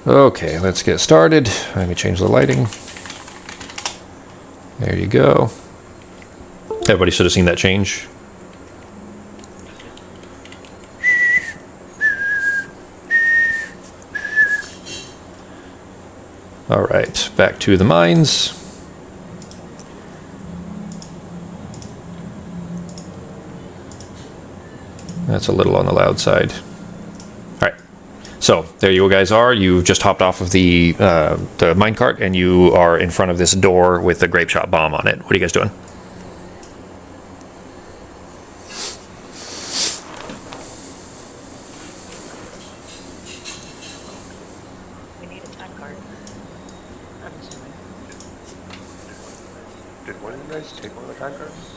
Okay, let's get started. Let me change the lighting. There you go. Everybody should have seen that change. All right, back to the mines. That's a little on the loud side. All right, so there you guys are. You just hopped off of the minecart, and you are in front of this door with the grape shot bomb on it. What are you guys doing? We need a time card. I'm assuming. Did one of you guys take one of the time cards?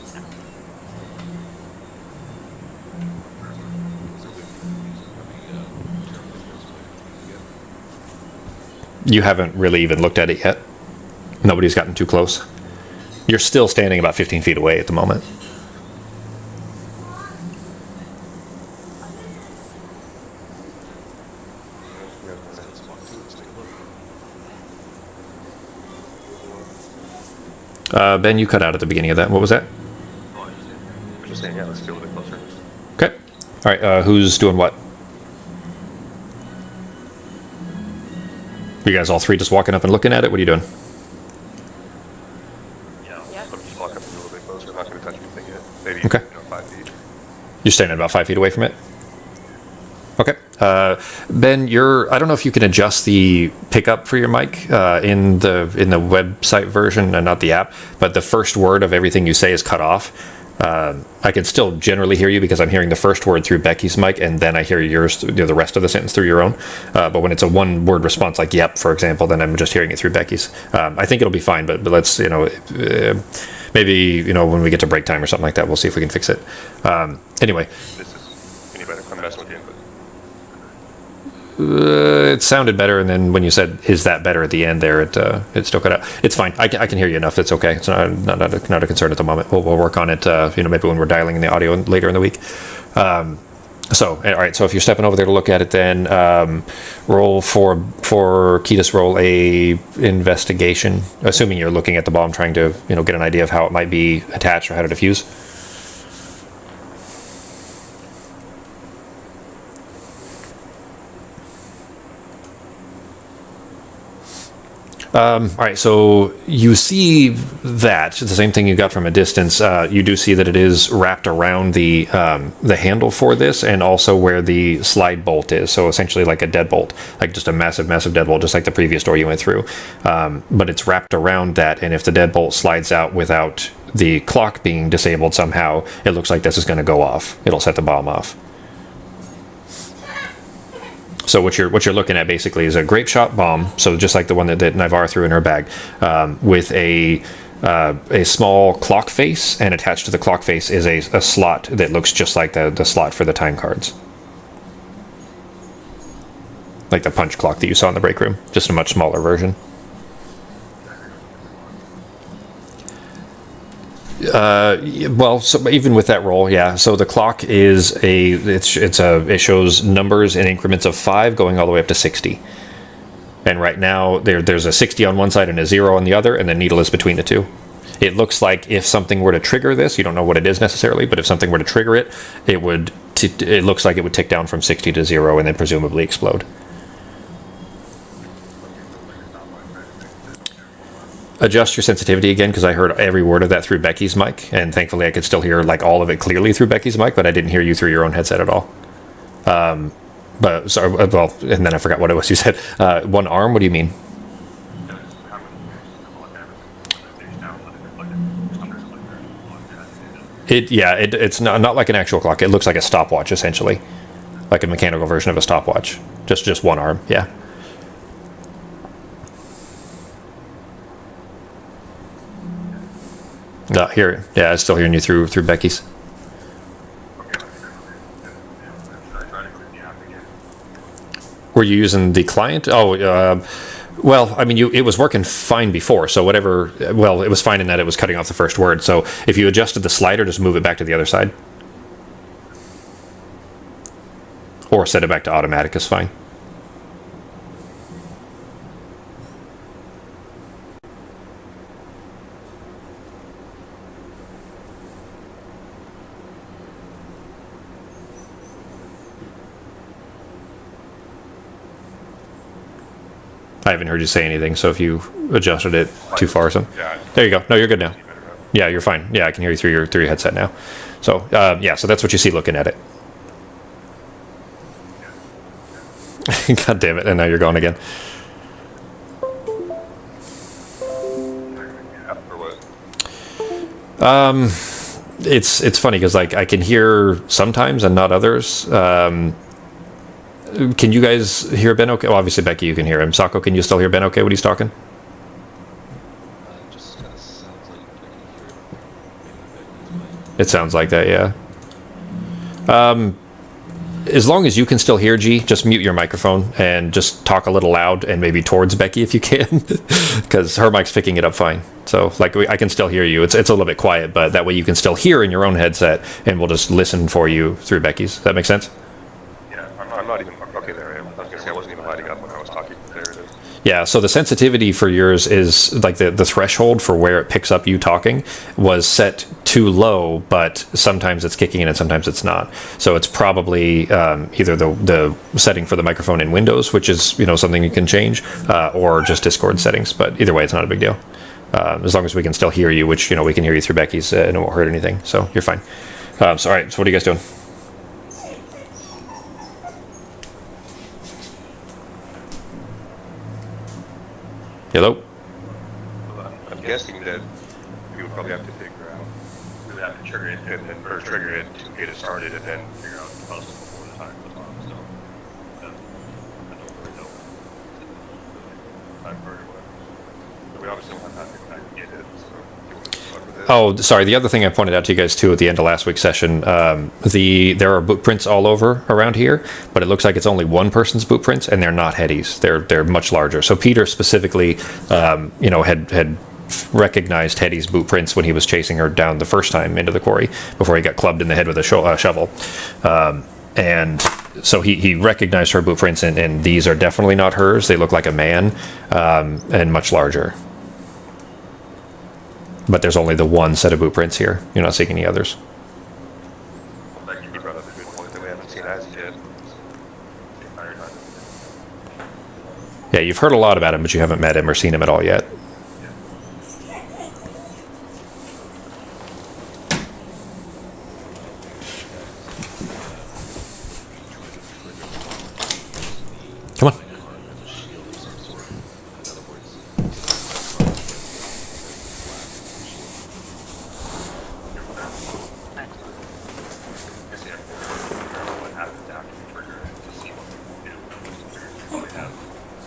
You haven't really even looked at it yet. Nobody's gotten too close. You're still standing about 15 feet away at the moment. Ben, you cut out at the beginning of that. What was that? I'm just saying, yeah, let's feel a bit closer. Okay. All right, who's doing what? You guys all three just walking up and looking at it? What are you doing? Yeah. I'm just walking up a little bit closer. I'm not going to touch anything yet. Maybe Okay. 5 feet. You're standing about 5 feet away from it? Okay. Ben, I don't know if you can adjust the pickup for your mic in the website version and not the app, but the first word of everything you say is cut off. I can still generally hear you because I'm hearing the first word through Becky's mic, and then I hear yours, the rest of the sentence through your own. But when it's a one-word response, like "yep," for example, then I'm just hearing it through Becky's. I think it'll be fine, but let's, maybe, when we get to break time or something like that, we'll see if we can fix it. Anyway. This is any better? I'm messing with the input. It sounded better, and then when you said "is that better" at the end there, it still cut out. It's fine. I can hear you enough. It's okay. It's not a concern at the moment. We'll work on it. Maybe when we're dialing in the audio later in the week. So all right. So if you're stepping over there to look at it, then roll for Ketis. Roll a investigation, assuming you're looking at the bomb, trying to get an idea of how it might be attached or how to defuse. All right, so you see that the same thing you got from a distance. You do see that it is wrapped around the handle for this, and also where the slide bolt is. So essentially, like a deadbolt, like just a massive deadbolt, just like the previous door you went through. But it's wrapped around that, and if the deadbolt slides out without the clock being disabled somehow, it looks like this is going to go off. It'll set the bomb off. So what you're looking at basically is a grape shot bomb. So just like the one that Navar threw in her bag, with a small clock face, and attached to the clock face is a slot that looks just like the slot for the time cards, like the punch clock that you saw in the break room, just a much smaller version. Well, so even with that roll, yeah. So the clock is it shows numbers in increments of 5 going all the way up to 60. And right now there's a 60 on one side and a 0 on the other, and the needle is between the two. It looks like if something were to trigger this, you don't know what it is necessarily, but if something were to trigger it, it looks like it would tick down from 60 to 0 and then presumably explode. Adjust your sensitivity again, because I heard every word of that through Becky's mic, and thankfully I could still hear like all of it clearly through Becky's mic, but I didn't hear you through your own headset at all. But sorry, well, and then I forgot what it was you said. One arm? What do you mean? It's not like an actual clock. It looks like a stopwatch essentially, like a mechanical version of a stopwatch. Just one arm, yeah. No, here, yeah, I'm still hearing you through Becky's. Were you using the client? Oh, well, I mean, it was working fine before, so whatever. Well, it was fine in that it was cutting off the first word. So if you adjusted the slider, just move it back to the other side, or set it back to automatic is fine. I haven't heard you say anything, so if you adjusted it too far or something. Yeah. There you go. No, you're good now. Better now. Yeah, you're fine. Yeah, I can hear you through your headset now. So, yeah, so that's what you see looking at it. God damn it, and now you're gone again. Yeah, or what? It's funny because like I can hear sometimes and not others. Can you guys hear Ben okay? Well, obviously Becky, you can hear him. Sako, can you still hear Ben okay when he's talking? Just kind of sounds like I can hear it. It sounds like that, yeah. As long as you can still hear G, just mute your microphone and just talk a little loud and maybe towards Becky if you can, because her mic's picking it up fine. So like I can still hear you. It's a little bit quiet, but that way you can still hear in your own headset, and we'll just listen for you through Becky's. Does that make sense? Yeah, I'm not even, okay, there I am. I was gonna say I wasn't even lighting up when I was talking. There it is. Yeah, so the sensitivity for yours is like the threshold for where it picks up you talking was set too low, but sometimes it's kicking in and sometimes it's not. So it's probably either the setting for the microphone in Windows, which is something you can change, or just Discord settings. But either way, it's not a big deal. As long as we can still hear you, which we can hear you through Becky's, and it won't hurt anything. So you're fine. So all right. So what are you guys doing? Hello. I'm guessing that we would probably have to figure out, we would have to trigger it and then, or trigger it to get it started and then figure out the puzzle before the time goes on. So, I don't really know. I've heard or whatever. But we obviously don't have time to get it, so if you want to start with it. Oh, sorry. The other thing I pointed out to you guys too at the end of last week's session, there are boot prints all over around here, but it looks like it's only one person's boot prints, and they're not headies. They're much larger. So Peter specifically, had recognized Hetty's boot prints when he was chasing her down the first time into the quarry before he got clubbed in the head with a shovel. And so he recognized her boot prints, and these are definitely not hers. They look like a man, and much larger. But there's only the one set of boot prints here. You're not seeing any others. Like you brought up a good point that we haven't seen as yet. The entire time. Yeah, you've heard a lot about him, but you haven't met him or seen him at all yet. Come on. Guess you have to figure out what happens after you trigger it to see what we can do. We probably have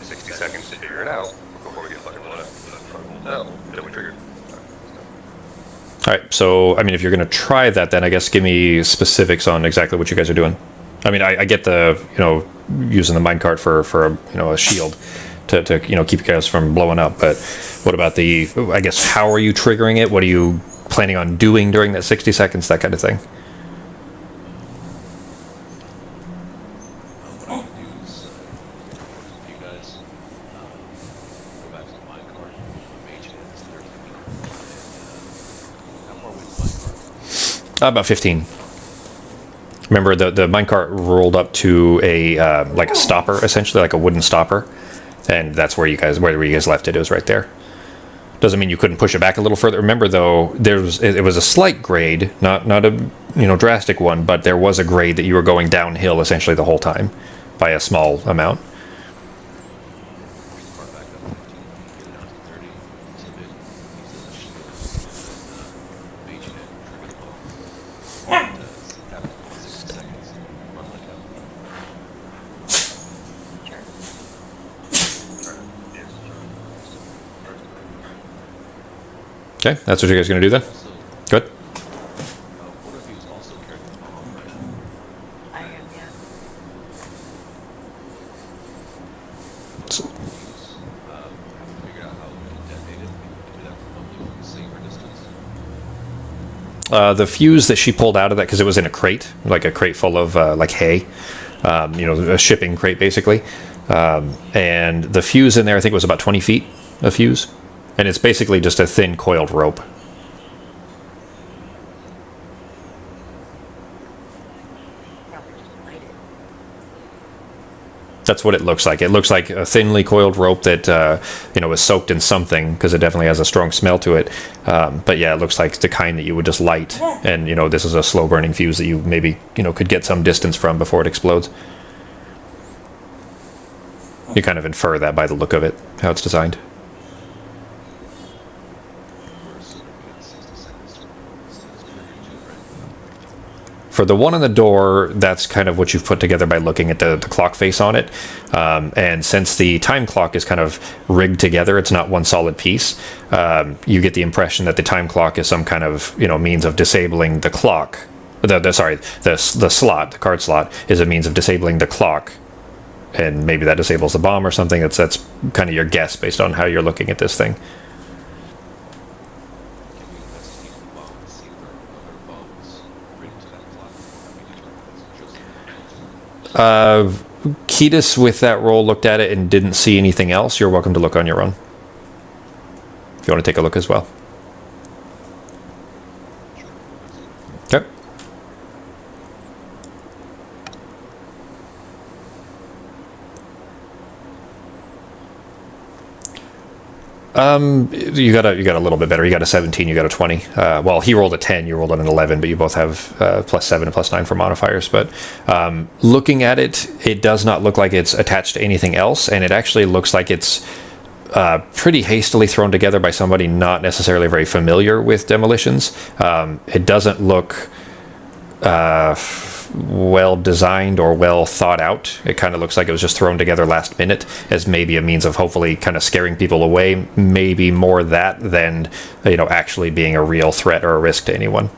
60 seconds to figure it out before we get fucking blown up. No, then we triggered. All right, so, I mean, if you're going to try that, then I guess give me specifics on exactly what you guys are doing. I mean, I get the, using the minecart for a shield to keep you guys from blowing up, but what about I guess, how are you triggering it? What are you planning on doing during that 60 seconds, that kind of thing? What I can do is, you guys, go back to the minecart, mage it, it's 30 feet, and how far away is the minecart? About 15. Remember, the minecart rolled up to a like a stopper, essentially, like a wooden stopper, and that's where you guys left it. It was right there. Doesn't mean you couldn't push it back a little further. Remember, though, it was a slight grade, not a drastic one, but there was a grade that you were going downhill essentially the whole time by a small amount. Push the cart back up 15 feet, get it down to 30, tip it, use it as a shield, and then mage it, trigger the bow. And, have it for 60 seconds, run like hell. Sure. Okay, that's what you guys are going to do then? Also, Good. one of you is also carrying the bomb, right? I am, yeah. So- Use, haven't figured out how we can detonate it. Maybe we can do that remotely from a safer distance. The fuse that she pulled out of that, because it was in a crate, like a crate full of like hay, a shipping crate basically, and the fuse in there I think was about 20 feet of fuse, and it's basically just a thin coiled rope. Probably just light it. That's what it looks like. It looks like a thinly coiled rope that is soaked in something, because it definitely has a strong smell to it. But yeah, it looks like the kind that you would just light, and this is a slow burning fuse that you maybe could get some distance from before it explodes. You kind of infer that by the look of it, how it's designed. We're assuming we got 60 seconds to set this trigger to, right? For the one on the door, that's kind of what you've put together by looking at the clock face on it. And since the time clock is kind of rigged together, it's not one solid piece, you get the impression that the time clock is some kind of means of disabling the clock. The slot, the card slot, is a means of disabling the clock. And maybe that disables the bomb or something. That's kind of your guess based on how you're looking at this thing. Can we investigate the bomb and see if there are other bombs written to that clock? Have we determined it's just Ketis, with that roll, looked at it and didn't see anything else. You're welcome to look on your own, if you want to take a look as well. Okay. You got a little bit better. You got a 17, you got a 20. Well, he rolled a 10, you rolled an 11, but you both have +7 and +9 for modifiers. But looking at it, it does not look like it's attached to anything else, and it actually looks like it's pretty hastily thrown together by somebody not necessarily very familiar with demolitions. It doesn't look well designed or well thought out. It kind of looks like it was just thrown together last minute as maybe a means of hopefully kind of scaring people away, maybe more that than actually being a real threat or a risk to anyone.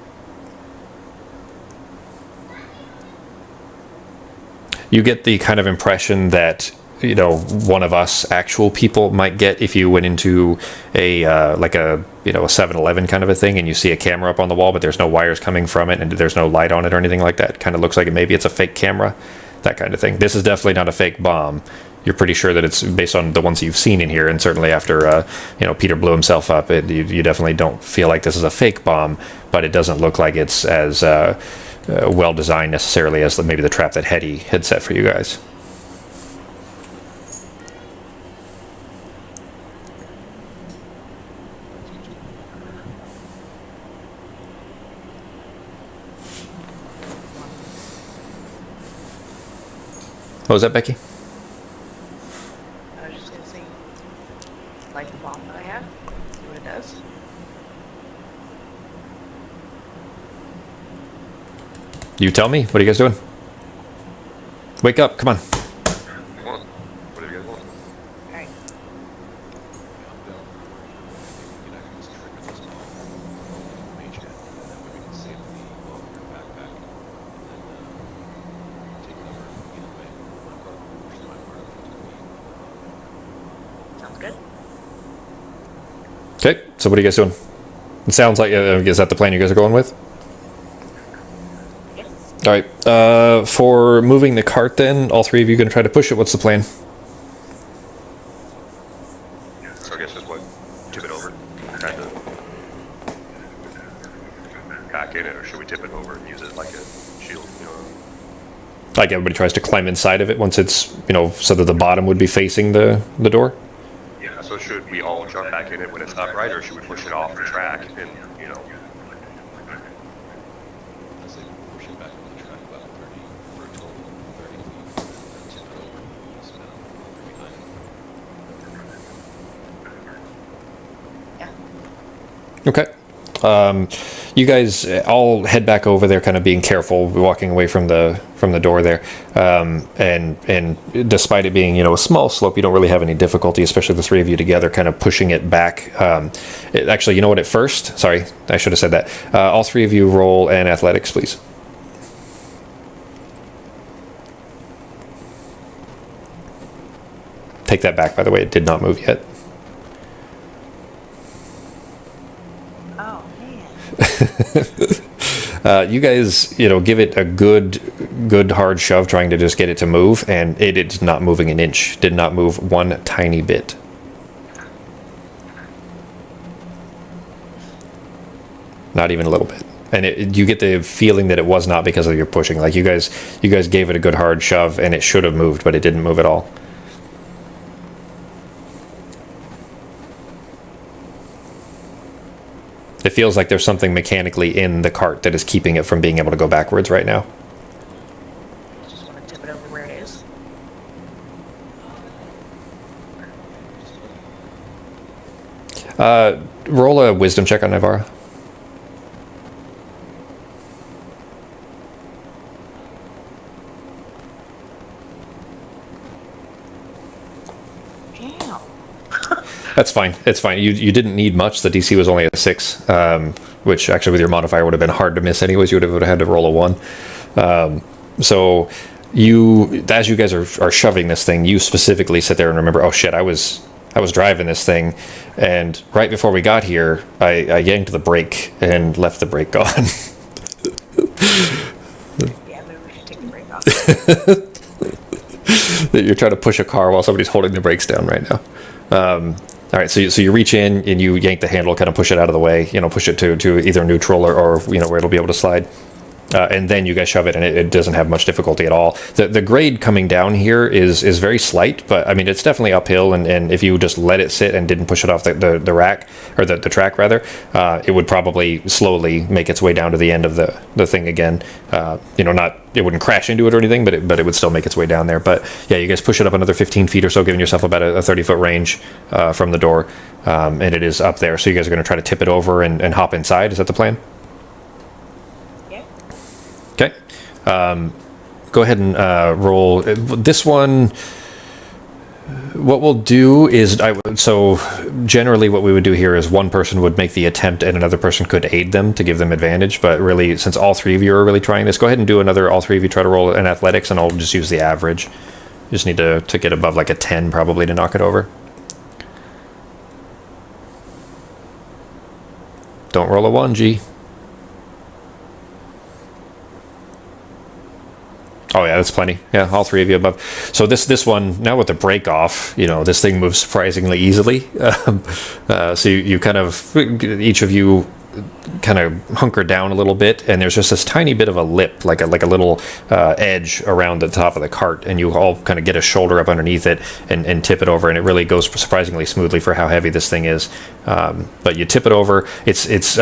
You get the kind of impression that one of us actual people might get if you went into a 7-Eleven kind of a thing, and you see a camera up on the wall, but there's no wires coming from it and there's no light on it or anything like that. It kind of looks like maybe it's a fake camera, that kind of thing. This is definitely not a fake bomb. You're pretty sure that it's based on the ones you've seen in here, and certainly after Peter blew himself up, you definitely don't feel like this is a fake bomb, but it doesn't look like it's as well designed necessarily as maybe the trap that Hetty had set for you guys. What was that, Becky? I was just gonna say, like the bomb that I have, see what it does. You tell me. What are you guys doing? Wake up. Come on. Come on. What do you guys want? Alright. calm down? I think we can actually just trigger this bomb with the mage hand, and that way we can save the bomb in your backpack, and then take cover either way. My part, usually my part of it is going to be Sounds good. Okay. So what are you guys doing? It sounds like is that the plan you guys are going with? Yes. All right. For moving the cart, then all three of you going to try to push it. What's the plan? So I guess just what? Tip it over? Kind of back in it, or should we tip it over and use it like a shield? Like everybody tries to climb inside of it once it's so that the bottom would be facing the door. Yeah, so should we all jump back in it when it's upright, or should we push it off the track and, I say push it back on the track about 30, for a total of 30 feet, and then tip it over and spin it behind. Yeah. Okay. You guys all head back over there, kind of being careful, walking away from the door there. And despite it being a small slope, you don't really have any difficulty, especially the three of you together, kind of pushing it back. Actually, you know what? At first, sorry, I should have said that. All three of you roll an athletics, please. Take that back, by the way. It did not move yet. Oh, man. You guys, give it a good hard shove, trying to just get it to move, and it is not moving an inch. Did not move one tiny bit. Not even a little bit. And you get the feeling that it was not because of your pushing. Like you guys gave it a good hard shove, and it should have moved, but it didn't move at all. It feels like there's something mechanically in the cart that is keeping it from being able to go backwards right now. Just want to tip it over where it is. Roll a wisdom check on Navarra. Damn. That's fine. It's fine. You didn't need much. The DC was only a 6, which actually with your modifier would have been hard to miss anyways. You would have had to roll a 1. So as you guys are shoving this thing, you specifically sit there and remember, oh shit, I was driving this thing, and right before we got here, I yanked the brake and left the brake on. Yeah, maybe we should take the brake off. You're trying to push a car while somebody's holding the brakes down right now. All right, so you reach in and you yank the handle, kind of push it out of the way, push it to either neutral or where it'll be able to slide. And then you guys shove it, and it doesn't have much difficulty at all. The grade coming down here is very slight, but I mean it's definitely uphill. And if you just let it sit and didn't push it off the rack or the track rather, it would probably slowly make its way down to the end of the thing again. It wouldn't crash into it or anything, but it would still make its way down there. But yeah, you guys push it up another 15 feet or so, giving yourself about a 30-foot range from the door, and it is up there. So you guys are going to try to tip it over and hop inside. Is that the plan? Okay. Go ahead and roll. This one, what we'll do is, so generally what we would do here is one person would make the attempt and another person could aid them to give them advantage. But really, since all three of you are really trying this, go ahead and do all three of you try to roll an athletics, and I'll just use the average. You just need to get above like a 10 probably to knock it over. Don't roll a 1, G. Oh yeah, that's plenty. Yeah, all three of you above. So this one, now with the brake off, this thing moves surprisingly easily. So you kind of, each of you kind of hunker down a little bit, and there's just this tiny bit of a lip, like a little edge around the top of the cart, and you all kind of get a shoulder up underneath it and tip it over, and it really goes surprisingly smoothly for how heavy this thing is. But you tip it over. It's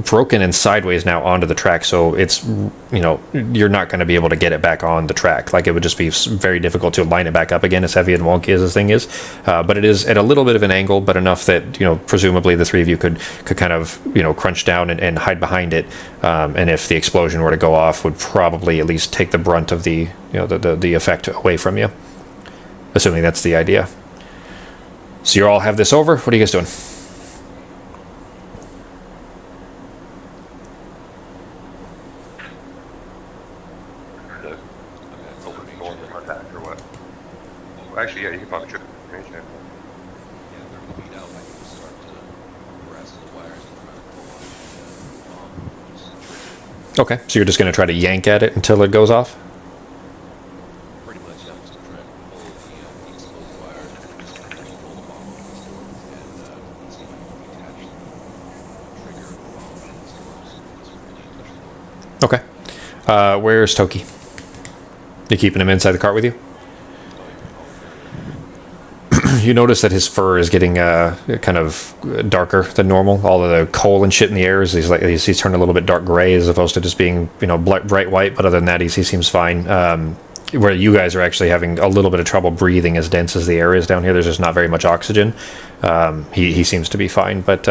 broken and sideways now onto the track, so it's you're not going to be able to get it back on the track. Like it would just be very difficult to line it back up again, as heavy and wonky as this thing is. But it is at a little bit of an angle, but enough that presumably the three of you could kind of crunch down and hide behind it. And if the explosion were to go off, would probably at least take the brunt of the the effect away from you. Assuming that's the idea. So you all have this over. What are you guys doing? Actually, yeah, you can probably trip range there. Yeah, 30 feet out, I can start to wrestle the wires and try to pull on it. Just trigger it. Okay, so you're just going to try to yank at it until it goes off? Pretty much, yeah, just to try and pull the exposed wires and just kind of pull the bomb off the store and see if I can detach the trigger of the bomb in the store so it doesn't really touch the door. Okay. Where's Toki? You keeping him inside the cart with you? You notice that his fur is getting kind of darker than normal. All of the coal and shit in the air he's turned a little bit dark gray as opposed to just being bright white. But other than that, he seems fine. Where you guys are actually having a little bit of trouble breathing as dense as the air is down here. There's just not very much oxygen. He seems to be fine. But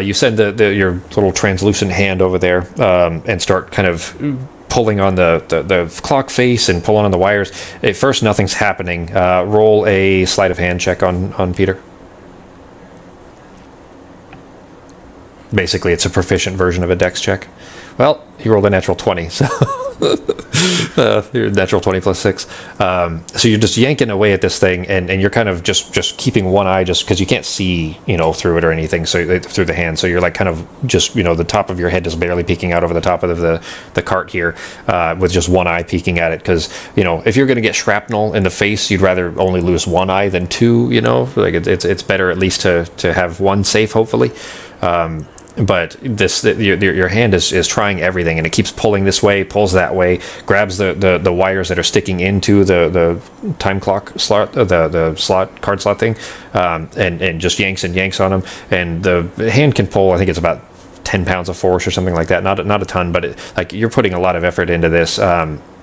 you send your little translucent hand over there and start kind of pulling on the clock face and pulling on the wires. At first, nothing's happening. Roll a sleight of hand check on Peter. Basically, it's a proficient version of a dex check. Well, he rolled a natural 20, so you're natural 20 plus 6. So you're just yanking away at this thing, and you're kind of just keeping one eye, just because you can't see, through it or anything, so through the hand. So you're like kind of just, the top of your head is barely peeking out over the top of the cart here, with just one eye peeking at it. Because if you're going to get shrapnel in the face, you'd rather only lose one eye than two. Like it's better at least to have one safe, hopefully. but your hand is trying everything, and it keeps pulling this way, pulls that way, grabs the wires that are sticking into the time clock slot, the card slot thing, and just yanks and yanks on them. And the hand can pull, I think it's about 10 pounds of force or something like that. Not a ton, but like you're putting a lot of effort into this,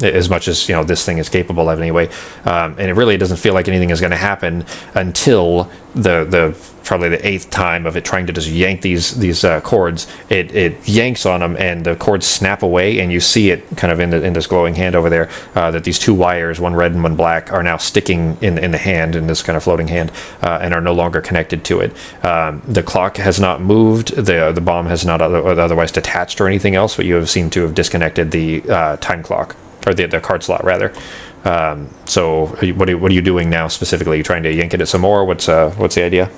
as much as this thing is capable of anyway. And it really doesn't feel like anything is going to happen until the probably the 8th time of it trying to just yank these cords. It yanks on them, and the cords snap away, and you see it kind of in this glowing hand over there, that these 2 wires, one red and one black, are now sticking in the hand, in this kind of floating hand, and are no longer connected to it. The clock has not moved. The bomb has not otherwise detached or anything else, but you have seemed to have disconnected the time clock, or the card slot rather. So what are you doing now specifically? Are you trying to yank it at some more? What's the idea?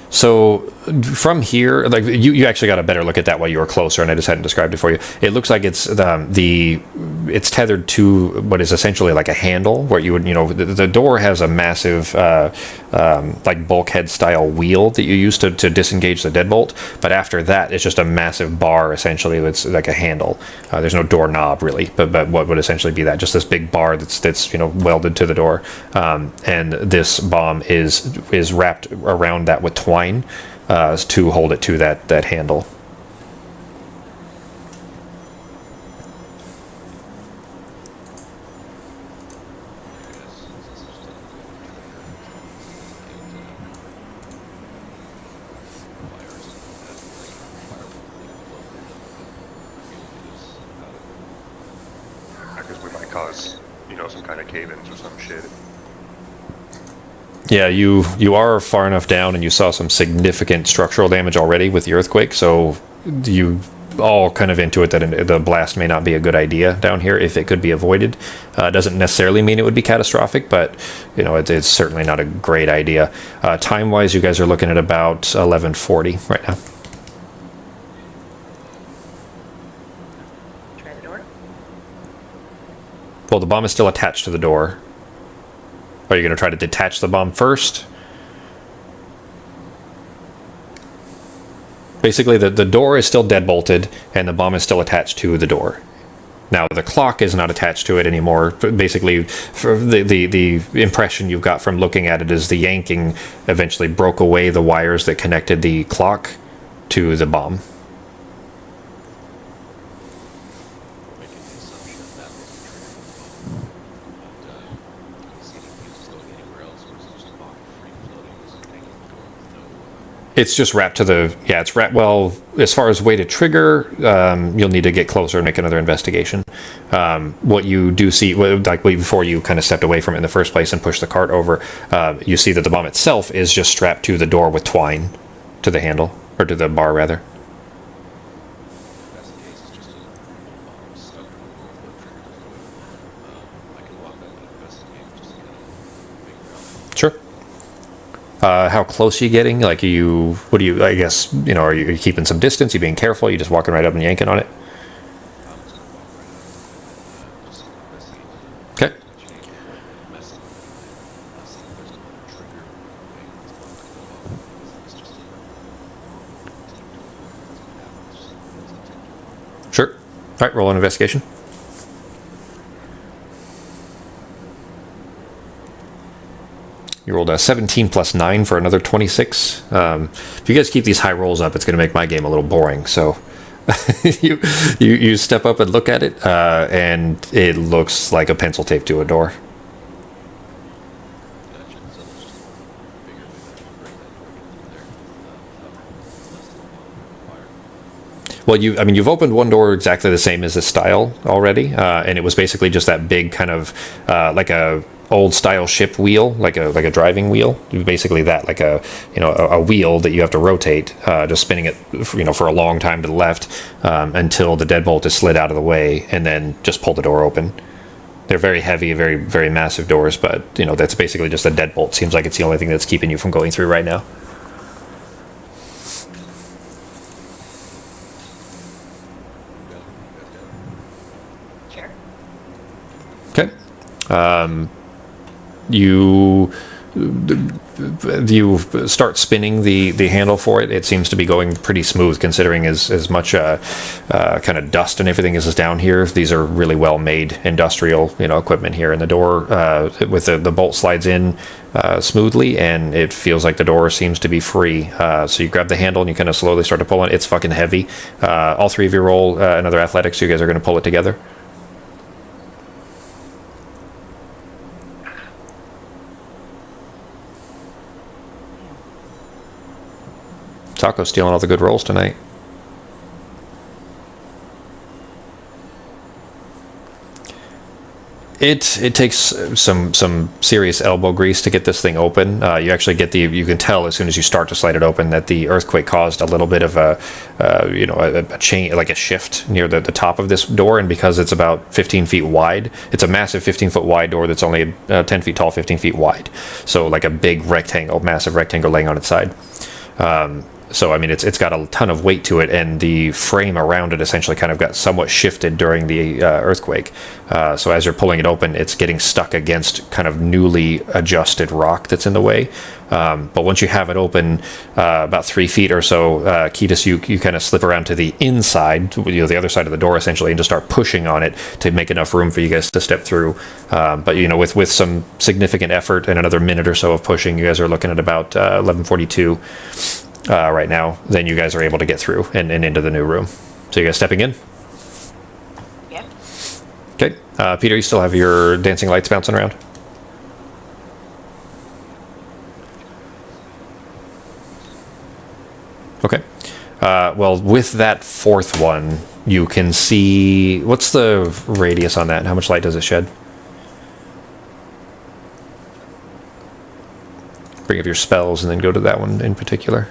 So from here, like you actually got a better look at that while you were closer, and I just hadn't described it for you. It looks like it's it's tethered to what is essentially like a handle, where you would the door has a massive like bulkhead style wheel that you use to disengage the deadbolt, but after that it's just a massive bar essentially that's like a handle. There's no door knob really, but what would essentially be that, just this big bar that's welded to the door, and this bomb is wrapped around that with twine to hold it to that handle. Because we might cause, some kind of cave-ins or some shit. Yeah, you are far enough down, and you saw some significant structural damage already with the earthquake, so you all kind of into it that the blast may not be a good idea down here if it could be avoided. Doesn't necessarily mean it would be catastrophic, but it's certainly not a great idea. Time-wise, you guys are looking at about 11:40 right now. Try the door. Well, the bomb is still attached to the door. Are you going to try to detach the bomb first? Basically, the door is still deadbolted, and the bomb is still attached to the door. Now, the clock is not attached to it anymore. Basically, for the impression you've got from looking at it is the yanking eventually broke away the wires that connected the clock to the bomb. It's just wrapped to the, it's wrapped, well, as far as way to trigger, you'll need to get closer and make another investigation. What you do see, like before you kind of stepped away from it in the first place and pushed the cart over, you see that the bomb itself is just strapped to the door with twine, to the handle, or to the bar rather. Sure. How close are you getting? Like, I guess, are you keeping some distance? Are you being careful? Are you just walking right up and yanking on it? Okay. Sure. All right, roll an investigation. You rolled a 17 plus 9 for another 26. If you guys keep these high rolls up, it's going to make my game a little boring. So you step up and look at it, and it looks like a pencil taped to a door. Well, you've opened one door exactly the same as this style already, and it was basically just that big kind of like a old style ship wheel, like a driving wheel. Basically that, like a wheel that you have to rotate, just spinning it for a long time to the left, until the deadbolt is slid out of the way, and then just pull the door open. They're very heavy, very, very massive doors, but that's basically just a deadbolt. Seems like it's the only thing that's keeping you from going through right now. Okay. You start spinning the handle for it. It seems to be going pretty smooth, considering as much kind of dust and everything is down here. These are really well made industrial equipment here, and the door with the bolt slides in smoothly, and it feels like the door seems to be free. So you grab the handle and you kind of slowly start to pull it. It's fucking heavy. All three of you roll another athletics. You guys are going to pull it together. Taco stealing all the good rolls tonight. It takes some serious elbow grease to get this thing open. You actually get you can tell as soon as you start to slide it open that the earthquake caused a little bit of a chain, like a shift near the top of this door, and because it's about 15 feet wide, it's a massive 15-foot wide door that's only 10 feet tall, 15 feet wide. So like a big rectangle, massive rectangle laying on its side. So, I mean, it's got a ton of weight to it, and the frame around it essentially kind of got somewhat shifted during the earthquake. So as you're pulling it open, it's getting stuck against kind of newly adjusted rock that's in the way. But once you have it open about 3 feet or so, Ketis, you kind of slip around to the inside, the other side of the door essentially, and just start pushing on it to make enough room for you guys to step through. But, with some significant effort and another minute or so of pushing, you guys are looking at about 11:42. Right now, then you guys are able to get through and into the new room. So you guys stepping in? Yeah. Okay. Peter, you still have your dancing lights bouncing around? Okay. Well, with that fourth one, you can see... What's the radius on that? How much light does it shed? Bring up your spells and then go to that one in particular.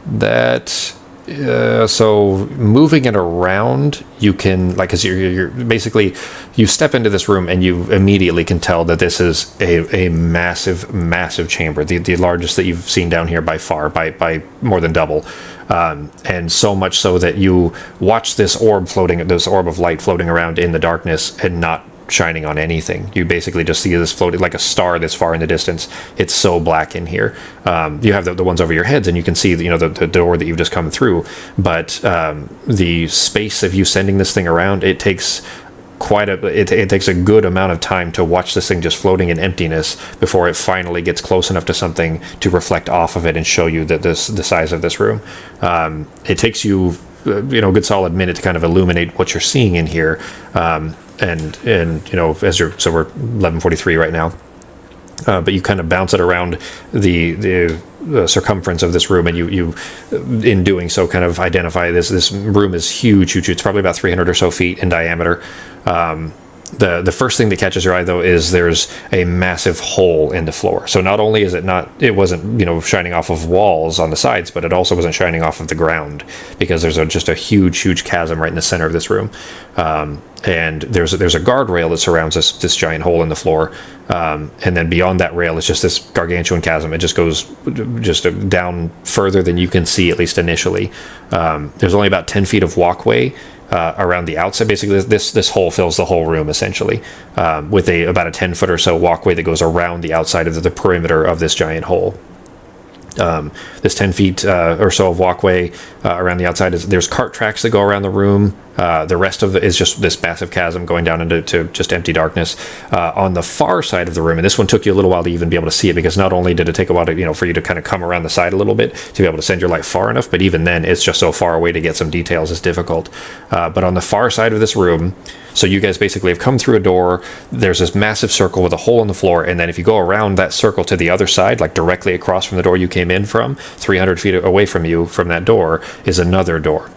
That so moving it around, you can, like, because you're basically, you step into this room and you immediately can tell that this is a massive chamber, the largest that you've seen down here by far, by more than double, and so much so that you watch this orb of light floating around in the darkness and not shining on anything. You basically just see this floating like a star this far in the distance. It's so black in here. You have the ones over your heads, and you can see the door that you've just come through. But the space of you sending this thing around, it takes it takes a good amount of time to watch this thing just floating in emptiness before it finally gets close enough to something to reflect off of it and show you that the size of this room. It takes you a good solid minute to kind of illuminate what you're seeing in here. And as we're 11:43 right now, but you kind of bounce it around the circumference of this room, and you in doing so kind of identify this room is huge. It's probably about 300 or so feet in diameter. The first thing that catches your eye, though, is there's a massive hole in the floor. So not only is it wasn't shining off of walls on the sides, but it also wasn't shining off of the ground, because there's just a huge chasm right in the center of this room. And there's a guardrail that surrounds this giant hole in the floor, and then beyond that rail is just this gargantuan chasm. It just goes down further than you can see, at least initially. There's only about 10 feet of walkway around the outside. Basically, this hole fills the whole room essentially, with about a 10-foot or so walkway that goes around the outside of the perimeter of this giant hole. This 10 feet or so of walkway around the outside there's cart tracks that go around the room. The rest of it is just this massive chasm going down into just empty darkness. On the far side of the room, and this one took you a little while to even be able to see it, because not only did it take a while to, for you to kind of come around the side a little bit to be able to send your light far enough, but even then it's just so far away to get some details is difficult. But on the far side of this room, so you guys basically have come through a door, there's this massive circle with a hole in the floor, and then if you go around that circle to the other side, like directly across from the door you came in from, 300 feet away from you from that door is another door.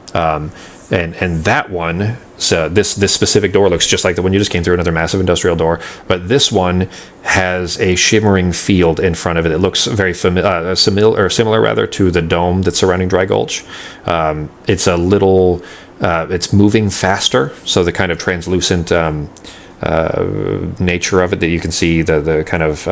And that one, so this specific door looks just like the one you just came through, another massive industrial door, but this one has a shimmering field in front of it. It looks very similar rather to the dome that's surrounding Dry Gulch. It's a little, it's moving faster, so the kind of translucent nature of it that you can see, the kind of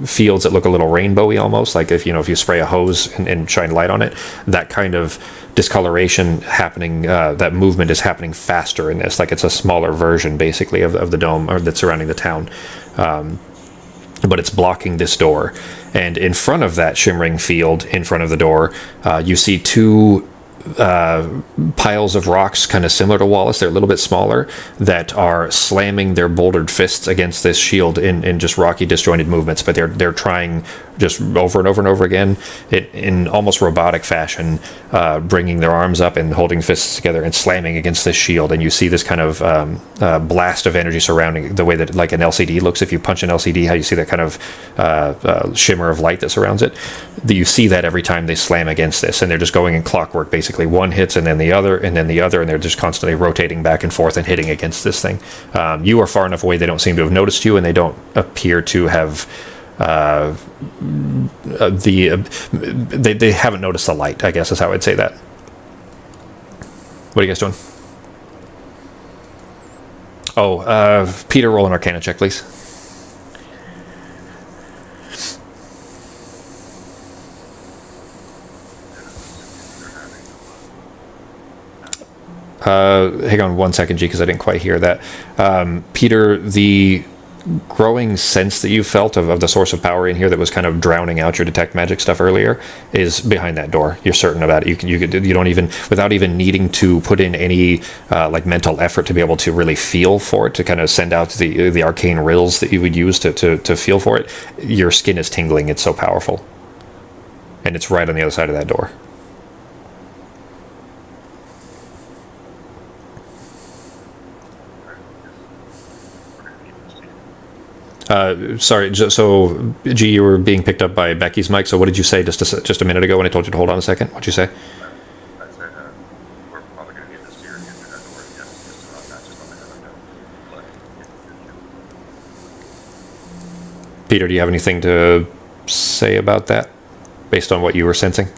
fields that look a little rainbowy almost, like if you spray a hose and shine light on it. That kind of discoloration happening, that movement is happening faster in this. Like it's a smaller version basically of the dome or that's surrounding the town. But it's blocking this door. And in front of that shimmering field, in front of the door, you see two piles of rocks kind of similar to Wallace. They're a little bit smaller, that are slamming their bouldered fists against this shield in just rocky, disjointed movements. But they're trying just over and over and over again, in almost robotic fashion, bringing their arms up and holding fists together and slamming against this shield. And you see this kind of blast of energy surrounding, the way that like an LCD looks. If you punch an LCD, how you see that kind of shimmer of light that surrounds it. You see that every time they slam against this, and they're just going in clockwork. Basically, one hits and then the other and then the other, and they're just constantly rotating back and forth and hitting against this thing. You are far enough away; they don't seem to have noticed you, and they don't appear to have. They haven't noticed the light, I guess is how I'd say that. What are you guys doing? Oh, Peter, roll an Arcana check, please. Hang on 1 second, G, because I didn't quite hear that. Peter, the growing sense that you felt of the source of power in here that was kind of drowning out your detect magic stuff earlier is behind that door. You're certain about it. You don't even, without even needing to put in any like mental effort to be able to really feel for it, to kind of send out the arcane rills that you would use to feel for it. Your skin is tingling. It's so powerful, and it's right on the other side of that door. Sorry, so G, you were being picked up by Becky's mic. So what did you say just a minute ago when I told you to hold on a second? What'd you say? I said we're probably going to need the spear to get through that door. Yes, just about that, just on the head of it. But Peter, do you have anything to say about that, based on what you were sensing?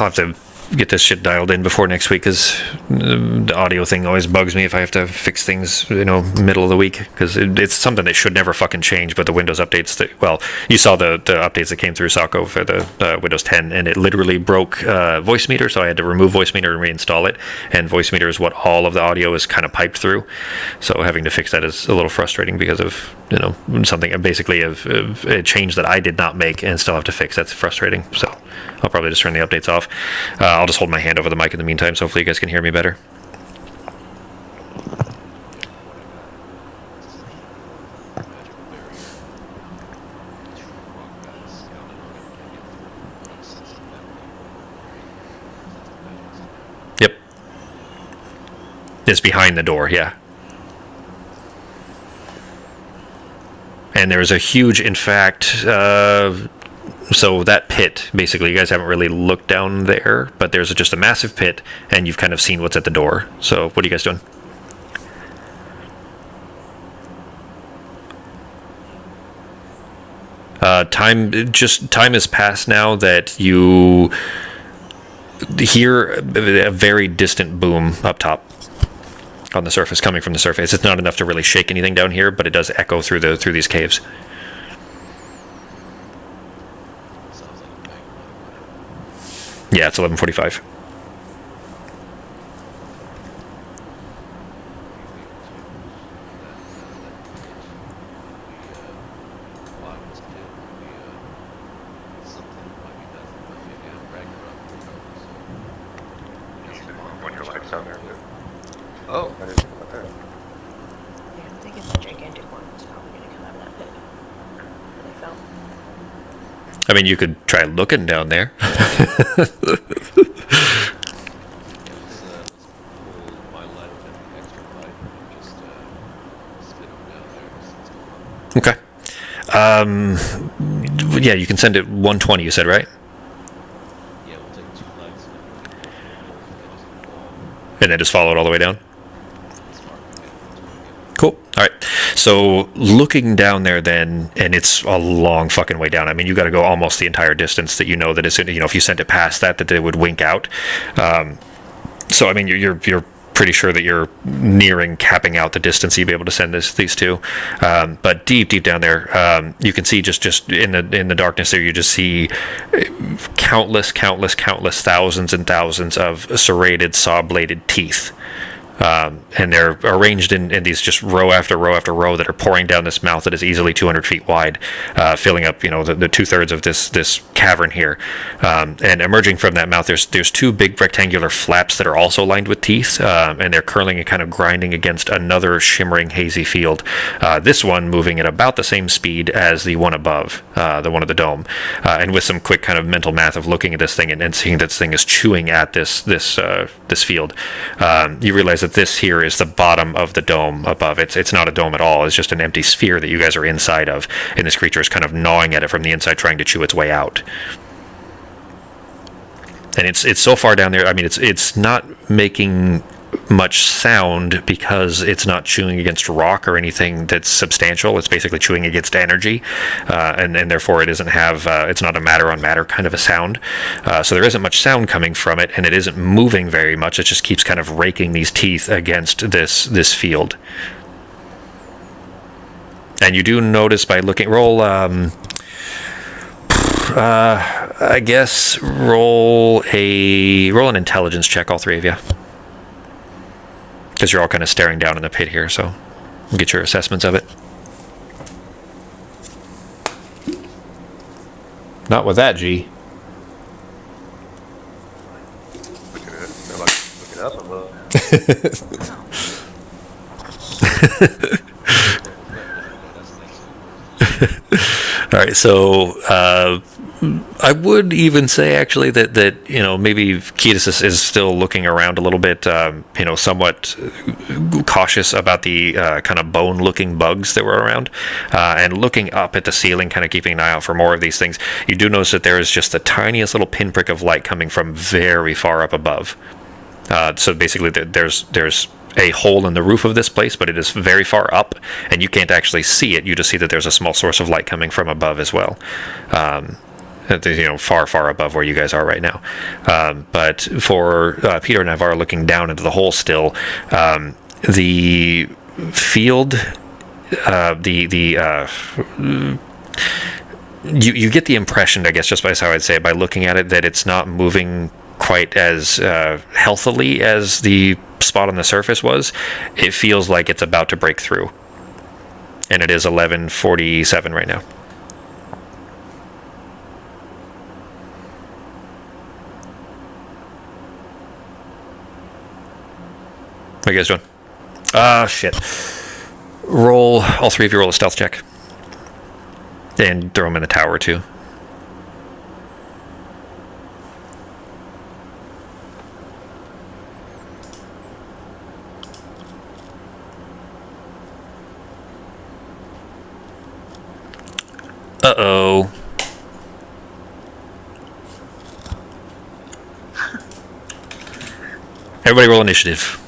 I'll have to get this shit dialed in before next week, because the audio thing always bugs me if I have to fix things, middle of the week, because it's something that should never fucking change. But the Windows updates you saw the updates that came through Socko for the Windows 10, and it literally broke voice meter, so I had to remove voice meter and reinstall it. And voice meter is what all of the audio is kind of piped through, so having to fix that is a little frustrating because of something, basically a change that I did not make and still have to fix. That's frustrating. So I'll probably just turn the updates off. I'll just hold my hand over the mic in the meantime, so hopefully you guys can hear me better. Yep. It's behind the door, yeah. And there's a huge, in fact, so that pit, basically, you guys haven't really looked down there, but there's just a massive pit, and you've kind of seen what's at the door. So what are you guys doing? Time has passed now that you hear a very distant boom up top on the surface, coming from the surface. It's not enough to really shake anything down here, but it does echo through these caves. Yeah, it's 11:45. when your lights down there, too. Oh, I didn't think about that. Yeah, I'm thinking the gigantic one is probably going to come out of that pit. Where they fell. I mean, you could try looking down there. Okay. Yeah, you can send it 120. You said, right? Yeah, we'll take 2 legs and both edges of the wall And then just follow it all the way down. as far as Cool. All right. So looking down there, then, and it's a long fucking way down. I mean, you got to go almost the entire distance that you know that it's. If you sent it past that it would wink out. So I mean, you're pretty sure that you're nearing capping out the distance you'd be able to send these two. But deep down there, you can see just in the darkness there, you just see countless thousands and thousands of serrated saw-bladed teeth. And they're arranged in these just row after row after row that are pouring down this mouth that is easily 200 feet wide, filling up the 2/3 of this cavern here. And emerging from that mouth, there's 2 big rectangular flaps that are also lined with teeth, and they're curling and kind of grinding against another shimmering hazy field. This one moving at about the same speed as the one above, the one of the dome. And with some quick kind of mental math of looking at this thing and seeing that this thing is chewing at this field, you realize that this here is the bottom of the dome above. It's not a dome at all. It's just an empty sphere that you guys are inside of, and this creature is kind of gnawing at it from the inside, trying to chew its way out. And it's so far down there. I mean, it's not making much sound because it's not chewing against rock or anything that's substantial. It's basically chewing against energy, and therefore it doesn't have. It's not a matter on matter kind of a sound. So there isn't much sound coming from it, and it isn't moving very much. It just keeps kind of raking these teeth against this field. And you do notice by looking, roll. I guess roll an intelligence check, all 3 of you. Because you're all kind of staring down in the pit here, so we'll get your assessments of it. Not with that, G. Look at it. They're like, look it up a little. All right, so I would even say actually that maybe Ketis is still looking around a little bit, somewhat cautious about the kind of bone-looking bugs that were around, and looking up at the ceiling, kind of keeping an eye out for more of these things. You do notice that there is just the tiniest little pinprick of light coming from very far up above. So basically, there's a hole in the roof of this place, but it is very far up, and you can't actually see it. You just see that there's a small source of light coming from above as well. Far above where you guys are right now. But for Peter and Navarre looking down into the hole still, the field, you get the impression, I guess, just by how I'd say it, by looking at it, that it's not moving quite as healthily as the spot on the surface was. It feels like it's about to break through. And it is 11:47 right now. What are you guys doing? Shit. Roll, all 3 of you roll a stealth check. And throw them in the tower, too. Uh-oh. Everybody roll initiative.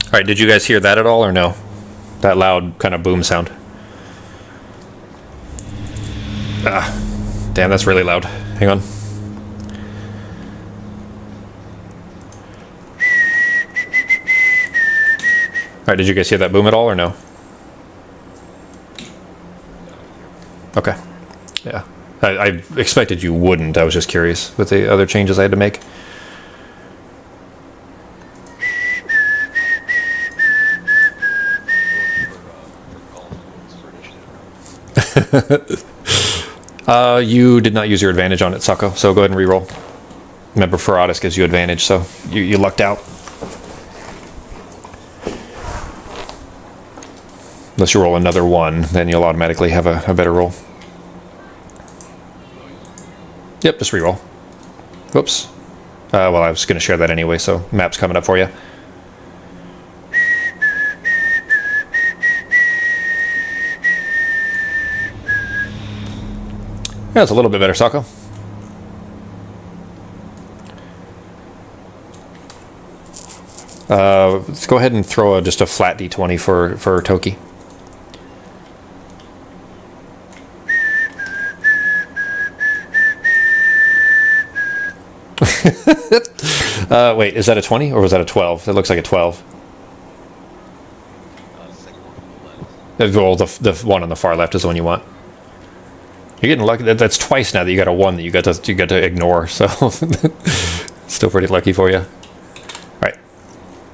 All right, did you guys hear that at all or no? That loud kind of boom sound. Damn, that's really loud. Hang on. All right, did you guys hear that boom at all or no? Okay. Yeah. I expected you wouldn't. I was just curious with the other changes I had to make. You did not use your advantage on it, Sako, so go ahead and reroll. Remember, Ferratus gives you advantage, so you lucked out. Unless you roll another 1, then you'll automatically have a better roll. Yep, just reroll. Whoops. Well, I was going to share that anyway, so map's coming up for you. Yeah, it's a little bit better, Sako. Let's go ahead and throw just a flat d20 for Toki. Wait, is that a 20 or was that a 12? It looks like a 12. Second one from the left. Well, the one on the far left is the one you want. You're getting lucky. That's twice now that you got a 1 that you got to ignore. So still pretty lucky for you. All right,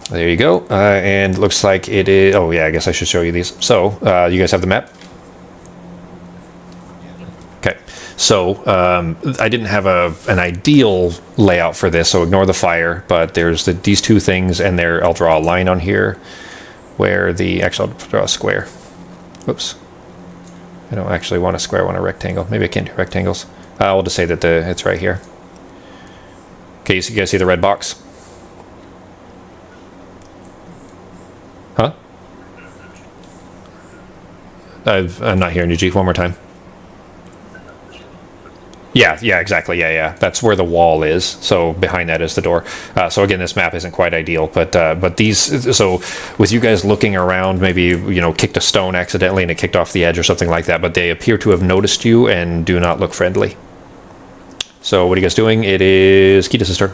there you go. And looks like it is. Oh yeah, I guess I should show you these. So you guys have the map. Okay, so I didn't have an ideal layout for this, so ignore the fire. But there's these two things, and I'll draw a line on here where actually I'll draw a square. Oops. I don't actually want a square, I want a rectangle. Maybe I can't do rectangles. I'll just say that it's right here. Okay, you guys see the red box? Huh? I'm not hearing you, G. One more time. Yeah, exactly. Yeah. That's where the wall is. So behind that is the door. So again, this map isn't quite ideal, but these. So with you guys looking around, maybe kicked a stone accidentally and it kicked off the edge or something like that. But they appear to have noticed you and do not look friendly. So what are you guys doing? It is Kitas' turn.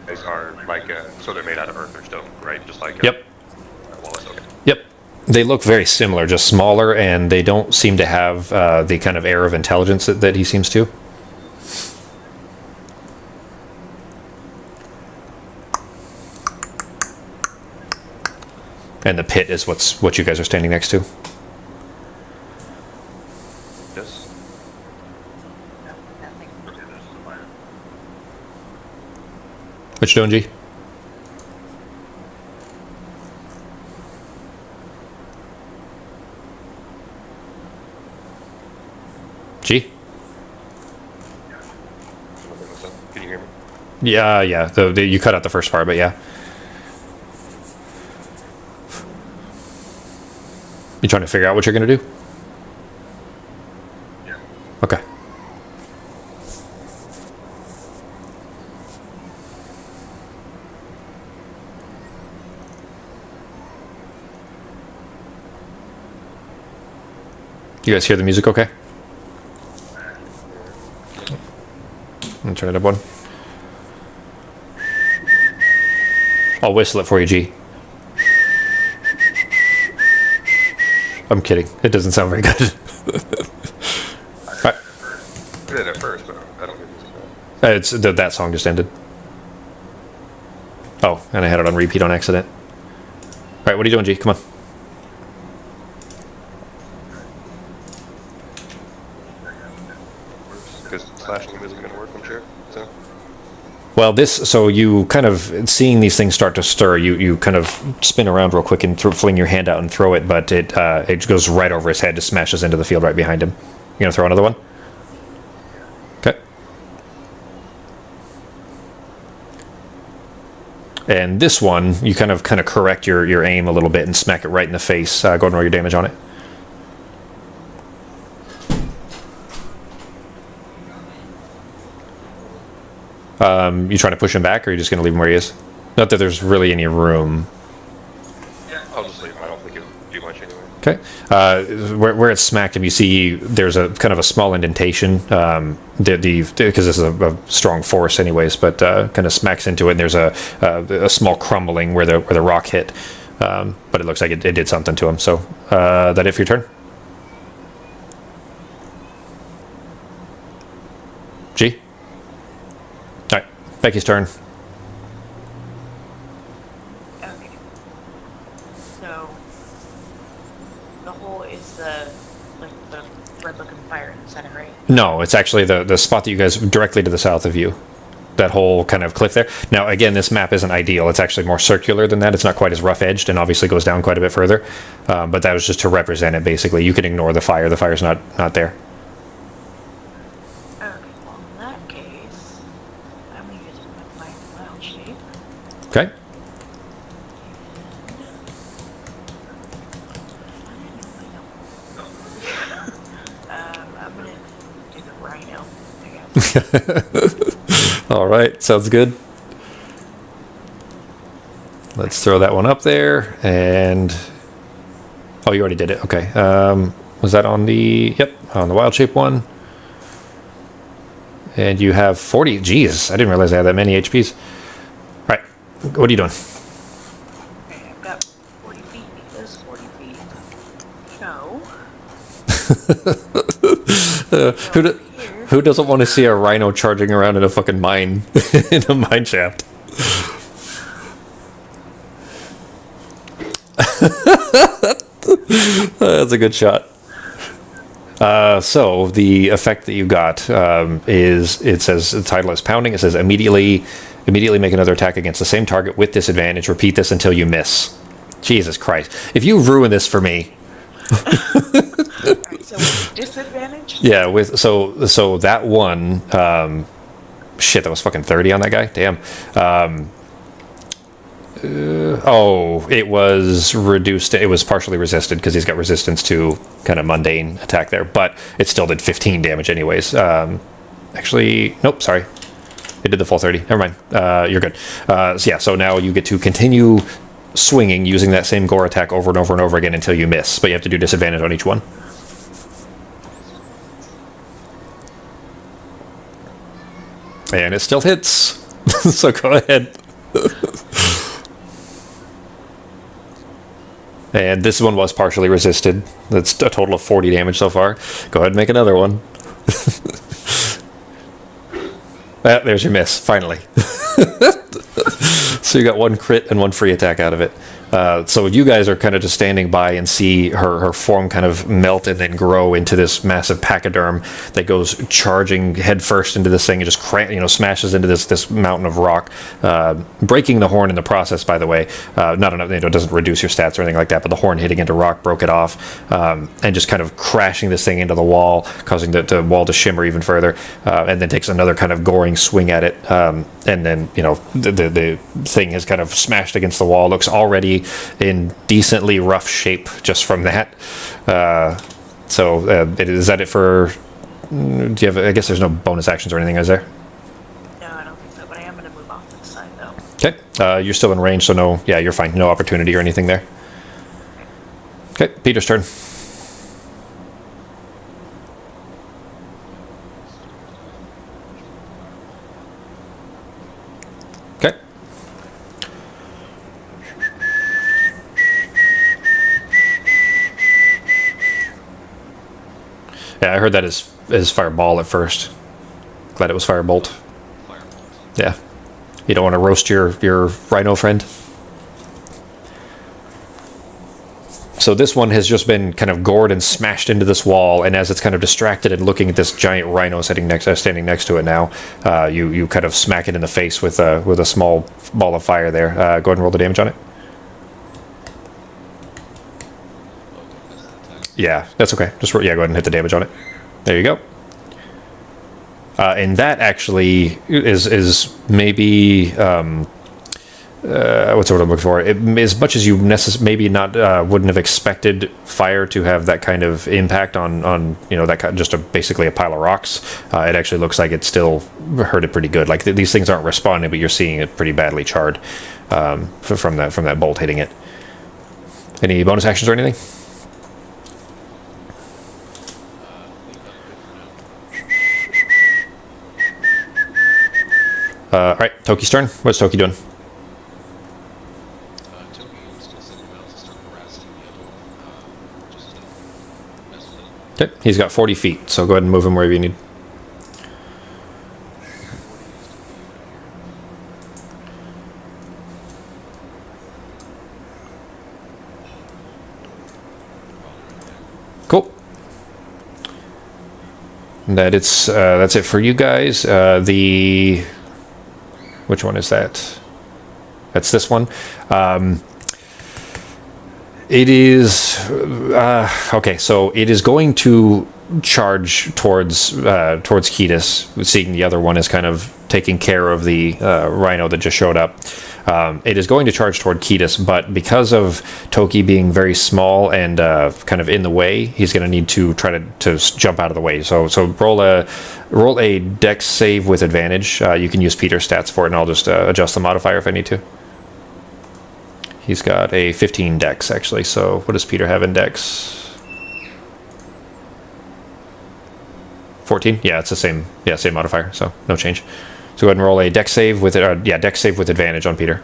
These are like so they're made out of earth or stone, right? Just like Yep. Wallace. Okay. Yep. They look very similar, just smaller, and they don't seem to have the kind of air of intelligence that he seems to. And the pit is what you guys are standing next to. Yes. Nothing. What you doing, G? G? Can you hear me? Yeah. You cut out the first part, but yeah. You trying to figure out what you're going to do? Yeah. Okay. You guys hear the music okay? I'm gonna turn it up one. I'll whistle it for you, G. I'm kidding. It doesn't sound very good. Alright. I did it at first, but I don't get music now. That song just ended. Oh, and I had it on repeat on accident. Alright, what are you doing, G? Come on. Because slashing isn't going to work, I'm sure. So Well, so you kind of, seeing these things start to stir, you kind of spin around real quick and fling your hand out and throw it, but it goes right over his head, just smashes into the field right behind him. You gonna throw another one? Okay. And this one, you kind of correct your aim a little bit and smack it right in the face. Go ahead and roll your damage on it. You trying to push him back, or are you just going to leave him where he is? Not that there's really any room. yeah, I'll just leave him. I don't think it'll do much anyway. Okay. Where it smacked him, you see there's a kind of a small indentation. Because this is a strong force, anyways, but kind of smacks into it, and there's a small crumbling where the rock hit. But it looks like it did something to him. So that it for your turn? G? Alright, Becky's turn. Okay. So the hole is the red looking fire in the center, right? No, it's actually the spot that you guys directly to the south of you. that whole kind of cliff there. Now, again, this map isn't ideal. It's actually more circular than that. It's not quite as rough-edged and obviously goes down quite a bit further. But that was just to represent it, basically. You can ignore the fire. The fire's not there. Okay, well, in that case, I'm going to use my wild shape. Okay. I'm going to do the rhino. I guess. All right, sounds good. Let's throw that one up there, and oh, you already did it. Okay, was that on the on the wild shape one? And you have 40. Jeez, I didn't realize I had that many HPs. All right, what are you doing? Okay, I've got 40 feet because 40 feet. So, Who doesn't want to see a rhino charging around in a fucking mine in a mine shaft? That's a good shot. So the effect that you got is, it says, the title is pounding. It says immediately make another attack against the same target with disadvantage. Repeat this until you miss. Jesus Christ! If you ruin this for me. Alright, so with disadvantage? Yeah, with so that one, shit, that was fucking 30 on that guy. Damn. It was reduced. It was partially resisted because he's got resistance to kind of mundane attack there, but it still did 15 damage anyways. Actually, nope, sorry. It did the full 30. Never mind. You're good. So now you get to continue swinging using that same gore attack over and over and over again until you miss, but you have to do disadvantage on each one. And it still hits. So go ahead. And this one was partially resisted. That's a total of 40 damage so far. Go ahead and make another one. There's your miss, finally. So you got one crit and one free attack out of it. So you guys are kind of just standing by and see her form kind of melt and then grow into this massive pachyderm that goes charging headfirst into this thing and just smashes into this mountain of rock, breaking the horn in the process. By the way, not enough. It doesn't reduce your stats or anything like that, but the horn hitting into rock broke it off, and just kind of crashing this thing into the wall, causing the wall to shimmer even further, and then takes another kind of goring swing at it, and then the thing has kind of smashed against the wall. Looks already in decently rough shape just from that. Is that it for? Do you have? I guess there's no bonus actions or anything, is there? No, I don't think so, but I am going to move off to the side, though. Okay. You're still in range, so no. Yeah, you're fine. No opportunity or anything there. Okay, Peter's turn. Okay. Yeah, I heard that as fireball at first. Glad it was firebolt. Yeah. You don't want to roast your rhino friend? So this one has just been kind of gored and smashed into this wall, and as it's kind of distracted and looking at this giant rhino standing next to it now, you kind of smack it in the face with a small ball of fire there. Go ahead and roll the damage on it. Yeah, that's okay. Just go ahead and hit the damage on it. There you go. And that actually is maybe what's the word I'm looking for? As much as you maybe not wouldn't have expected fire to have that kind of impact on that kind, basically a pile of rocks. It actually looks like it still hurt it pretty good. Like these things aren't responding, but you're seeing it pretty badly charred from that bolt hitting it. Any bonus actions or anything? All right, Toki's turn. What's Toki doing? Toby is going to send him out to start harassing the just mess with it. Okay, he's got 40 feet, so go ahead and move him wherever you need. Cool. That's it for you guys. Which one is that? That's this one. It is okay. So it is going to charge towards Ketis, seeing the other one is kind of taking care of the rhino that just showed up. It is going to charge toward Ketis, but because of Toki being very small and kind of in the way, he's going to need to try to jump out of the way. So roll a dex save with advantage. You can use Peter's stats for it, and I'll just adjust the modifier if I need to. He's got a 15 dex, actually. So what does Peter have in dex? 14? Yeah, it's the same. Yeah, same modifier, so no change. So go ahead and roll a dex save with it. Dex save with advantage on Peter.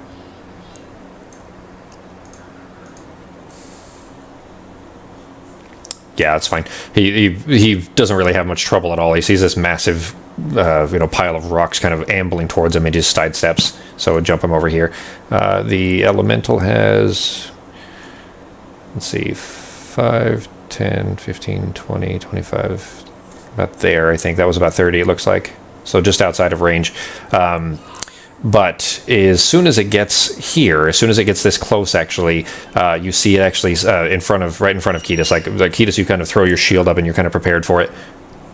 Yeah, that's fine. He doesn't really have much trouble at all. He sees this massive pile of rocks kind of ambling towards him, and he just sidesteps. So we'll jump him over here. The elemental has, let's see, 5, 10, 15, 20, 25, about there. I think that was about 30, it looks like. So just outside of range. But as soon as it gets here, as soon as it gets this close, actually, you see it actually right in front of Ketis. Like Ketis, you kind of throw your shield up and you're kind of prepared for it.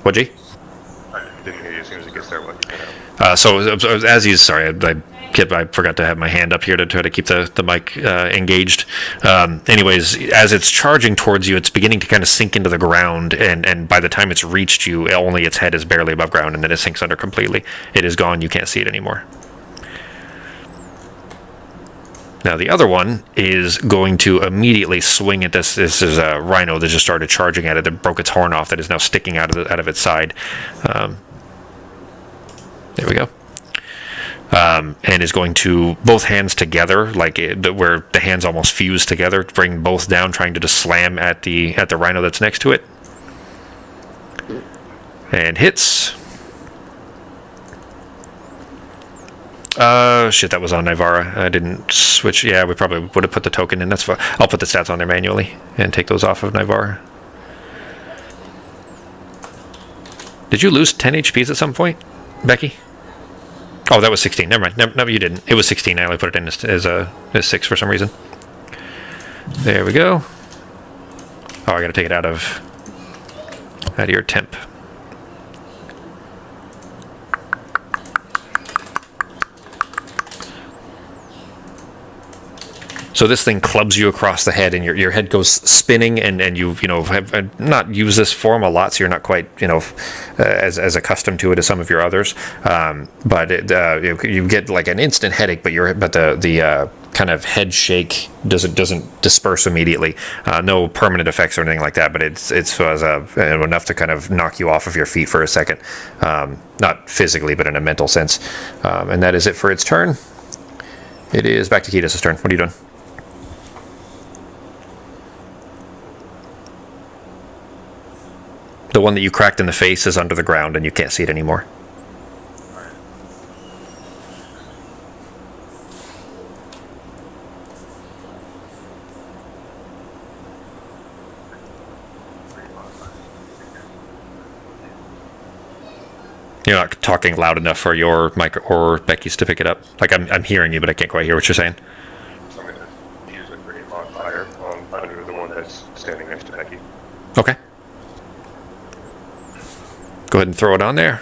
What, G? I didn't hear you as soon as it gets there. What? So as he's sorry, I forgot to have my hand up here to try to keep the mic engaged. Anyways, as it's charging towards you, it's beginning to kind of sink into the ground, and by the time it's reached you, only its head is barely above ground, and then it sinks under completely. It is gone. You can't see it anymore. Now the other one is going to immediately swing at this. This is a rhino that just started charging at it, that broke its horn off, that is now sticking out of its side. There we go. And is going to both hands together, where the hands almost fuse together, bring both down, trying to just slam at the rhino that's next to it. And hits. Shit, that was on Nivara. I didn't switch. Yeah, we probably would have put the token in. That's fine. I'll put the stats on there manually and take those off of Nivara. Did you lose 10 HPs at some point, Becky? Oh, that was 16. Never mind. No, you didn't. It was 16. I only put it in as 6 for some reason. There we go. Oh, I got to take it out of your temp. So this thing clubs you across the head, and your head goes spinning, and you have not used this form a lot, so you're not quite as accustomed to it as some of your others. But you get like an instant headache, but the kind of head shake doesn't disperse immediately. No permanent effects or anything like that, but it's enough to kind of knock you off of your feet for a second, not physically, but in a mental sense. And that is it for its turn. It is back to Ketis' turn. What are you doing? The one that you cracked in the face is under the ground, and you can't see it anymore. You're not talking loud enough for your mic or Becky's to pick it up. Like, I'm hearing you, but I can't quite hear what you're saying. So I'm going to use a great bonfire under the one that's standing next to Becky. Okay. Go ahead and throw it on there.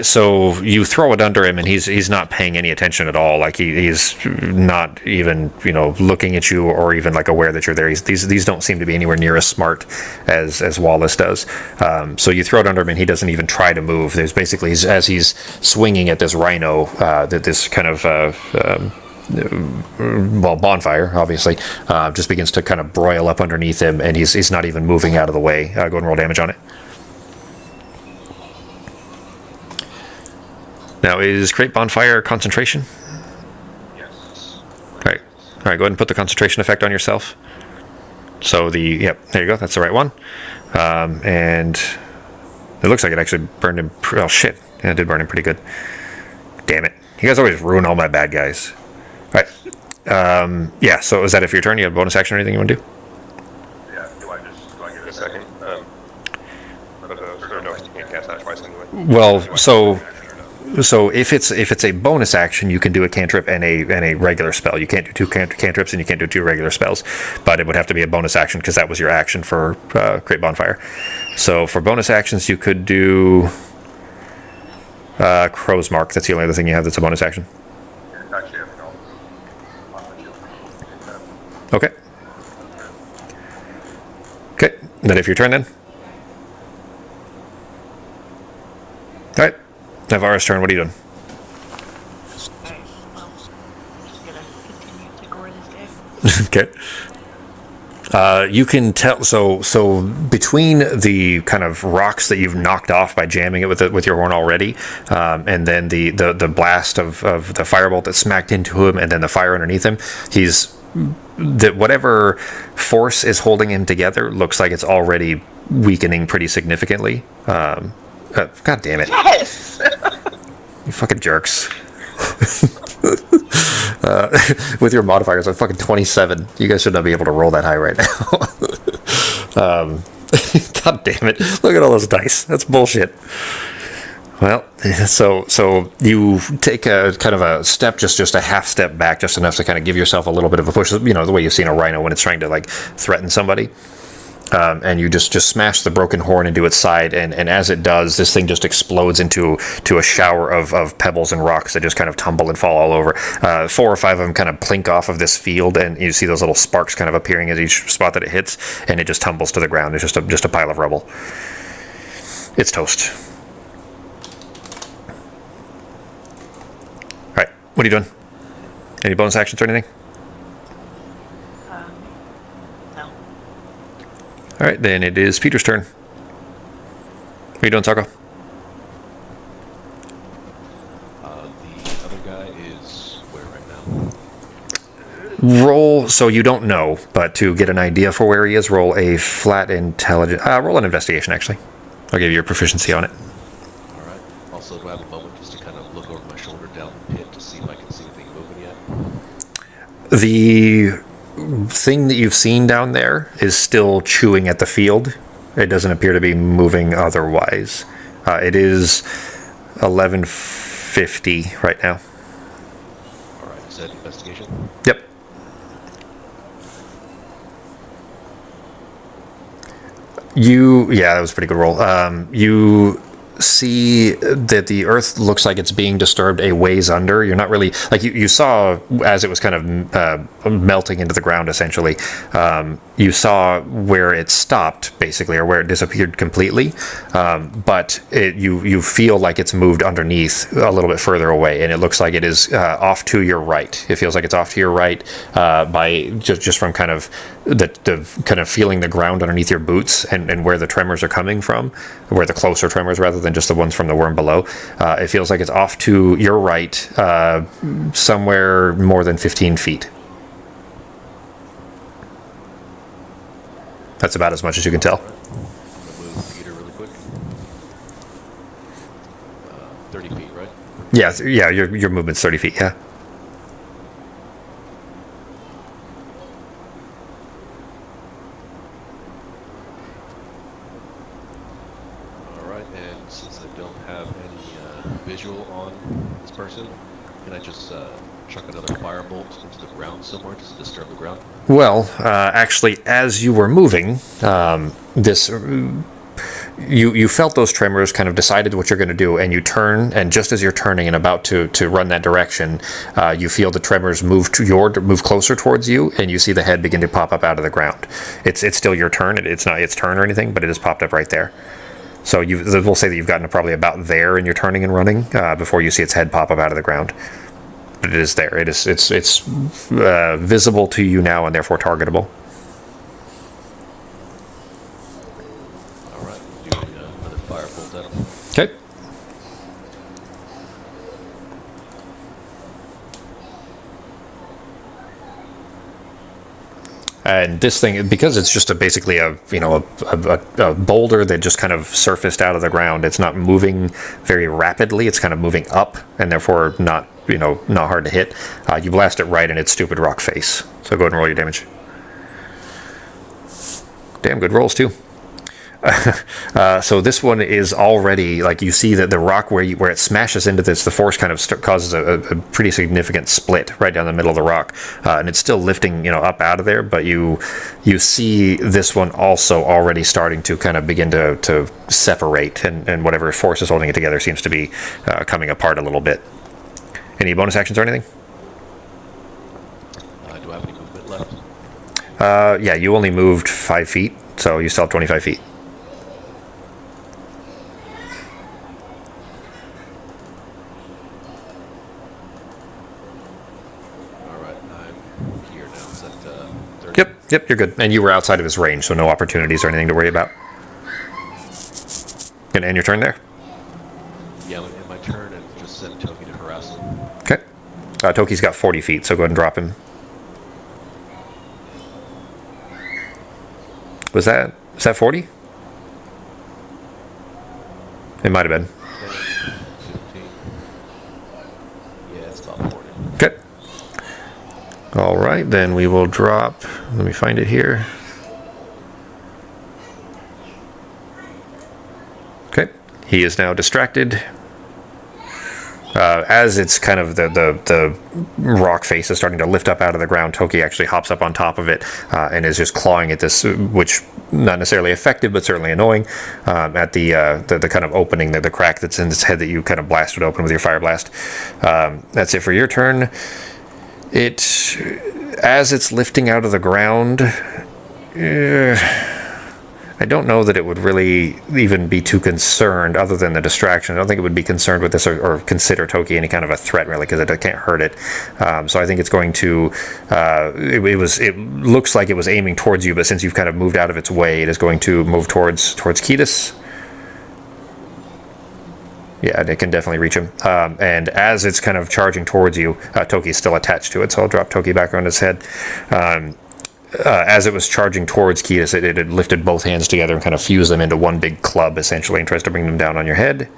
So you throw it under him, and he's not paying any attention at all. Like he's not even looking at you or even like aware that you're there. These don't seem to be anywhere near as smart as Wallace does. So you throw it under him, and he doesn't even try to move. There's basically, as he's swinging at this rhino, that this kind of bonfire obviously just begins to kind of broil up underneath him, and he's not even moving out of the way. Go ahead and roll damage on it. Now, is Create Bonfire concentration? Yes. All right, go ahead and put the concentration effect on yourself. So there you go, that's the right one. And it looks like it actually burned him, oh shit, yeah, it did burn him pretty good. Damn it, you guys always ruin all my bad guys. All right, yeah, so is that it for your turn? You have a bonus action or anything you want to do? Yeah, do I give it a second? No, you can't cast that twice anyway. Well, so So if it's a bonus action, you can do a cantrip and a regular spell. You can't do two cantrips and you can't do two regular spells, but it would have to be a bonus action because that was your action for Great Bonfire. So for bonus actions, you could do Crow's Mark. That's the only other thing you have that's a bonus action. Actually, I don't. Okay. Okay. Then if your turn then. All right. Navarra's turn. What are you doing? Alright, well, I'm just gonna continue to gore this guy. Okay. You can tell. So between the kind of rocks that you've knocked off by jamming it with your horn already, and then the blast of the firebolt that smacked into him, and then the fire underneath him, he's that whatever force is holding him together looks like it's already weakening pretty significantly. God damn it! Yes! You fucking jerks. With your modifiers, I'm fucking 27. You guys should not be able to roll that high right now. God damn it. Look at all those dice. That's bullshit. Well, so you take a kind of a step, just a half step back, just enough to kind of give yourself a little bit of a push. You know, the way you've seen a rhino when it's trying to, like, threaten somebody. And you just smash the broken horn into its side, and as it does, this thing just explodes into a shower of pebbles and rocks that just kind of tumble and fall all over. 4 or 5 of them kind of plink off of this field, and you see those little sparks kind of appearing at each spot that it hits, and it just tumbles to the ground. It's just a pile of rubble. It's toast. All right, what are you doing? Any bonus actions or anything? No. All right, then it is Peter's turn. What are you doing, Sako? The other guy is where right now? Roll, so you don't know, but to get an idea for where he is, roll a flat intelligence. Roll an investigation, actually. I'll give you your proficiency on it. All right. Also, do I have a moment just to kind of look over my shoulder down the pit to see if I can see anything moving yet? The thing that you've seen down there is still chewing at the field. It doesn't appear to be moving otherwise. It is 11:50 right now. All right. Is that investigation? Yep. Yeah, that was a pretty good roll. You see that the earth looks like it's being disturbed a ways under. You're not really, like, you saw as it was kind of melting into the ground, essentially. You saw where it stopped, basically, or where it disappeared completely. But you feel like it's moved underneath a little bit further away, and it looks like it is off to your right. It feels like it's off to your right by just from kind of the kind of feeling the ground underneath your boots and where the tremors are coming from, where the closer tremors rather than just the ones from the worm below. It feels like it's off to your right, somewhere more than 15 feet. That's about as much as you can tell. I'm gonna move Peter really quick. 30 feet, right? Yeah, your movement's 30 feet, yeah. All right. And since I don't have any visual on this person, can I just chuck another firebolt into the ground somewhere just to disturb the ground? Well, actually, as you were moving, you felt those tremors, kind of decided what you're going to do, and you turn, and just as you're turning and about to run that direction, you feel the tremors move closer towards you, and you see the head begin to pop up out of the ground. It's still your turn. It's not its turn or anything, but it has popped up right there. So we'll say that you've gotten to probably about there, and you're turning and running before you see its head pop up out of the ground. But it is there. It's visible to you now, and therefore targetable. All right. Doing another firebolt at him. Okay. And this thing, because it's just basically a boulder that just kind of surfaced out of the ground, it's not moving very rapidly. It's kind of moving up, and therefore not hard to hit. You blast it right in its stupid rock face. So go ahead and roll your damage. Damn good rolls too. So this one is already, like, you see that the rock where it smashes into this, the force kind of causes a pretty significant split right down the middle of the rock, and it's still lifting, up out of there. But you see this one also already starting to kind of begin to separate, and whatever force is holding it together seems to be coming apart a little bit. Any bonus actions or anything? Do I have any movement left? Yeah, you only moved 5 feet, so you still have 25 feet. Alright, I'm here now. Is that 30? Yep, you're good. And you were outside of his range, so no opportunities or anything to worry about. Gonna end your turn there? Yeah, I'm gonna end my turn and just send Toki to harass him. Okay. Toki's got 40 feet, so go ahead and drop him. Was that 40? It might have been. 15. Yeah, it's about 40. Okay. All right, then we will drop. Let me find it here. Okay. He is now distracted. As it's kind of the rock face is starting to lift up out of the ground, Toki actually hops up on top of it and is just clawing at this, which not necessarily effective, but certainly annoying, at the kind of opening, the crack that's in its head that you kind of blasted open with your fire blast. That's it for your turn. As it's lifting out of the ground, I don't know that it would really even be too concerned, other than the distraction. I don't think it would be concerned with this or consider Toki any kind of a threat, really, because it can't hurt it. So I think it's going to. It looks like it was aiming towards you, but since you've kind of moved out of its way, it is going to move towards Ketis. Yeah, it can definitely reach him. And as it's kind of charging towards you, Toki's still attached to it, so I'll drop Toki back on his head. As it was charging towards Ketis, it had lifted both hands together and kind of fused them into one big club, essentially, and tries to bring them down on your head.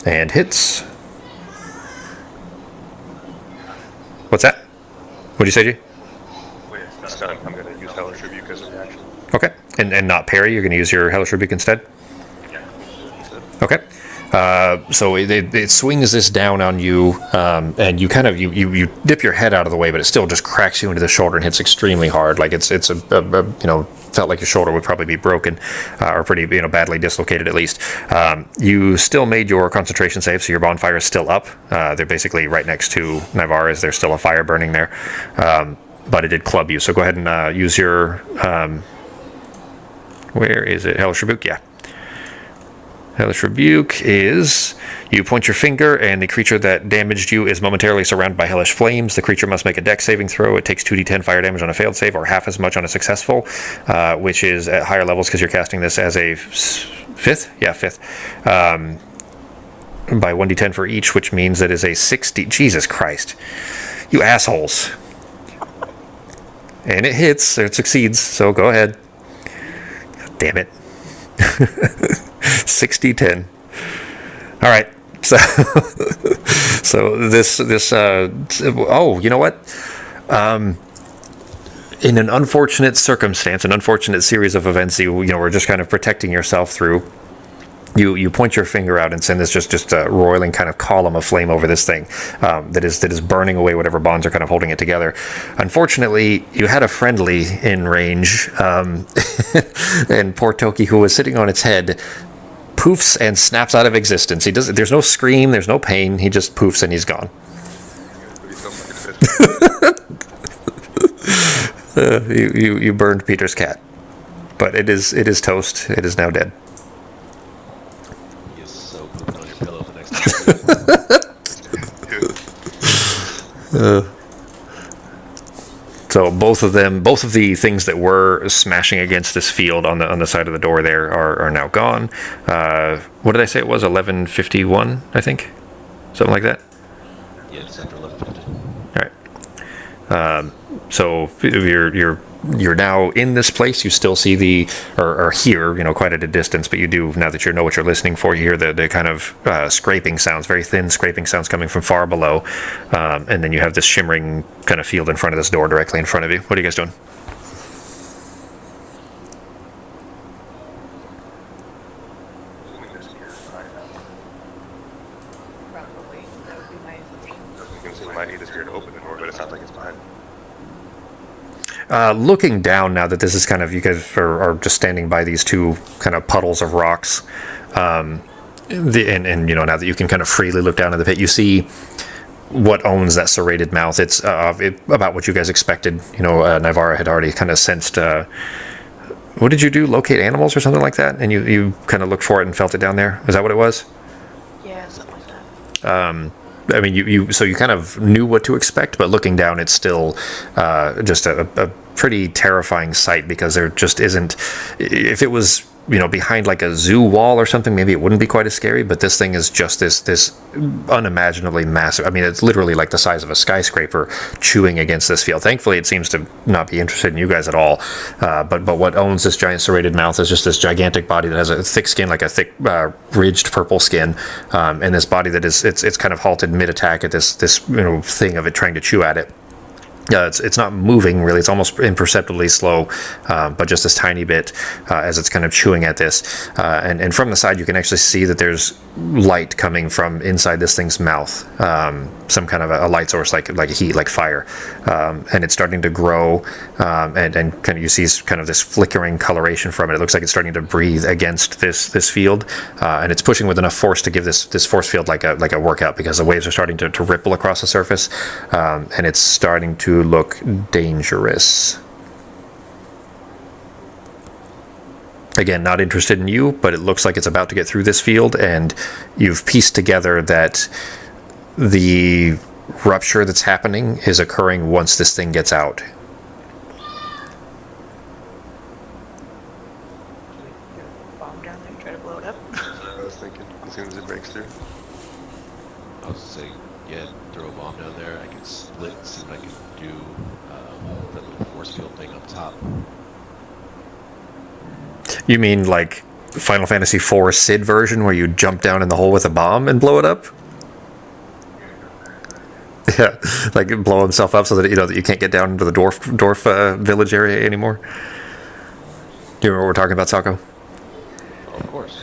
And hits. What's that? What'd you say, G? Wait, it's done. I'm going to use Hellish Rebuke as a reaction. Okay. And not parry, you're going to use your Hellish Rebuke instead? Yeah. Okay. So it swings this down on you, and you kind of you dip your head out of the way, but it still just cracks you into the shoulder and hits extremely hard. Like it's felt like your shoulder would probably be broken, or pretty badly dislocated at least. You still made your concentration save, so your bonfire is still up. They're basically right next to Navarre's. There's still a fire burning there, but it did club you. So go ahead and use your where is it? Hellish Rebuke, yeah. Hellish Rebuke is, you point your finger, and the creature that damaged you is momentarily surrounded by hellish flames. The creature must make a dex saving throw. It takes 2d10 fire damage on a failed save, or half as much on a successful, which is at higher levels because you're casting this as a fifth? Yeah, fifth. By 1d10 for each, which means that is a 60. Jesus Christ. You assholes. And it hits, or it succeeds, so go ahead. Damn it. 60-10. All right. So this oh, you know what? In an unfortunate circumstance, an unfortunate series of events you were just kind of protecting yourself through, you point your finger out and send this just a roiling kind of column of flame over this thing that is burning away whatever bonds are kind of holding it together. Unfortunately, you had a friendly in range, and poor Toki, who was sitting on its head, poofs and snaps out of existence. There's no scream, there's no pain. He just poofs and he's gone. You burned Peter's cat, but it is toast. It is now dead. He is so pooping on your pillow the next time. So both of the things that were smashing against this field on the side of the door there are now gone. What did I say it was? 11:51, I think, something like that. Yeah, it's after 11:50. All right. So you're now in this place. You still see or hear, quite at a distance, but you do, now that you know what you're listening for, you hear the kind of scraping sounds, very thin scraping sounds coming from far below. And then you have this shimmering kind of field in front of this door directly in front of you. What are you guys doing? guessing we might need the spear to open the door, but it sounds like it's fine. Looking down now that this is kind of, you guys are just standing by these two kind of puddles of rocks, and now that you can kind of freely look down at the pit, you see what owns that serrated mouth. It's about what you guys expected. Nivara had already kind of sensed. What did you do? Locate animals or something like that? And you kind of looked for it and felt it down there. Is that what it was? Yeah, something like that. I mean, you kind of knew what to expect, but looking down, it's still just a pretty terrifying sight, because there just isn't. If it was behind like a zoo wall or something, maybe it wouldn't be quite as scary. But this thing is just this unimaginably massive. I mean, it's literally like the size of a skyscraper chewing against this field. Thankfully, it seems to not be interested in you guys at all. But what owns this giant serrated mouth is just this gigantic body that has a thick skin, like a thick ridged purple skin, and this body that is it's kind of halted mid attack at this thing of it trying to chew at it. It's not moving really. It's almost imperceptibly slow, but just this tiny bit as it's kind of chewing at this. And from the side, you can actually see that there's light coming from inside this thing's mouth. Some kind of a light source, like heat, like fire, and it's starting to grow. And kind of you see kind of this flickering coloration from it. It looks like it's starting to breathe against this field, and it's pushing with enough force to give this force field like a workout, because the waves are starting to ripple across the surface, and it's starting to look dangerous. Again, not interested in you, but it looks like it's about to get through this field, and you've pieced together that the rupture that's happening is occurring once this thing gets out. Bomb down there, try to blow it up. I was thinking, as soon as it breaks through. I was saying, yeah, throw a bomb down there. I could split, see what I could do. That little force field thing up top. You mean like Final Fantasy IV Sid version, where you jump down in the hole with a bomb and blow it up? Yeah, like blow himself up so that that you can't get down into the dwarf village area anymore. Do you remember what we're talking about, Sako? Oh, of course.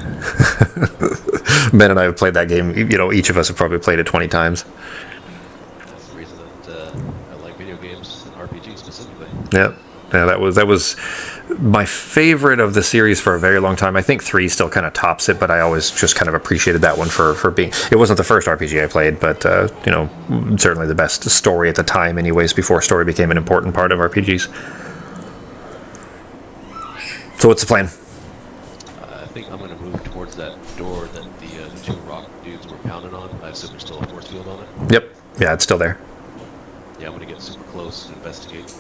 Ben and I have played that game. Each of us have probably played it 20 times. That's the reason that I like video games and RPGs specifically. Yeah, that was my favorite of the series for a very long time. I think 3 still kind of tops it, but I always just kind of appreciated that one for being. It wasn't the first RPG I played, but certainly the best story at the time, anyways. Before story became an important part of RPGs. So what's the plan? I think I'm going to move towards that door that the two rock dudes were pounding on. I assume there's still a force field on it. Yep. Yeah, it's still there. Yeah, I'm going to get super close and investigate.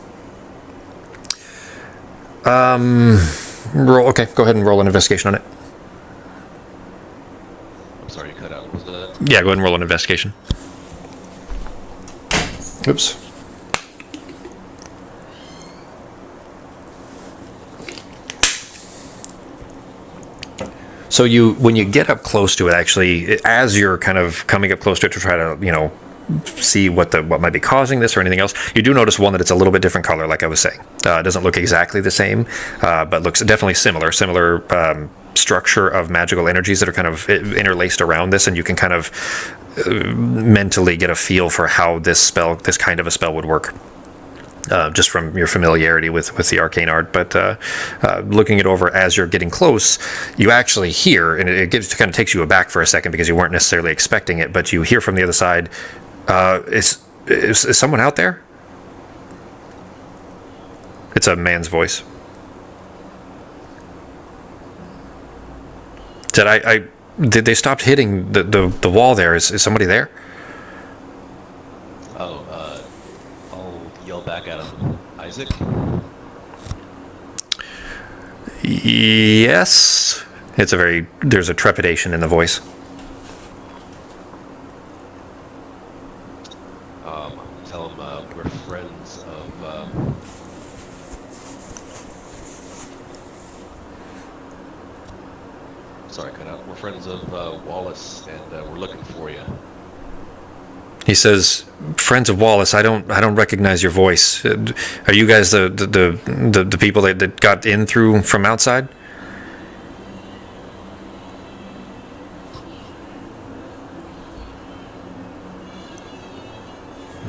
Okay, go ahead and roll an investigation on it. I'm sorry, you cut out. What was that? Yeah, go ahead and roll an investigation. Oops. So when you get up close to it, actually, as you're kind of coming up close to it to try to, see what might be causing this or anything else, you do notice one that it's a little bit different color, like I was saying. It doesn't look exactly the same, but looks definitely similar structure of magical energies that are kind of interlaced around this, and you can kind of mentally get a feel for how this kind of a spell would work. Just from your familiarity with the arcane art, but looking it over as you're getting close, you actually hear, and it kind of takes you aback for a second because you weren't necessarily expecting it, but you hear from the other side, is someone out there? It's a man's voice. Did they stop hitting the wall there? Is somebody there? Oh, I'll yell back at him. Isaac? Yes. There's a trepidation in the voice. Tell him we're friends of, sorry, cut out. We're friends of Wallace, and we're looking for you. He says, "Friends of Wallace, I don't recognize your voice. Are you guys the people that got in from outside?"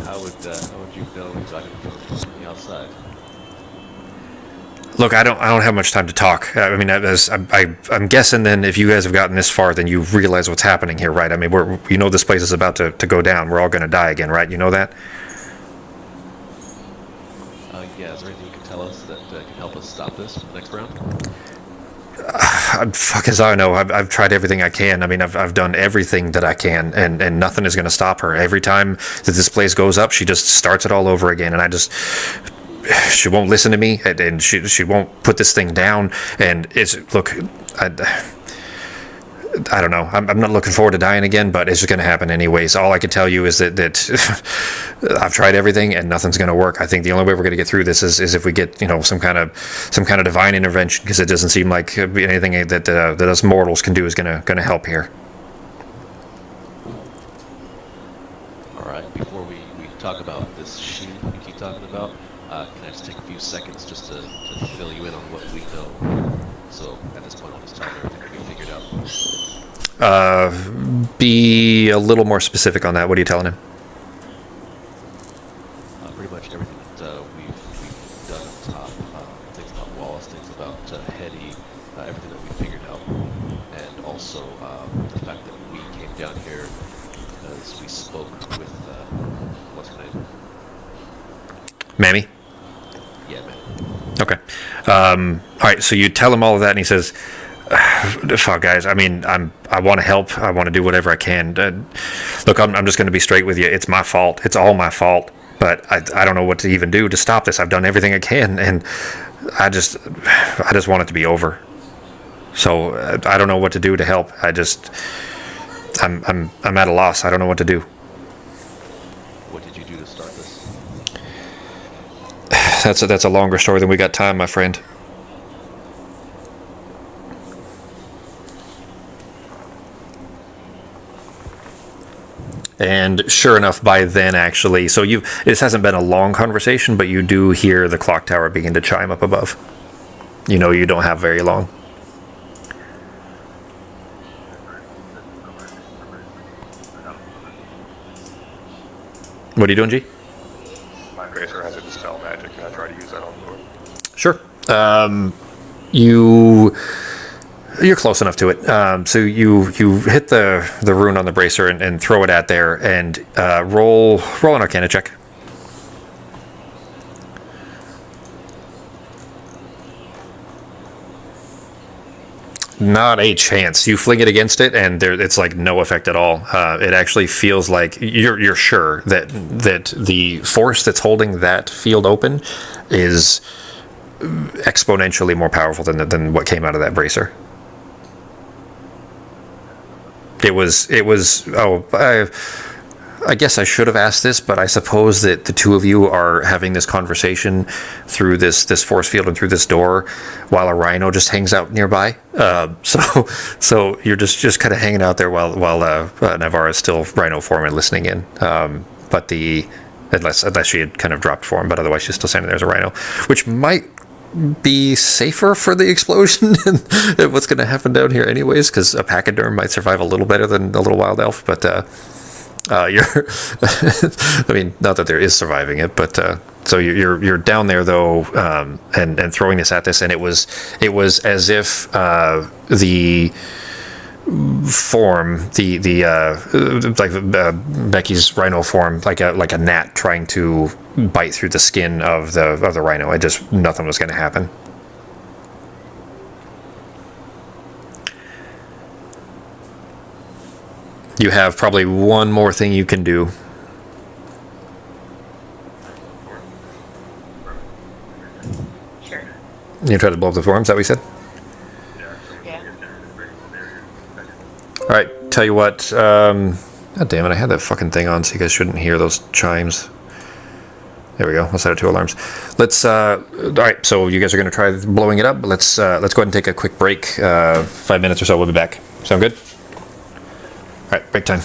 how would you know he's talking from the outside? Look, I don't have much time to talk. I mean, I'm guessing then if you guys have gotten this far, then you realize what's happening here, right? I mean, this place is about to go down. We're all going to die again, right? You know that? Yeah, is there anything you can tell us that can help us stop this for the next round? Fuck as I know. I've tried everything I can. I mean, I've done everything that I can, and nothing is going to stop her. Every time that this place goes up, she just starts it all over again, and she won't listen to me, and she won't put this thing down. And look, I don't know. I'm not looking forward to dying again, but it's just going to happen anyways. All I can tell you is that I've tried everything and nothing's going to work. I think the only way we're going to get through this is if we get some kind of divine intervention, because it doesn't seem like anything that us mortals can do is going to help here. All right. Before we talk about this sheep you keep talking about, can I just take a few seconds just to fill you in on what we know? So at this point, I'll just tell you everything we figured out. Be a little more specific on that. What are you telling him? Pretty much everything that we've done up top. Things about Wallace, things about Hetty, everything that we figured out. And also the fact that we came down here because we spoke with, what's her name? Mammy? Yeah, man. Okay. All right, so you tell him all of that, and he says, fuck, guys, I mean, I want to help. I want to do whatever I can. Look, I'm just going to be straight with you. It's my fault. It's all my fault. But I don't know what to even do to stop this. I've done everything I can, and I just want it to be over. So I don't know what to do to help. I'm at a loss. I don't know what to do. What did you do to start this? That's a longer story than we got time, my friend. And sure enough, by then, actually, so this hasn't been a long conversation, but you do hear the clock tower begin to chime up above. You know you don't have very long. What are you doing, G? My bracer has a dispel magic. Can I try to use that on the door? Sure. You're close enough to it. So you hit the rune on the bracer and throw it at there, and roll an Arcana check. Not a chance. You fling it against it, and it's like no effect at all. It actually feels like you're sure that the force that's holding that field open is exponentially more powerful than what came out of that bracer. It was. I guess I should have asked this, but I suppose that the two of you are having this conversation through this force field and through this door, while a rhino just hangs out nearby. So you're just kind of hanging out there while Navarra is still rhino form and listening in. But unless she had kind of dropped form, but otherwise she's still standing there as a rhino, which might be safer for the explosion and what's going to happen down here anyways, because a pachyderm might survive a little better than a little wild elf, but you're I mean, not that there is surviving it, but so you're down there though, and throwing this at this, and it was as if the form, Becky's rhino form, like a gnat trying to bite through the skin of the rhino. Nothing was going to happen. You have probably one more thing you can do. Sure. You try to blow up the form, is that what you said? Yeah. All right, tell you what. God damn it, I had that fucking thing on so you guys shouldn't hear those chimes. There we go. Let's set it 2 alarms. Let's. All right, so you guys are going to try blowing it up. Let's go ahead and take a quick break. 5 minutes or so. We'll be back. Sound good? All right, break time.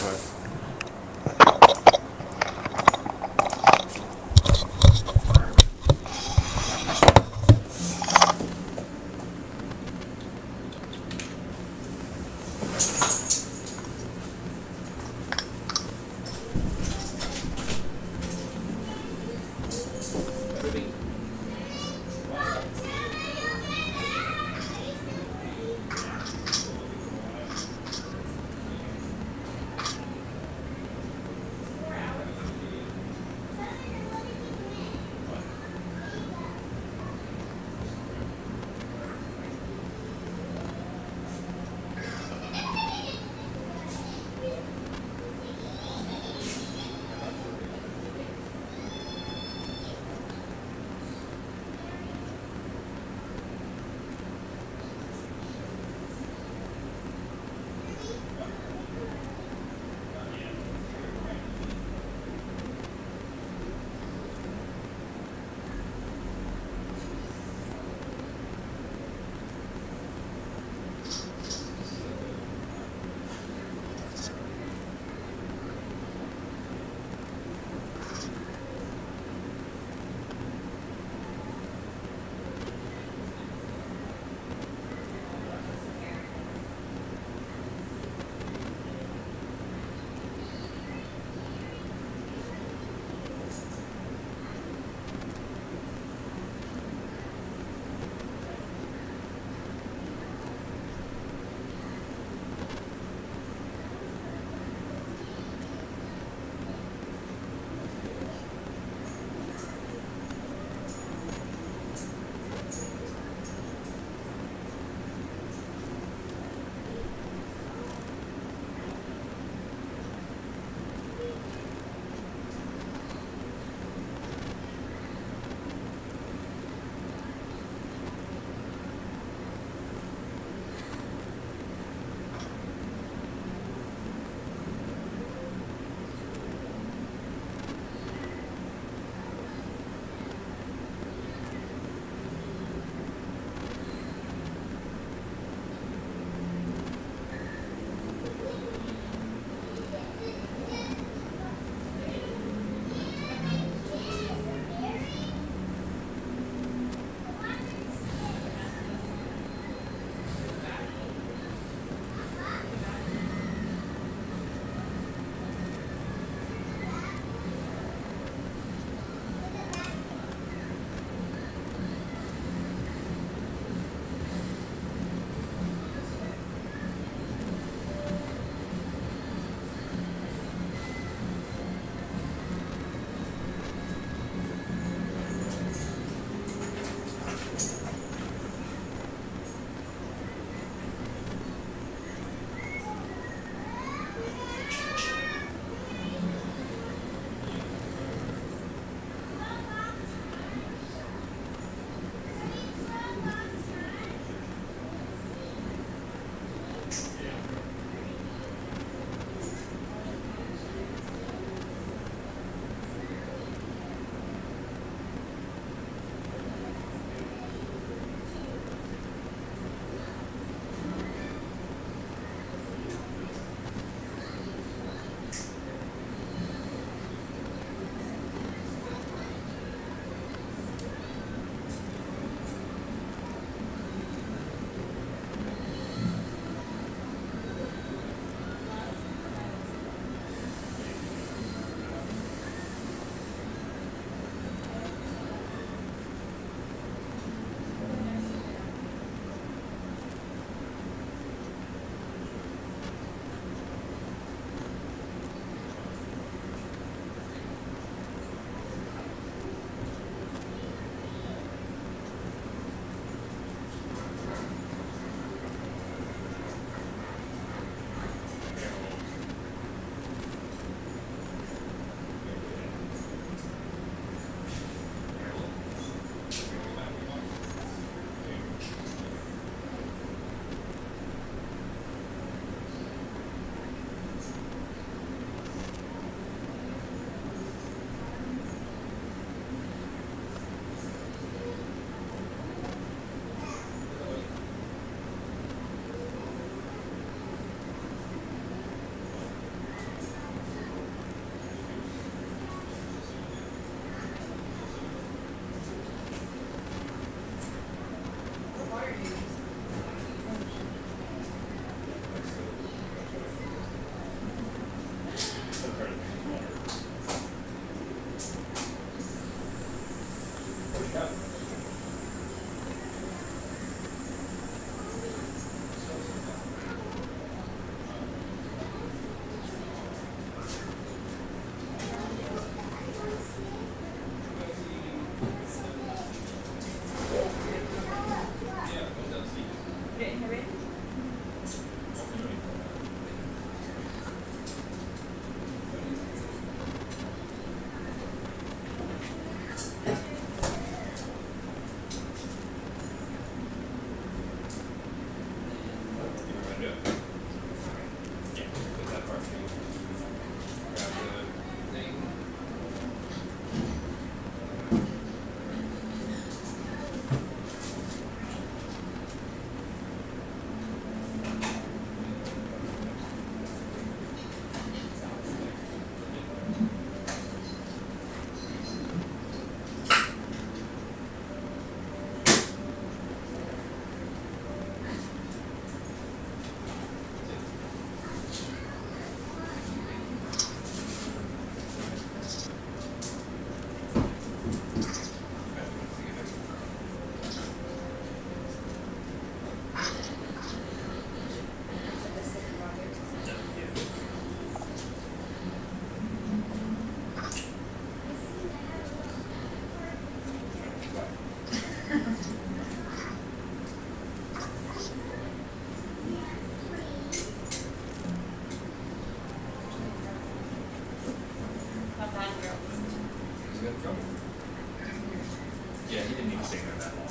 Yeah, he didn't even stay there that long.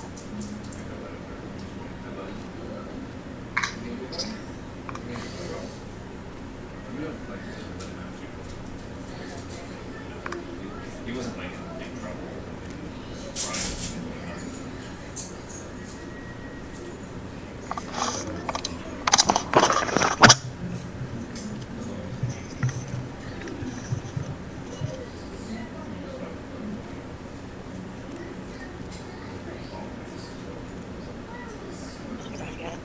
He wasn't like in big trouble. Get back at it.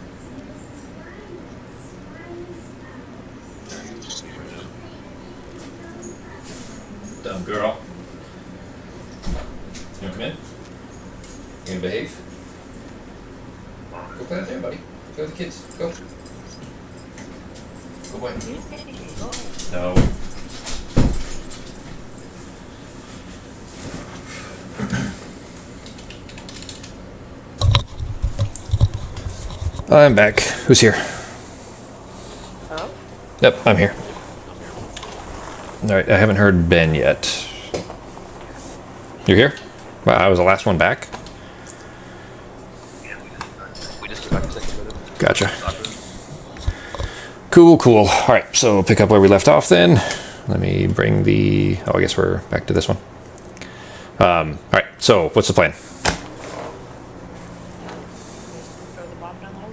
Just see right now. Dumb girl. You wanna come in? You gonna behave? Go play out there, buddy. Play with the kids. Go. Go play. Go. No. I'm back. Who's here? Oh? Yep, I'm here. Alright, I haven't heard Ben yet. You're here? Wow, I was the last one back. We just got back a second minute. Gotcha. Cool, cool. Alright, so pick up where we left off then. Let me bring the... Oh, I guess we're back to this one. Alright, so what's the plan? Throw the bomb down the hole.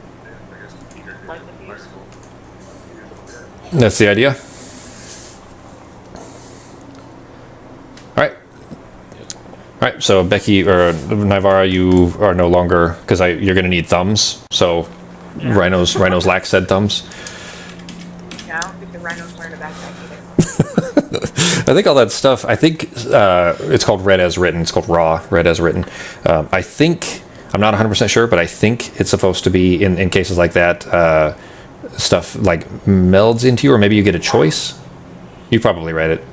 Light the fuse. That's the idea. Alright. Alright, so Becky, or Nivara, you are no longer... Because you're going to need thumbs, so... Yeah. Rhinos lack said thumbs. Yeah, I don't think the rhinos learned a backpack either. I think all that stuff, I think it's called read as written. It's called raw, read as written. I think, I'm not 100% sure, but I think it's supposed to be, in cases like that, stuff like melds into you, or maybe you get a choice. You probably read it,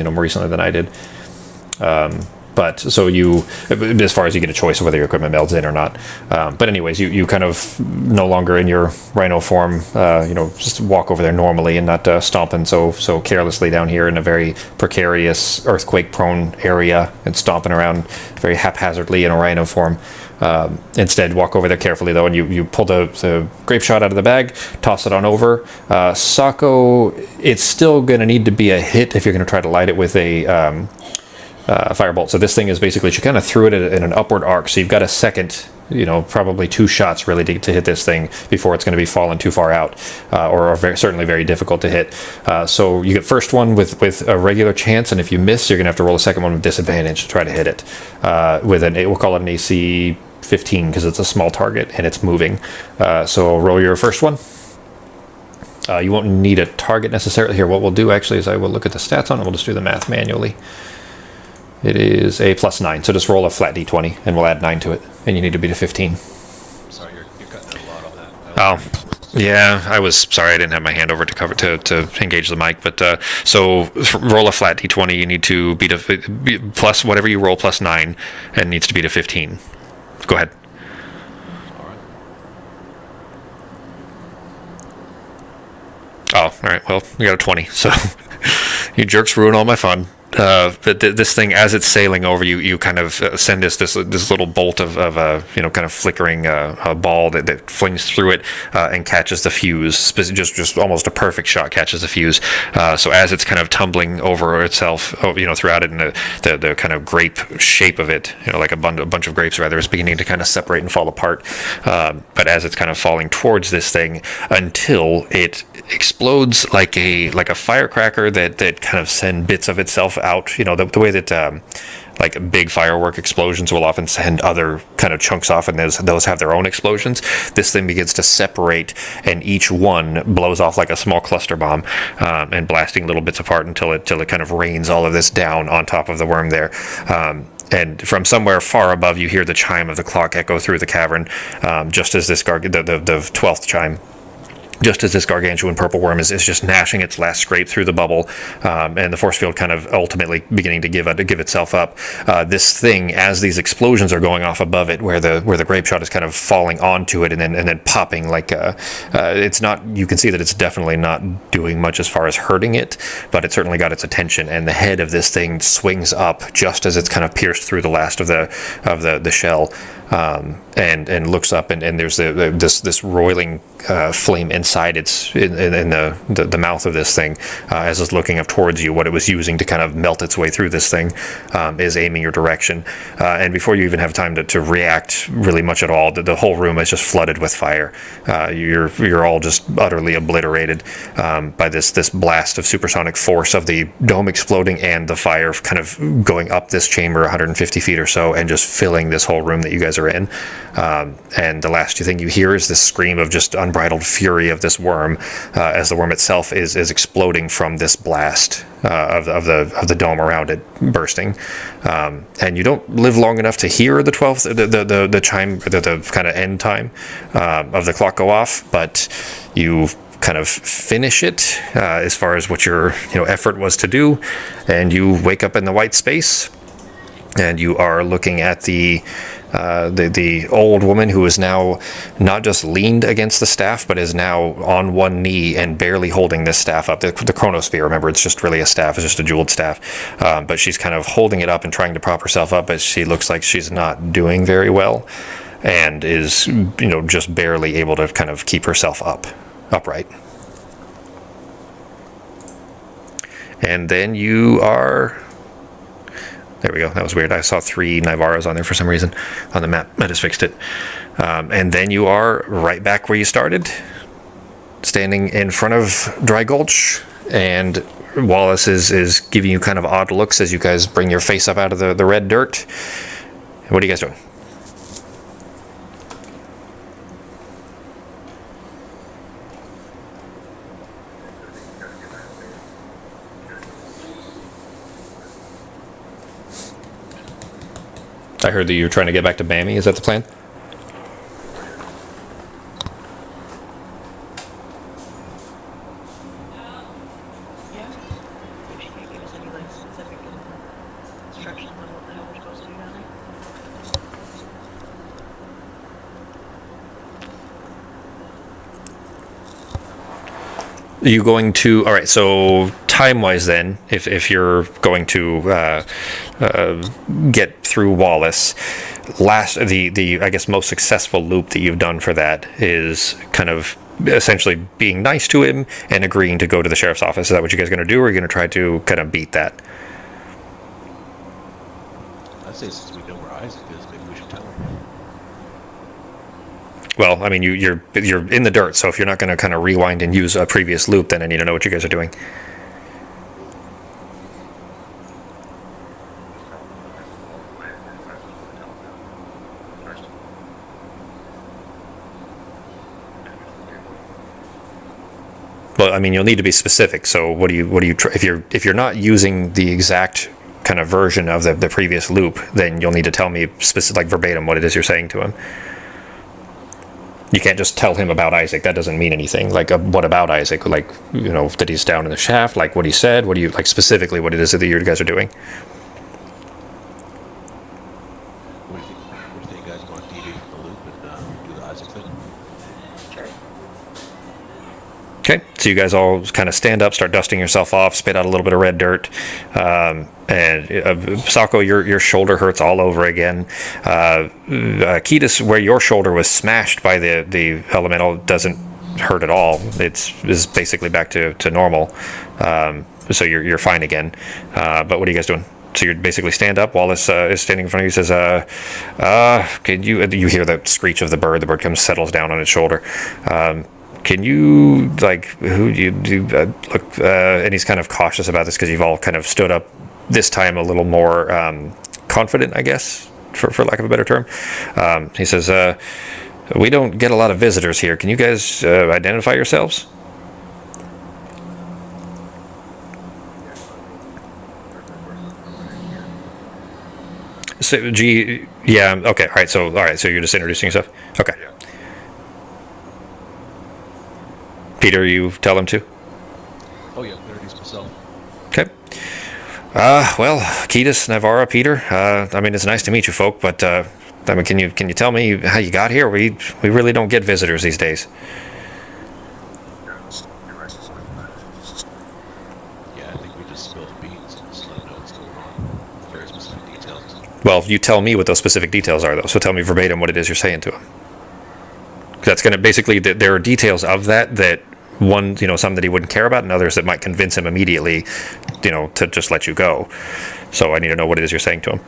more recently than I did. But so you, as far as you get a choice of whether your equipment melds in or not. But anyways, you kind of no longer in your rhino form, just walk over there normally and not stomping so carelessly down here in a very precarious, earthquake-prone area and stomping around very haphazardly in a rhino form. Instead, walk over there carefully though, and you pull the grape shot out of the bag, toss it on over. Sako, it's still going to need to be a hit if you're going to try to light it with a firebolt. So this thing is basically, she kind of threw it in an upward arc, so you've got a second, probably 2 shots really to hit this thing before it's going to be falling too far out, or certainly very difficult to hit. So you get first one with a regular chance, and if you miss, you're going to have to roll a second one with disadvantage to try to hit it. We'll call it an AC 15 because it's a small target and it's moving. So roll your first one. You won't need a target necessarily here. What we'll do actually is I will look at the stats on it. We'll just do the math manually. It is a +9, so just roll a flat d20, and we'll add 9 to it, and you need to beat a 15. Sorry, you're cutting out a lot on that. Oh, yeah, I was sorry I didn't have my hand over to engage the mic, but so roll a flat d20, you need to beat plus whatever you roll +9, and it needs to beat a 15. Go ahead. All right. Oh, all right, well, we got a 20, so you jerks ruin all my fun. But this thing, as it's sailing over you, you kind of send this little bolt of kind of flickering ball that flings through it and catches the fuse. Just almost a perfect shot catches the fuse. So as it's kind of tumbling over itself, throughout it, and the kind of grape shape of it, like a bunch of grapes rather, is beginning to kind of separate and fall apart. But as it's kind of falling towards this thing, until it explodes like a firecracker that kind of send bits of itself out, the way that like big firework explosions will often send other kind of chunks off, and those have their own explosions. This thing begins to separate, and each one blows off like a small cluster bomb, and blasting little bits apart until it kind of rains all of this down on top of the worm there. And from somewhere far above, you hear the chime of the clock echo through the cavern, just as this the 12th chime just as this gargantuan purple worm is just gnashing its last scrape through the bubble, and the force field kind of ultimately beginning to give itself up. This thing, as these explosions are going off above it, where the grape shot is kind of falling onto it and then popping, like it's not. You can see that it's definitely not doing much as far as hurting it, but it certainly got its attention. And the head of this thing swings up just as it's kind of pierced through the last of the shell. And looks up, and there's this roiling flame inside in the mouth of this thing, as it's looking up towards you. What it was using to kind of melt its way through this thing is aiming your direction, and before you even have time to react really much at all, the whole room is just flooded with fire. You're all just utterly obliterated by this blast of supersonic force of the dome exploding and the fire kind of going up this chamber 150 feet or so and just filling this whole room that you guys are in. And the last thing you hear is this scream of just unbridled fury of this worm, as the worm itself is exploding from this blast of the dome around it bursting. And you don't live long enough to hear the 12th, the chime, the kind of end time of the clock go off, but you kind of finish it as far as what your effort was to do, and you wake up in the white space. And you are looking at the old woman who is now not just leaned against the staff, but is now on one knee and barely holding this staff up. The chronosphere, remember, it's just really a staff. It's just a jeweled staff. But she's kind of holding it up and trying to prop herself up, as she looks like she's not doing very well and is, just barely able to kind of keep herself upright. And then you are... There we go. That was weird. I saw 3 Nivaras on there for some reason on the map. I just fixed it. And then you are right back where you started, standing in front of Dry Gulch, and Wallace is giving you kind of odd looks as you guys bring your face up out of the red dirt. What are you guys doing? I heard that you were trying to get back to Bammy. Is that the plan? Yeah. If she can't give us any specific instructions on what the hell we're supposed to do down there. Are you going to... All right, so time-wise then, if you're going to get through Wallace, the I guess most successful loop that you've done for that is kind of essentially being nice to him and agreeing to go to the sheriff's office. Is that what you guys are going to do, or are you going to try to kind of beat that? I'd say since we know where Isaac is, maybe we should tell him. Well, I mean, you're in the dirt, so if you're not going to kind of rewind and use a previous loop, then I need to know what you guys are doing. Well, I mean, you'll need to be specific. So, what do you if you're not using the exact kind of version of the previous loop, then you'll need to tell me specific, like verbatim, what it is you're saying to him. You can't just tell him about Isaac. That doesn't mean anything. Like, what about Isaac? Like, that he's down in the shaft. Like, what he said. What do you like specifically? What it is that you guys are doing? What do you think, guys? Go on TV from the loop and do the Isaac thing? Sure. Okay, so you guys all kind of stand up, start dusting yourself off, spit out a little bit of red dirt, and Sako, your shoulder hurts all over again. Ketis, where your shoulder was smashed by the elemental, doesn't hurt at all. Is basically back to normal, so you're fine again. But what are you guys doing? So you basically stand up. Wallace is standing in front of you. Says, "Can you?" You hear the screech of the bird. The bird settles down on its shoulder. Can you, like, who do you look, and he's kind of cautious about this because you've all kind of stood up this time a little more confident, I guess, for lack of a better term. He says, we don't get a lot of visitors here. Can you guys identify yourselves? So, yeah, okay, all right, so you're just introducing yourself? Okay. Peter, you tell him to? Oh yeah, introduce myself. Okay. Well, Ketis, Navarra, Peter. I mean, it's nice to meet you, folk. But I mean, can you tell me how you got here? We really don't get visitors these days. Yeah, I think we just spilled the beans and just let him know what's going on. Very specific details. Well, you tell me what those specific details are, though. So tell me verbatim what it is you're saying to him. That's going to basically, there are details of that one, some that he wouldn't care about, and others that might convince him immediately, to just let you go. So I need to know what it is you're saying to him.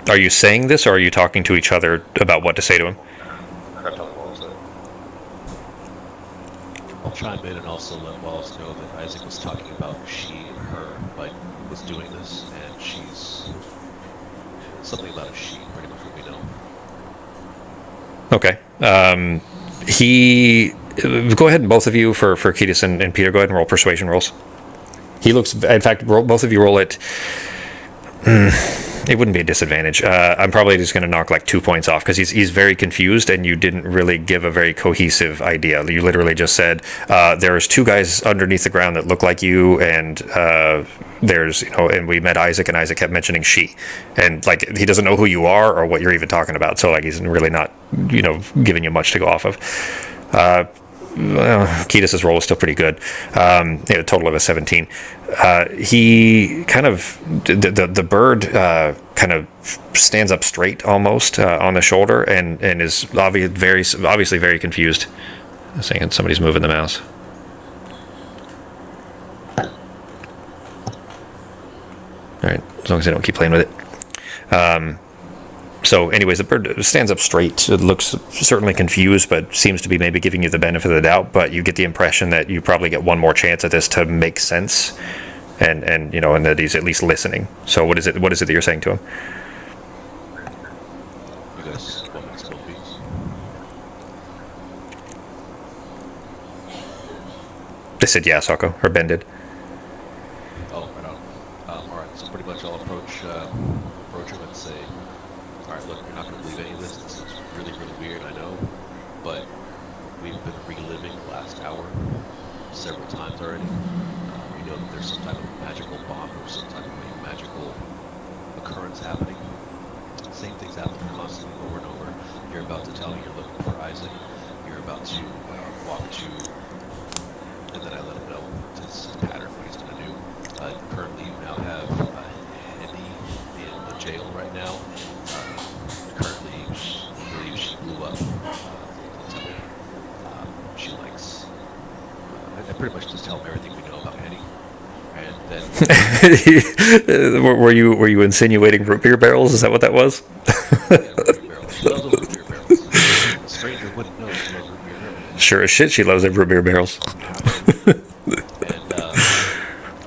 Are you saying this, or are you talking to each other about what to say to him? I'll chime in and also let Wallace know that Isaac was talking about she and her, like, was doing this, and she's something about a she, pretty much what we know. Okay. Go ahead, and both of you, for Ketis and Peter, go ahead and roll persuasion rolls. He looks, in fact, both of you roll it. It wouldn't be a disadvantage. I'm probably just going to knock like 2 points off because he's very confused, and you didn't really give a very cohesive idea. You literally just said there's two guys underneath the ground that look like you, and and we met Isaac, and Isaac kept mentioning she, and like he doesn't know who you are or what you're even talking about. So like he's really not giving you much to go off of. Well, Ketis' roll is still pretty good. A total of a 17. He kind of the bird kind of stands up straight almost on the shoulder and is obviously very confused. I'm saying somebody's moving the mouse. All right, as long as I don't keep playing with it. So anyways, the bird stands up straight. It looks certainly confused, but seems to be maybe giving you the benefit of the doubt. But you get the impression that you probably get one more chance at this to make sense, and that he's at least listening. So what is it that you're saying to him? You guys want me to spill the beans? They said yeah, Sako, or Ben did. Oh, right on. All right, so pretty much I'll approach him and say, all right, look, you're not going to believe any of this. This is really, really weird, I know, but we've been reliving the last hour several times already. We know that there's some type of magical bomb or some type of magical occurrence happening. Same things happen constantly over and over. You're about to tell me you're looking for Isaac. You're about to walk to, and then I let him know it's his pattern, what he's going to do. Currently, you now have Henny in the jail right now. Currently, I believe she blew up the temple. She likes. I pretty much just tell him everything we know about Henny, and then. were you insinuating root beer barrels? Is that what that was? Yeah, root beer barrels. She loves those root beer barrels. A stranger wouldn't know she loves root beer barrels. Sure as shit, she loves them root beer barrels. And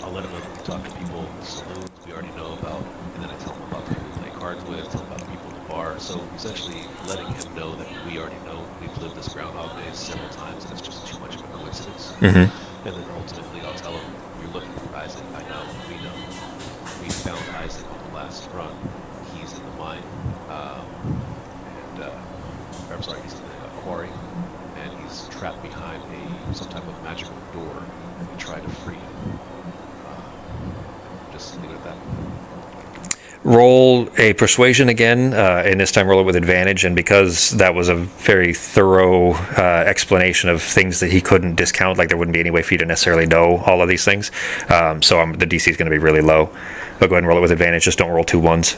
I'll let him know that we talk to people in the saloons we already know about, and then I tell him about the people we play cards with, tell him about the people in the bar. So essentially letting him know that we already know we've lived this Groundhog Day several times, and it's just too much of a coincidence. Mm-hmm. And then ultimately I'll tell him, you're looking for Isaac. I know, we know. We found Isaac on the last run. He's in the mine, I'm sorry, he's in the quarry, and he's trapped behind some type of magical door. We try to free him. Just leave it at that. Roll a persuasion again, and this time roll it with advantage. And because that was a very thorough explanation of things that he couldn't discount, like there wouldn't be any way for you to necessarily know all of these things. So the DC is going to be really low. But go ahead and roll it with advantage. Just don't roll 2 1s.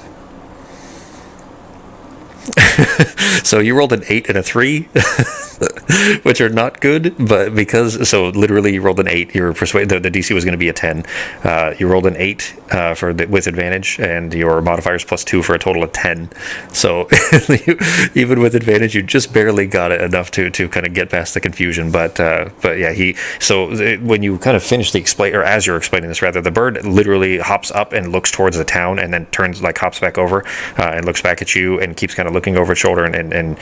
So you rolled an 8 and a 3, which are not good, but literally you rolled an 8. You were persuaded the DC was going to be a 10. You rolled an 8 with advantage, and your modifiers +2 for a total of 10. So even with advantage, you just barely got it enough to kind of get past the confusion. But yeah, when you kind of finish as you're explaining this, rather, the bird literally hops up and looks towards the town, and then hops back over and looks back at you and keeps kind of looking over its shoulder and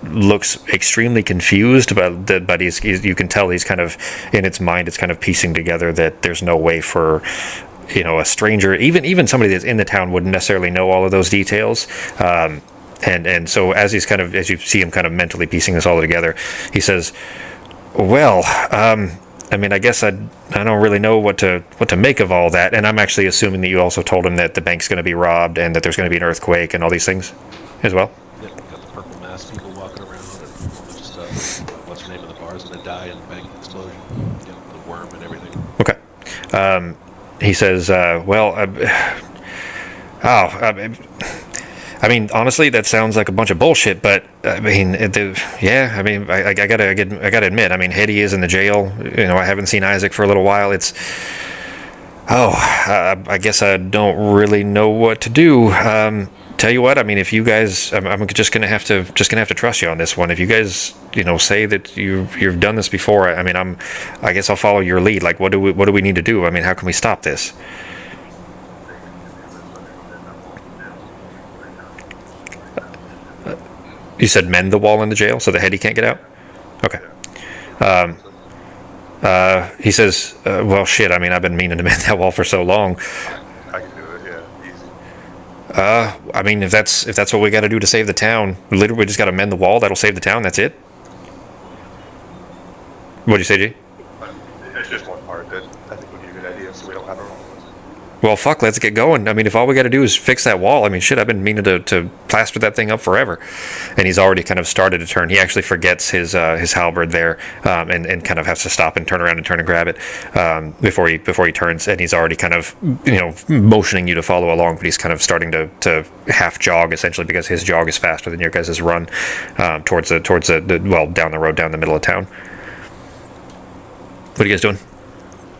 looks extremely genuinely confused, but you can tell he's kind of, in its mind, it's kind of piecing together that there's no way for, a stranger, even somebody that's in the town, wouldn't necessarily know all of those details. And so as you see him kind of mentally piecing this all together, he says, well, I mean, I guess I don't really know what to make of all that. And I'm actually assuming that you also told him that the bank's going to be robbed and that there's going to be an earthquake and all these things as well. Yeah, we got the purple mask people walking around and a whole bunch of stuff. What's her name of the bar's gonna die in the bank explosion? Yeah, the worm and everything. Okay. He says, I mean, honestly, that sounds like a bunch of bullshit. But I mean, I gotta admit, I mean, Hetty is in the jail. I haven't seen Isaac for a little while. I guess I don't really know what to do. Tell you what, I mean, if you guys, I'm just gonna have to trust you on this one. If you guys, say that you've done this before, I mean, I guess I'll follow your lead. Like, what do we need to do? I mean, how can we stop this? You said mend the wall in the jail so the Hetty can't get out? Okay. He says, well, shit, I mean, I've been meaning to mend that wall for so long. I can do it, yeah, easy. I mean, if that's what we got to do to save the town, literally we just got to mend the wall. That'll save the town. That's it. What'd you say, G? It's just one part that I think would be a good idea, so we don't have our own ones. Well, fuck, let's get going. I mean, if all we got to do is fix that wall, I mean, shit, I've been meaning to plaster that thing up forever. And he's already kind of started to turn. He actually forgets his halberd there, and kind of has to stop and turn around and turn and grab it before he turns. And he's already kind of motioning you to follow along, but he's kind of starting to half jog essentially because his jog is faster than your guys' run towards the down the road down the middle of town. What are you guys doing?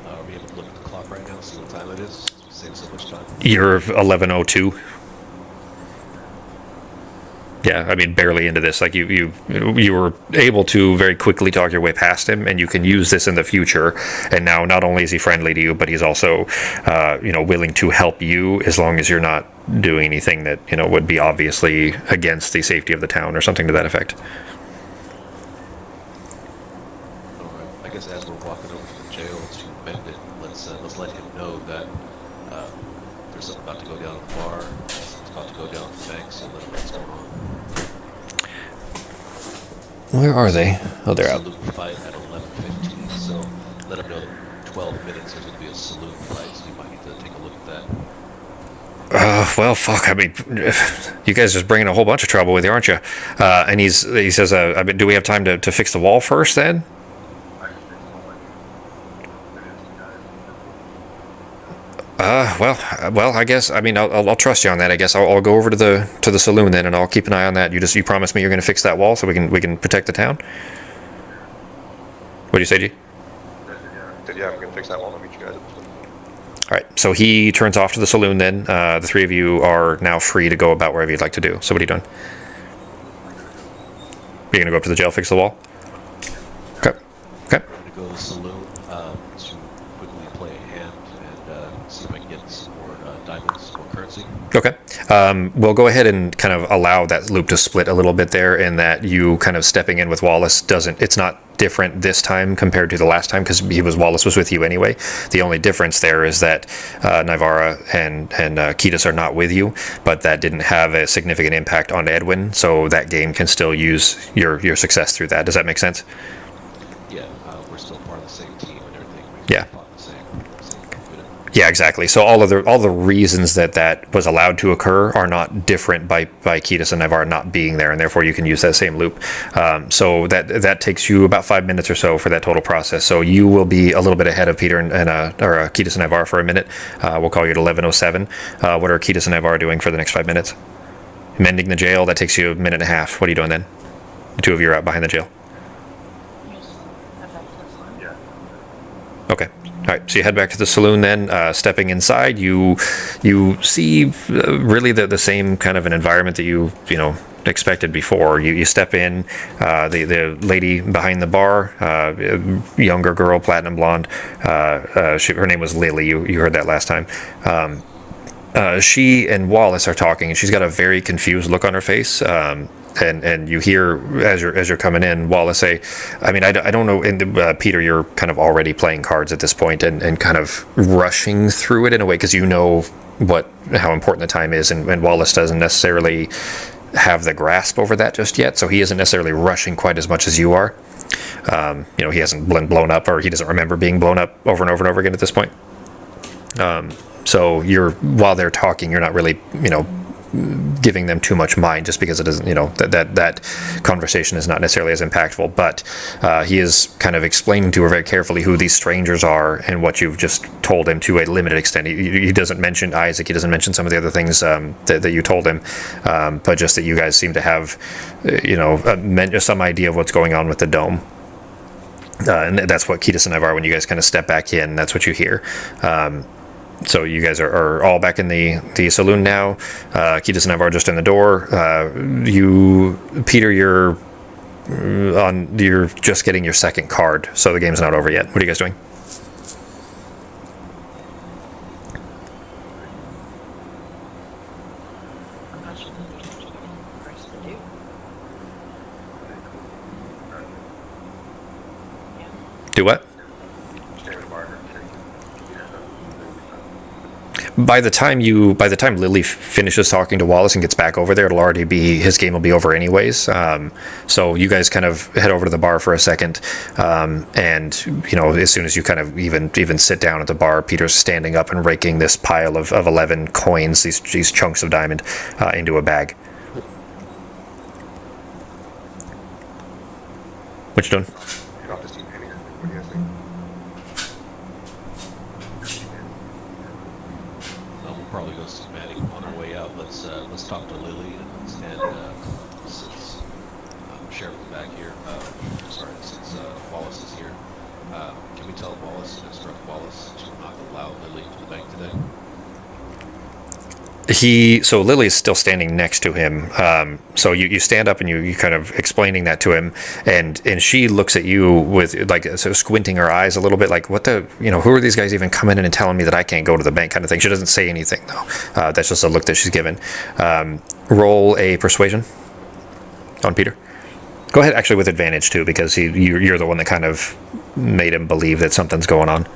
Are we able to look at the clock right now, see what time it is? Save so much time. You're 11:02. Yeah, I mean, barely into this. Like you were able to very quickly talk your way past him, and you can use this in the future. And now, not only is he friendly to you, but he's also, willing to help you as long as you're not doing anything that would be obviously against the safety of the town or something to that effect. Alright, I guess as we're walking over to the jail to mend it, let's let him know that there's something about to go down at the bar, something's about to go down at the bank, so let him know what's going on. Where are they? Oh, they're out. Salute fight at 11:15, so let him know that 12 minutes there's going to be a salute fight, so you might need to take a look at that. Well, fuck. I mean, you guys just bringing a whole bunch of trouble with you, aren't you? And he says, I mean, do we have time to fix the wall first then? Well, I guess. I mean, I'll trust you on that. I guess I'll go over to the saloon then, and I'll keep an eye on that. You promise me you're going to fix that wall so we can protect the town. What do you say, G? Yeah, I'm gonna fix that wall. I'll meet you guys at the saloon. All right. So he turns off to the saloon. Then the three of you are now free to go about wherever you'd like to do. So what are you doing? You're going to go up to the jail, fix the wall. Okay. I'm going to go to the saloon to quickly play a hand and see if I can get some more diamonds or currency. Okay. We'll go ahead and kind of allow that loop to split a little bit there, in that you kind of stepping in with Wallace it's not different this time compared to the last time, because Wallace was with you anyway. The only difference there is that Nivara and Ketis are not with you, but that didn't have a significant impact on Edwin, so that game can still use your success through that. Does that make sense? Yeah, we're still part of the same team and everything. Yeah. Fought the same unit. Yeah, exactly. So all the reasons that was allowed to occur are not different by Ketis and Nivara not being there, and therefore you can use that same loop. So that takes you about 5 minutes or so for that total process. So you will be a little bit ahead of Peter or Ketis and Nivara for a minute. We'll call you at 11:07. What are Ketis and Nivara doing for the next 5 minutes? Mending the jail. That takes you a minute and a half. What are you doing then? The two of you are out behind the jail. Yeah. Okay. All right. So you head back to the saloon then. Stepping inside, you see really the same kind of an environment that you expected before. You step in. The lady behind the bar, younger girl, platinum blonde. Her name was Lily. You heard that last time. She and Wallace are talking, and she's got a very confused look on her face. And you hear as you're coming in, Wallace say, "I mean, I don't know." And Peter, you're kind of already playing cards at this point, and kind of rushing through it in a way because you know how important the time is, and Wallace doesn't necessarily have the grasp over that just yet, so he isn't necessarily rushing quite as much as you are. He hasn't been blown up, or he doesn't remember being blown up over and over and over again at this point. So while they're talking, you're not really, giving them too much mind, just because it doesn't, that conversation is not necessarily as impactful. But he is kind of explaining to her very carefully who these strangers are and what you've just told him to a limited extent. He doesn't mention Isaac. He doesn't mention some of the other things that you told him, but just that you guys seem to have, some idea of what's going on with the dome. And that's what Kiedis and Ivar, when you guys kind of step back in, that's what you hear. So you guys are all back in the saloon now. Kiedis and Ivar are just in the door. Peter, you're just getting your second card, so the game's not over yet. What are you guys doing? I'm not sure there's anything for us to do. Yeah. Do what? Stay with Margaret. By the time Lily finishes talking to Wallace and gets back over there, his game will be over anyways. So you guys kind of head over to the bar for a second, and as soon as you kind of even sit down at the bar, Peter's standing up and raking this pile of 11 coins, these chunks of diamond, into a bag. What you doing? Get off the seat, Penny. What do you guys think? We'll probably go schematic on our way out. Let's talk to Lily and since Sheriff is back here, since Wallace is here, can we tell Wallace and instruct Wallace to not allow Lily to the bank today? So Lily is still standing next to him. So you stand up and you kind of explaining that to him, and she looks at you with sort of squinting her eyes a little bit, like, what the, who are these guys even coming in and telling me that I can't go to the bank, kind of thing. She doesn't say anything though. That's just a look that she's given. Roll a persuasion on Peter. Go ahead, actually, with advantage too, because you're the one that kind of made him believe that something's going on.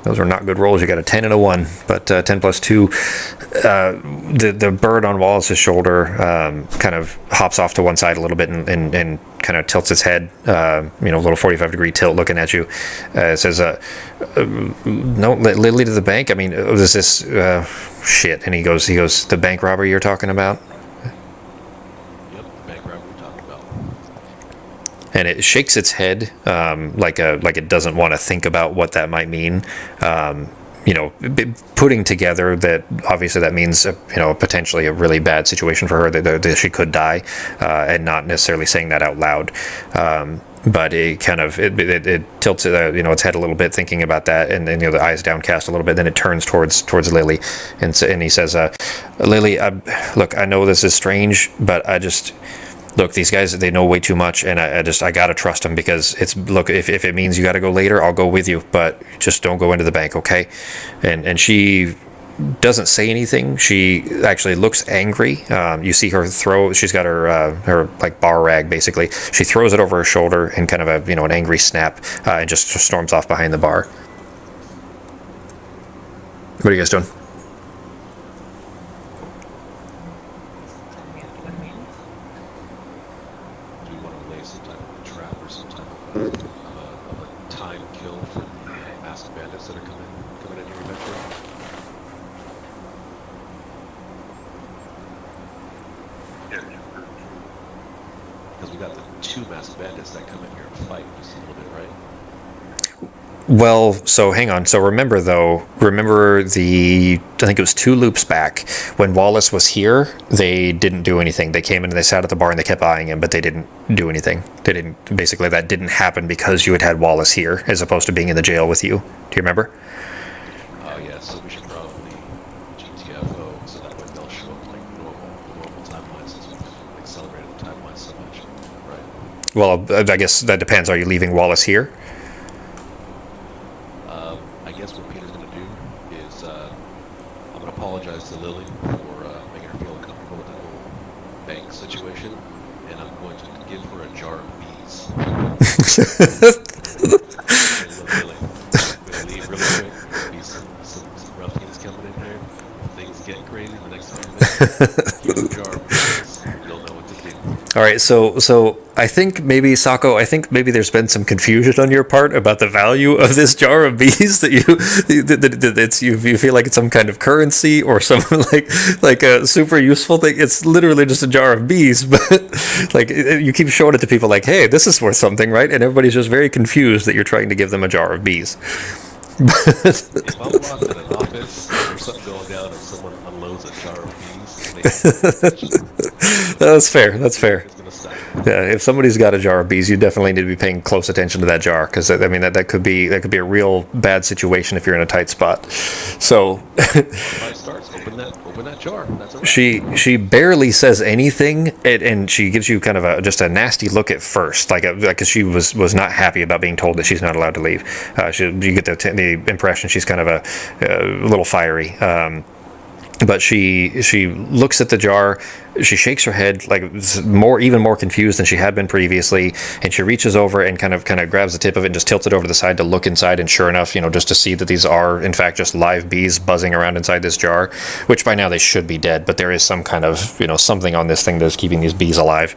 Those are not good rolls. You got a 10 and a 1, but 10 plus 2. The bird on Wallace's shoulder kind of hops off to one side a little bit and kind of tilts its head, a little 45-degree tilt looking at you. It says, no, Lily to the bank? I mean, is this shit? And he goes, the bank robbery you're talking about? Yep, the bank robbery we're talking about. And it shakes its head like it doesn't want to think about what that might mean. Putting together that obviously that means potentially a really bad situation for her, that she could die, and not necessarily saying that out loud. But it kind of it tilts its head a little bit thinking about that, and then the eyes downcast a little bit. Then it turns towards Lily, and he says, "Lily, look, I know this is strange, but look, these guys, they know way too much, and I gotta trust them, because if it means you gotta go later, I'll go with you, but just don't go into the bank, okay?" And she doesn't say anything. She actually looks angry. You see her she's got her like bar rag, basically. She throws it over her shoulder in kind of an angry snap, and just storms off behind the bar. What are you guys doing? We have to go to meetings. Do we want to lay some type of a trap or some type of a time kill for the masked bandits that are coming in here eventually? Because we got the two masked bandits that come in here and fight just a little bit, right? Well, so hang on. So remember I think it was 2 loops back, when Wallace was here, they didn't do anything. They came in and they sat at the bar and they kept eyeing him, but they didn't do anything. That didn't happen because you had Wallace here, as opposed to being in the jail with you. Do you remember? Oh yeah, so we should probably GTFO, so that way they'll show up like normal timelines, since we've accelerated the timeline so much, right? Well, I guess that depends. Are you leaving Wallace here? I guess what Peter's going to do is I'm going to apologize to Lily for making her feel uncomfortable with the whole bank situation, and I'm going to give her a jar of bees. Hey, look, Lily, I'm going to leave really quick. There'll be some ruffians coming in here. If things get crazy in the next few minutes, here's a jar of bees. You'll know what to do. All right, so I think maybe Sako, I think maybe there's been some confusion on your part about the value of this jar of bees that you feel like it's some kind of currency or some like a super useful thing. It's literally just a jar of bees, but like you keep showing it to people like, hey, this is worth something, right? And everybody's just very confused that you're trying to give them a jar of bees. If I'm locked in an office, there's something going down, and someone unloads a jar of bees, That's fair. That's fair. it's going to stop. Yeah, if somebody's got a jar of bees, you definitely need to be paying close attention to that jar, because I mean that could be a real bad situation if you're in a tight spot. So Fight starts. Open that jar. That's a wrap. she barely says anything, and she gives you kind of just a nasty look at first, like because she was not happy about being told that she's not allowed to leave. You get the impression she's kind of a little fiery. But she looks at the jar, she shakes her head like even more confused than she had been previously, and she reaches over and kind of grabs the tip of it and just tilts it over to the side to look inside, and sure enough, just to see that these are in fact just live bees buzzing around inside this jar, which by now they should be dead, but there is some kind of something on this thing that's keeping these bees alive.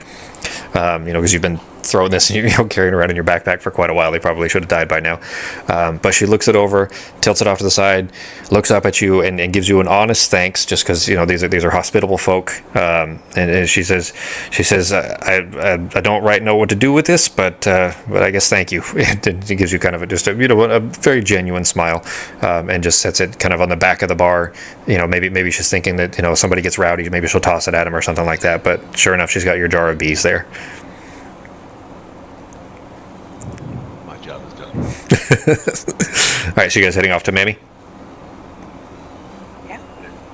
Because you've been throwing this and carrying around in your backpack for quite a while. They probably should have died by now. But she looks it over, tilts it off to the side, looks up at you, and gives you an honest thanks, just because these are hospitable folk. And she says, I don't right know what to do with this, but I guess thank you. And she gives you kind of a very genuine smile, and just sets it kind of on the back of the bar. Maybe she's thinking that somebody gets rowdy, maybe she'll toss it at him or something like that. But sure enough, she's got your jar of bees there. My job is done. All right, so you guys heading off to Mammy? Yeah.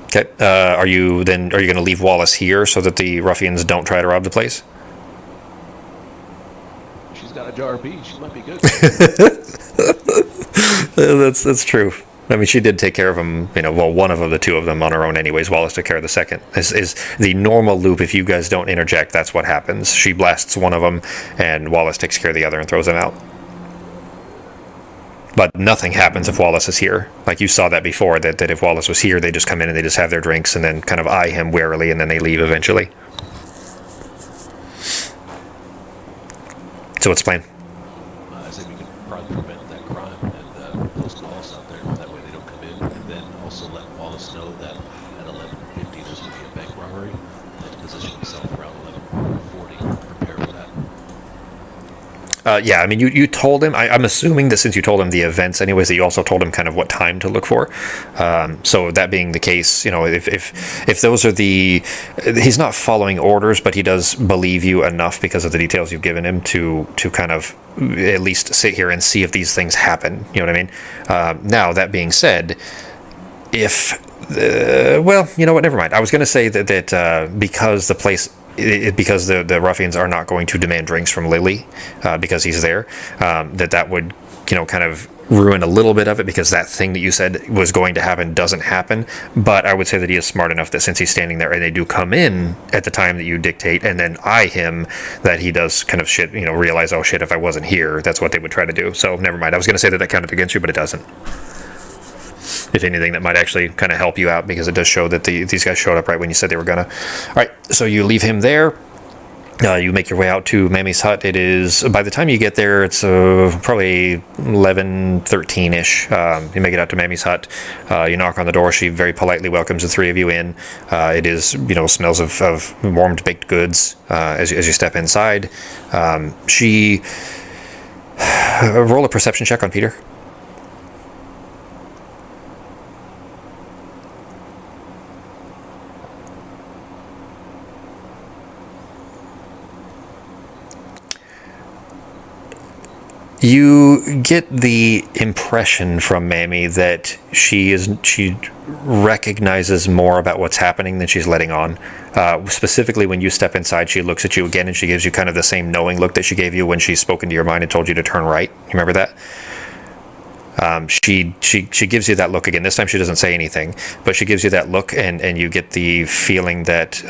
Okay. Are you going to leave Wallace here so that the ruffians don't try to rob the place? She's got a jar of bees. She might be good. That's true. I mean, she did take care of them, one of them, the two of them on her own anyways. Wallace took care of the second. This is the normal loop. If you guys don't interject, that's what happens. She blasts one of them, and Wallace takes care of the other and throws them out. But nothing happens if Wallace is here. Like you saw that before, that if Wallace was here, they just come in and they just have their drinks and then kind of eye him warily, and then they leave eventually. So what's the plan? I think we can probably prevent that crime and post Wallace out there. That way they don't come in. And then also let Wallace know that at 11:50 there's going to be a bank robbery. And to position himself around 11:40. Prepare for that. Yeah, I mean, you told him, I'm assuming that since you told him the events anyways, that you also told him kind of what time to look for. So that being the case, if those are he's not following orders, but he does believe you enough because of the details you've given him to kind of at least sit here and see if these things happen. You know what I mean? Now, that being said, well, you know what, never mind. I was going to say that because the place... because the ruffians are not going to demand drinks from Lily because he's there, that would kind of ruin a little bit of it, because that thing that you said was going to happen doesn't happen. But I would say that he is smart enough that since he's standing there and they do come in at the time that you dictate and then eye him, that he does kind of realize, oh shit, if I wasn't here, that's what they would try to do. So never mind. I was going to say that counted against you, but it doesn't. If anything, that might actually kind of help you out, because it does show that these guys showed up right when you said they were gonna. All right, so you leave him there. You make your way out to Mammy's hut. It is, by the time you get there, it's probably 11:13-ish. You make it out to Mammy's hut. You knock on the door. She very politely welcomes the three of you in. It is, smells of warmed baked goods as you step inside. She roll a perception check on Peter. You get the impression from Mammy that she recognizes more about what's happening than she's letting on. Specifically, when you step inside, she looks at you again and she gives you kind of the same knowing look that she gave you when she's spoken to your mind and told you to turn right. You remember that? She gives you that look again. This time she doesn't say anything, but she gives you that look, and you get the feeling that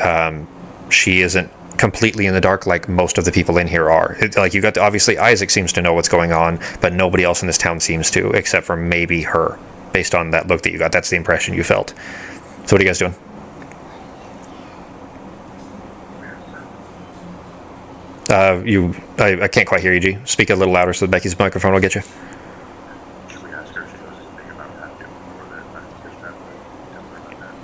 she isn't completely in the dark like most of the people in here are. Like you got obviously Isaac seems to know what's going on, but nobody else in this town seems to, except for maybe her, based on that look that you got. That's the impression you felt. So what are you guys doing? I can't quite hear you, G. Speak a little louder so that Becky's microphone will get you. Should we ask her if she knows anything about that too, or that I just have to tell her about that?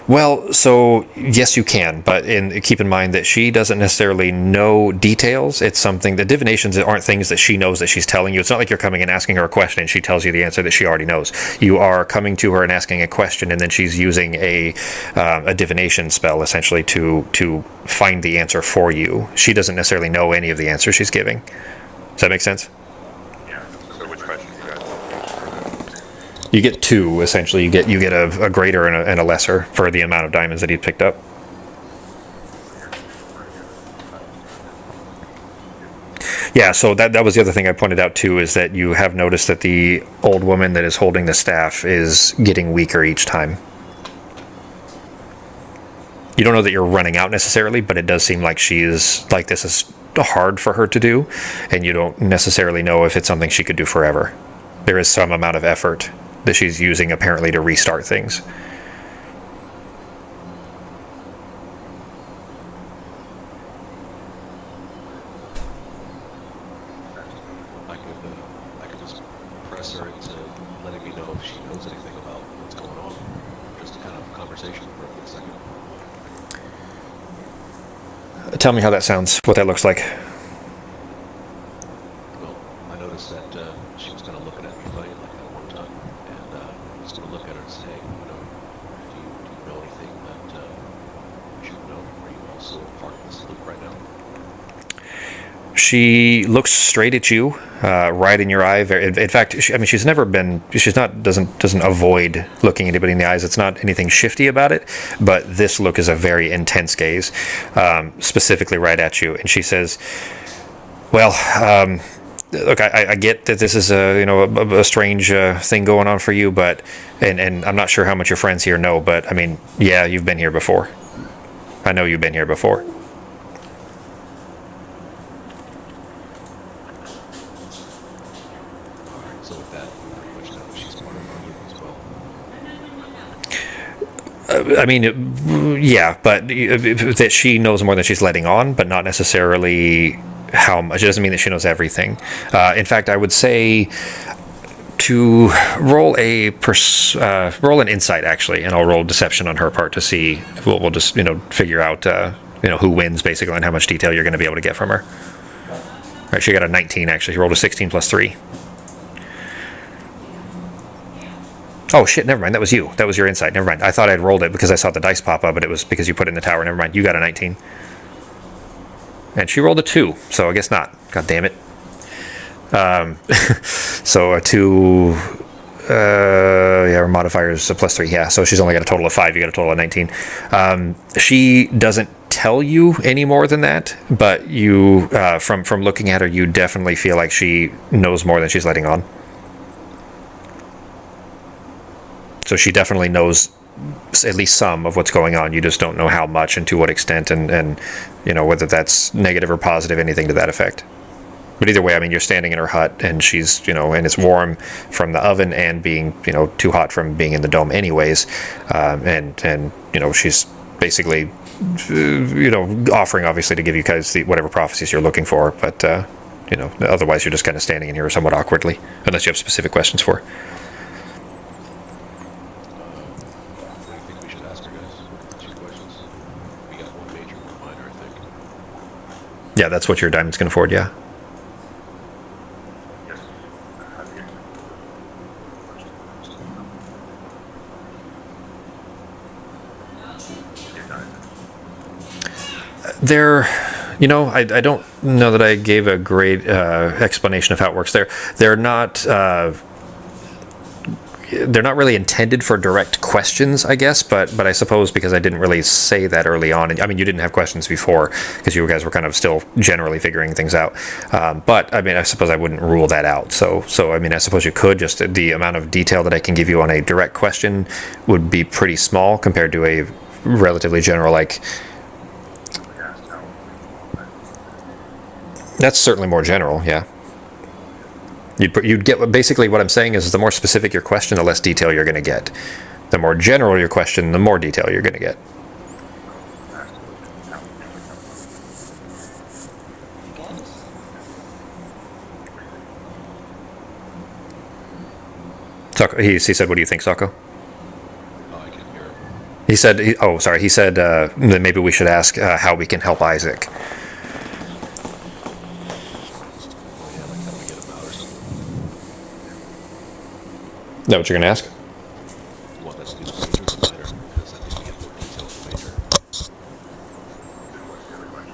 Well, so yes, you can, but keep in mind that she doesn't necessarily know details. It's something that divinations aren't things that she knows that she's telling you. It's not like you're coming and asking her a question and she tells you the answer that she already knows. You are coming to her and asking a question, and then she's using a divination spell essentially to find the answer for you. She doesn't necessarily know any of the answers she's giving. Does that make sense? Yeah. So which question you got? You get two essentially. You get a greater and a lesser for the amount of diamonds that he picked up. Yeah, so that was the other thing I pointed out too, is that you have noticed that the old woman that is holding the staff is getting weaker each time. You don't know that you're running out necessarily, but it does seem like this is hard for her to do, and you don't necessarily know if it's something she could do forever. There is some amount of effort that she's using apparently to restart things. I could just press her into letting me know if she knows anything about what's going on. Just a kind of conversation for a quick second. Tell me how that sounds, what that looks like. Well, I noticed that she was kind of looking at me funny like that one time, and I'm just gonna look at her and say, do you know anything that you should know? Are you also a part of this loop right now? She looks straight at you, right in your eye. In fact, she's never been. Doesn't avoid looking anybody in the eyes. It's not anything shifty about it, but this look is a very intense gaze, specifically right at you. And she says, "Well, look, I get that this is a strange thing going on for you, but and I'm not sure how much your friends here know, but I mean, yeah, you've been here before. I know you've been here before." So with that, we pretty much know she's part of our loop as well. I mean, yeah, but that she knows more than she's letting on, but not necessarily how much. It doesn't mean that she knows everything. In fact, I would say to roll roll an insight actually, and I'll roll deception on her part to see. We'll just figure out who wins basically and how much detail you're going to be able to get from her. All right, she got a 19 actually. She rolled a 16 plus 3. Oh shit, never mind, that was you. That was your insight, never mind. I thought I'd rolled it because I saw the dice pop up, but it was because you put it in the tower. Never mind, you got a 19. And she rolled a 2, so I guess not. God damn it. So a 2, her modifier is a plus 3, yeah, so she's only got a total of 5, you got a total of 19. She doesn't tell you any more than that, but you, from looking at her, you definitely feel like she knows more than she's letting on. So she definitely knows at least some of what's going on. You just don't know how much and to what extent, and whether that's negative or positive, anything to that effect. But either way, I mean, you're standing in her hut, and she's and it's warm from the oven and being too hot from being in the dome anyways, and she's basically offering obviously to give you guys whatever prophecies you're looking for, but otherwise you're just kind of standing in here somewhat awkwardly unless you have specific questions for her. What do you think we should ask her, guys? 2 questions. We got one major, one minor, I think. Yeah, that's what your diamonds can afford, yeah. Yes. How do you get They're, I don't know that I gave a great explanation of how it works. They're not they're not really intended for direct questions, I guess, but I suppose because I didn't really say that early on, and I mean, you didn't have questions before because you guys were kind of still generally figuring things out. But I mean, I suppose I wouldn't rule that out. So I mean, I suppose you could. Just the amount of detail that I can give you on a direct question would be pretty small compared to a relatively general, like. That's certainly more general, yeah. You'd get, basically what I'm saying is the more specific your question, the less detail you're going to get. The more general your question, the more detail you're going to get. I guess. Sako, he said, what do you think, Sako? Oh, I can hear him. He said, he said that maybe we should ask how we can help Isaac. Oh, yeah, like how do we get him out or something? Is that what you're going to ask? You want that to be the major or the minor? Because I think we get more detail with the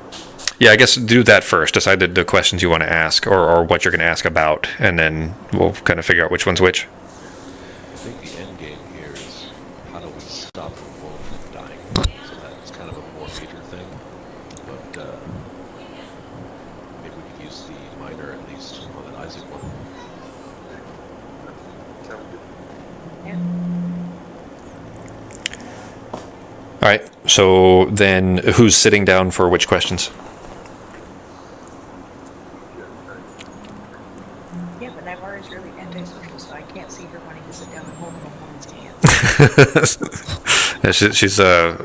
major. Yeah, I guess do that first. Decide the questions you want to ask or what you're going to ask about, and then we'll kind of figure out which one's which. I think the end game here is how do we stop the world from dying? So that's kind of a more major thing. But maybe we could use the minor at least on that Isaac one. Yeah. All right, so then who's sitting down for which questions? Yeah, but Navarre is really antisocial, so I can't see her wanting to sit down and hold a woman's hand. Yeah, she's I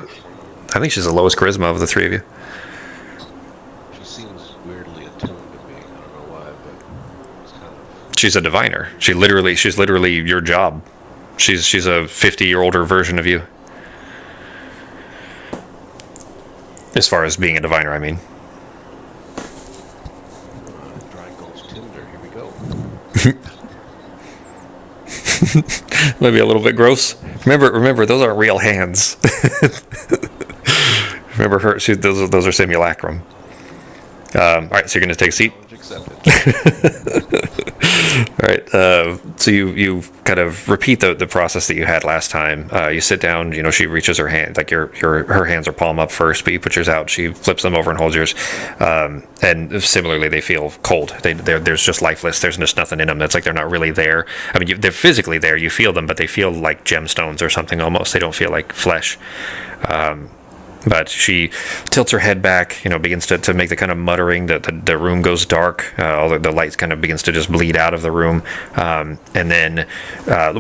think she's the lowest charisma of the three of you. She seems weirdly attuned to me. I don't know why, but it's kind of... She's a diviner. She's literally your job. She's a 50-year-older version of you. As far as being a diviner, I mean. Dry Gulch Tinder, here we go. Maybe a little bit gross. Remember, those aren't real hands. Remember her? Those are simulacrum. All right, so you're going to take a seat. Challenge accepted. All right. So you kind of repeat the process that you had last time. You sit down. You know, she reaches her hand, like her hands are palm up first, but you put yours out. She flips them over and holds yours. And similarly, they feel cold. There's just lifeless. There's just nothing in them. That's like they're not really there. I mean, they're physically there. You feel them, but they feel like gemstones or something almost. They don't feel like flesh. But she tilts her head back, you know, begins to make the kind of muttering. The room goes dark. All the light kind of begins to just bleed out of the room. And then,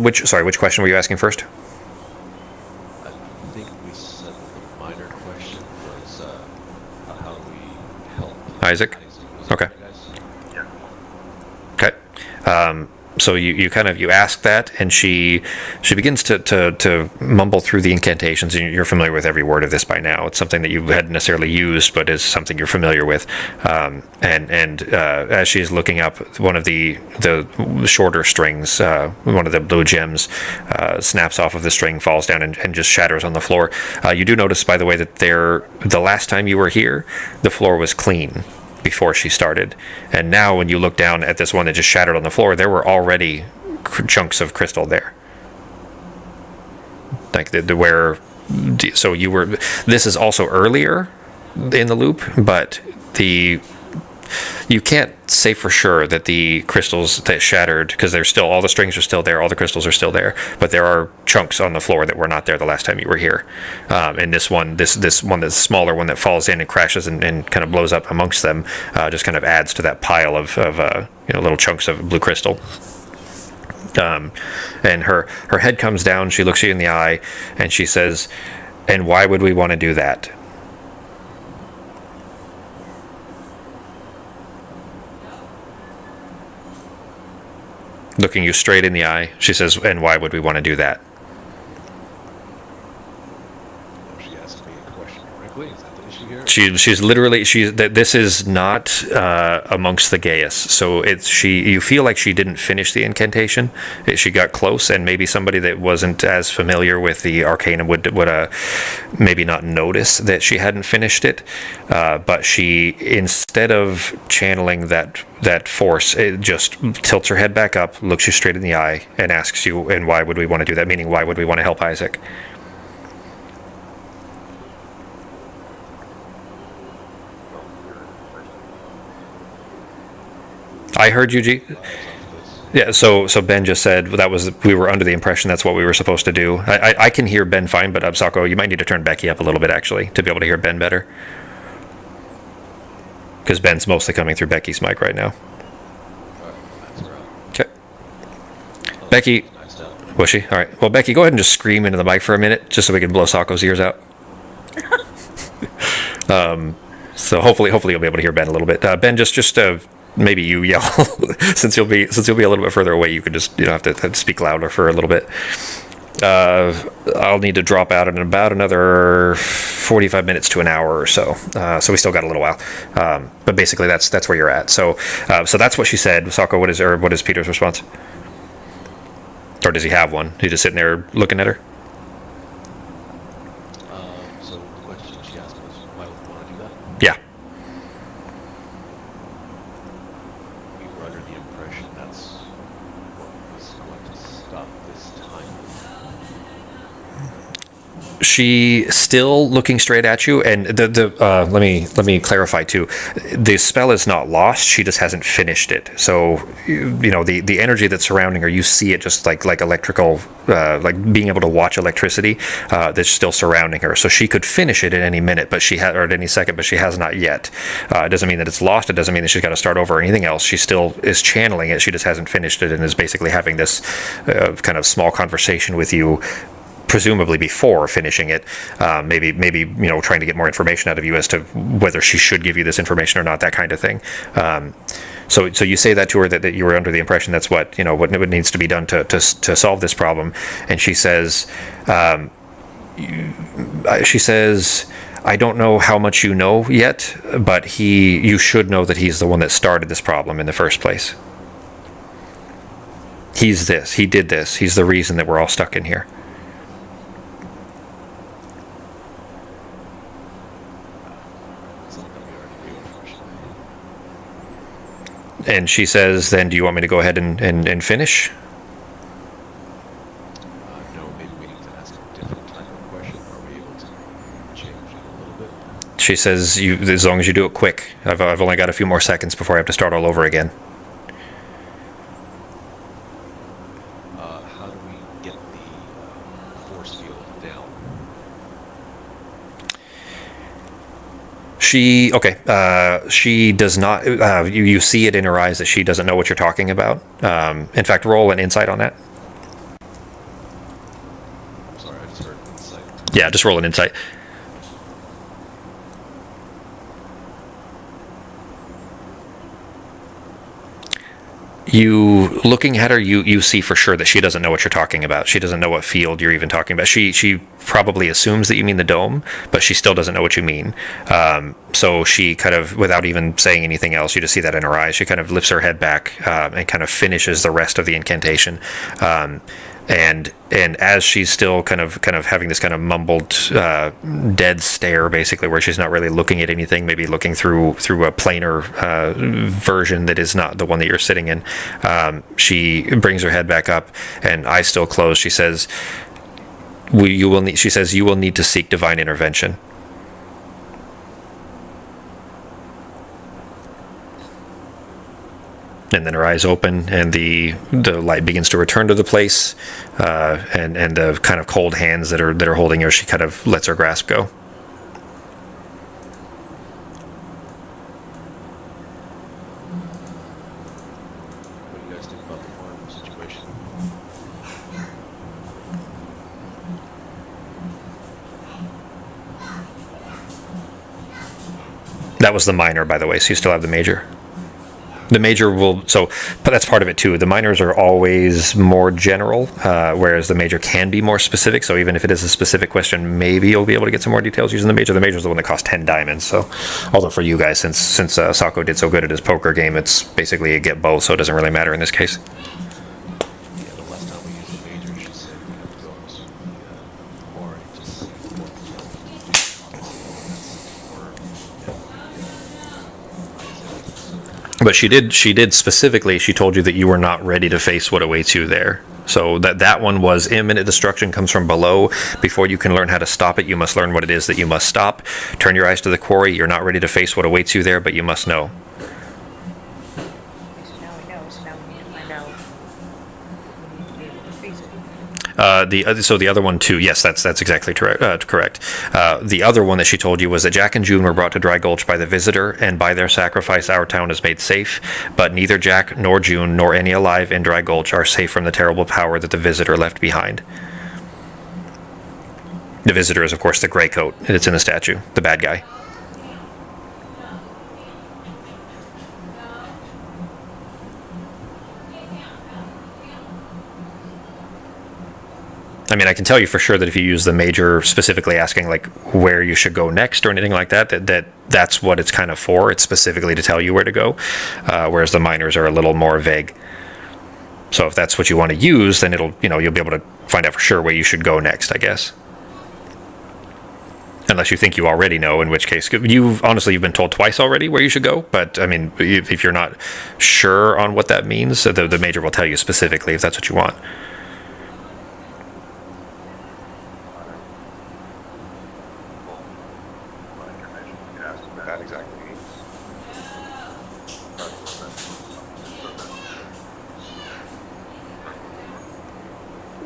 which question were you asking first? I think we said the minor question was how do we help Isaac? Was Okay. that right, Okay. guys? So you kind of ask that, and she begins to mumble through the incantations, and you're familiar with every word of this by now. It's something that you hadn't necessarily used, but is something you're familiar with. And as she's looking up, one of the shorter strings, one of the blue gems, snaps off of the string, falls down, and just shatters on the floor. You do notice, by the way, that the last time you were here, the floor was clean before she started, and now when you look down at this one that just shattered on the floor, there were already chunks of crystal there, like so you were, this is also earlier in the loop, but you can't say for sure that the crystals that shattered, because they're still, all the strings are still there, all the crystals are still there, but there are chunks on the floor that were not there the last time you were here. And this one, this one, that's smaller one that falls in and crashes and kind of blows up amongst them, just kind of adds to that pile of little chunks of blue crystal. And her head comes down, she looks you in the eye, and she says, "And why would we want to do that?" Looking you straight in the eye, she says, "And why would we want to do that?" Oh, she asked me a question directly. Is that the issue here? She's literally this is not amongst the gaius. So you feel like she didn't finish the incantation. She got close, and maybe somebody that wasn't as familiar with the arcanum would maybe not notice that she hadn't finished it. But she, instead of channeling that force, it just tilts her head back up, looks you straight in the eye, and asks you, and why would we want to do that? Meaning, why would we want to help Isaac? I heard you, G. Yeah, so Ben just said we were under the impression that's what we were supposed to do. I can hear Ben fine, but Sako, you might need to turn Becky up a little bit, actually, to be able to hear Ben better. Because Ben's mostly coming through Becky's mic right now. Okay. Becky, was she? All right. Well, Becky, go ahead and just scream into the mic for a minute, just so we can blow Sako's ears out. So hopefully you'll be able to hear Ben a little bit. Ben, just maybe you yell since you'll be a little bit further away. You could just have to speak louder for a little bit. I'll need to drop out in about another 45 minutes to an hour or so. So we still got a little while. But basically that's where you're at. So that's what she said. Sako, what is Peter's response? Or does he have one? He's just sitting there looking at her? So the question she asked was, why would we want to do that? Yeah. We were under the impression that's what was going to stop this time. She still looking straight at you, and let me clarify too. The spell is not lost. She just hasn't finished it. So the energy that's surrounding her, you see it just like electrical, like being able to watch electricity that's still surrounding her. So she could finish it at any minute, but or at any second, but she has not yet. It doesn't mean that it's lost. It doesn't mean that she's got to start over or anything else. She still is channeling it. She just hasn't finished it, and is basically having this kind of small conversation with you, presumably before finishing it, maybe trying to get more information out of you as to whether she should give you this information or not, that kind of thing. So you say that to her, that you were under the impression that's what needs to be done to solve this problem, and she says, I don't know how much you know yet, but you should know that he's the one that started this problem in the first place. He did this. He's the reason that we're all stuck in here. And she says, then do you want me to go ahead and finish? No, maybe we need to ask a different type of question. Are we able to change it a little bit? She says, as long as you do it quick. I've only got a few more seconds before I have to start all over again. How do we get the force field down? She does not. You see it in her eyes that she doesn't know what you're talking about. In fact, roll an insight on that. I'm sorry, I just heard insight. Yeah, just roll an insight. You looking at her, you see for sure that she doesn't know what you're talking about. She doesn't know what field you're even talking about. She probably assumes that you mean the dome, but she still doesn't know what you mean. So she kind of, without even saying anything else, you just see that in her eyes. She kind of lifts her head back and kind of finishes the rest of the incantation. And as she's still kind of having this kind of mumbled dead stare, basically, where she's not really looking at anything, maybe looking through a planar version that is not the one that you're sitting in, she brings her head back up and eyes still closed. She says, you will need to seek divine intervention. And then her eyes open, and the light begins to return to the place, and the kind of cold hands that are holding her, she kind of lets her grasp go. What do you guys think about the farm situation? That was the minor, by the way, so you still have the major. The major will, so, but that's part of it too. The minors are always more general, whereas the major can be more specific. So even if it is a specific question, maybe you'll be able to get some more details using the major. The major is the one that costs 10 diamonds. So, although for you guys, since Sako did so good at his poker game, it's basically a get both, so it doesn't really matter in this case. Yeah, the last time we used the major, she said we have to go to the core and just see what But she did specifically, she told you that you were not ready to face what awaits you there. So that one was imminent destruction comes from below. Before you can learn how to stop it, you must learn what it is that you must stop. Turn your eyes to the quarry. You're not ready to face what awaits you there, but you must know. So now we know, so now we need to find out if we need to be able to face it. So the other one too. Yes, that's exactly correct. The other one that she told you was that Jack and June were brought to Dry Gulch by the visitor, and by their sacrifice, our town is made safe. But neither Jack nor June nor any alive in Dry Gulch are safe from the terrible power that the visitor left behind. The visitor is, of course, the gray coat. It's in the statue. The bad guy. I mean, I can tell you for sure that if you use the major specifically asking like where you should go next or anything like that, that's what it's kind of for. It's specifically to tell you where to go, whereas the minors are a little more vague. So if that's what you want to use, then you'll be able to find out for sure where you should go next, I guess. Unless you think you already know, in which case you've been told twice already where you should go. But I mean, if you're not sure on what that means, the major will tell you specifically if that's what you want. That exactly means.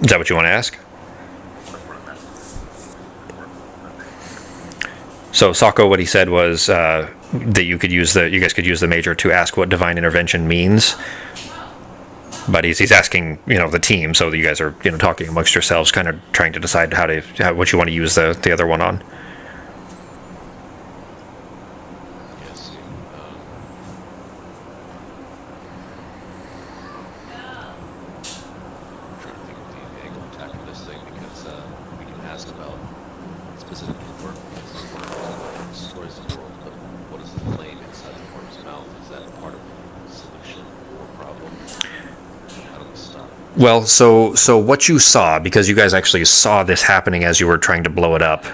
Is that what you want to ask? So Sako, what he said was that you guys could use the major to ask what divine intervention means. But he's asking, the team, so that you guys are, talking amongst yourselves, kind of trying to decide what you want to use the other one on. Yes. I'm trying to think of the angle of attacking this thing because we can ask about specifically worm because worm destroys the world, but what is the flame inside the worm's mouth? Is that part of the solution or problem? How do we stop? Well, so what you saw, because you guys actually saw this happening as you were trying to blow it up,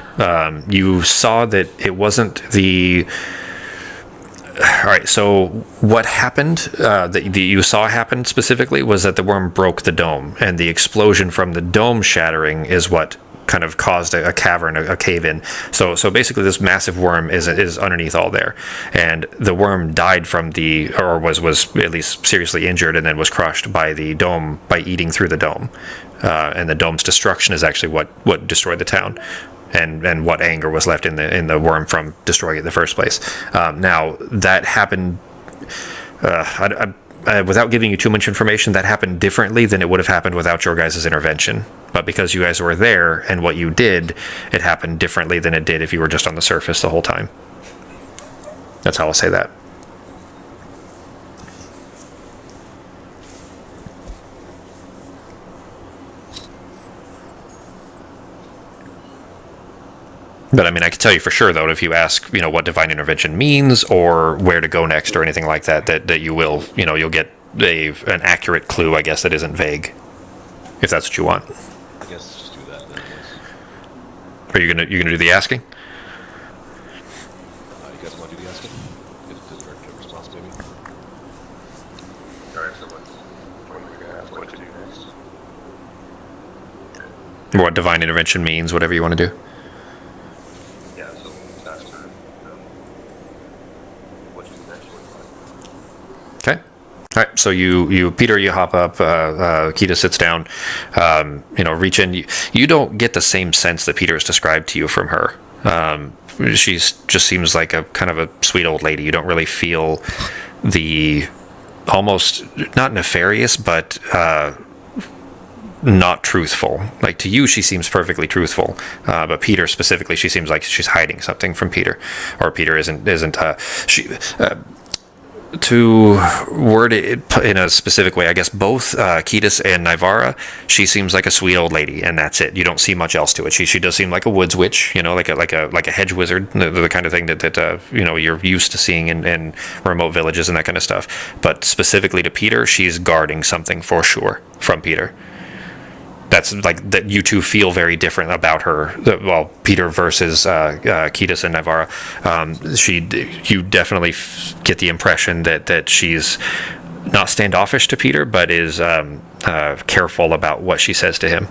you saw that it wasn't the... All right, so what happened, that you saw happen specifically, was that the worm broke the dome, and the explosion from the dome shattering is what kind of caused a cavern, a cave-in. So basically this massive worm is underneath all there, and the worm died from or was at least seriously injured, and then was crushed by the dome, by eating through the dome. And the dome's destruction is actually what destroyed the town. And what anger was left in the worm from destroying it in the first place. Now that happened. Without giving you too much information, that happened differently than it would have happened without your guys' intervention. But because you guys were there and what you did, it happened differently than it did if you were just on the surface the whole time. That's how I'll say that. But I mean, I can tell you for sure, though, if you ask, what divine intervention means or where to go next or anything like that, that you will, you'll get an accurate clue, I guess, that isn't vague, if that's what you want. I guess just do that then. Yes. Are you gonna do the asking? You guys want to do the asking? Get the director response, maybe. All right, so what are we going to ask what to do next? What divine intervention means, whatever you want to do. Yeah, so that's for what you eventually want. Okay. All right. So Peter, you hop up. Kita sits down. Reach in. You don't get the same sense that Peter has described to you from her. She's just seems like a kind of a sweet old lady. You don't really feel the almost not nefarious, but not truthful. Like to you, she seems perfectly truthful, but Peter specifically, she seems like she's hiding something from Peter, or Peter isn't. to word it in a specific way, I guess both Ketis and Nivara, she seems like a sweet old lady, and that's it. You don't see much else to it. She does seem like a woods witch, like a hedge wizard, the kind of thing that you're used to seeing in remote villages and that kind of stuff. But specifically to Peter, she's guarding something for sure from Peter. That's like that you two feel very different about her. Well, Peter versus Ketis and Nivara. You definitely get the impression that she's not standoffish to Peter, but is careful about what she says to him.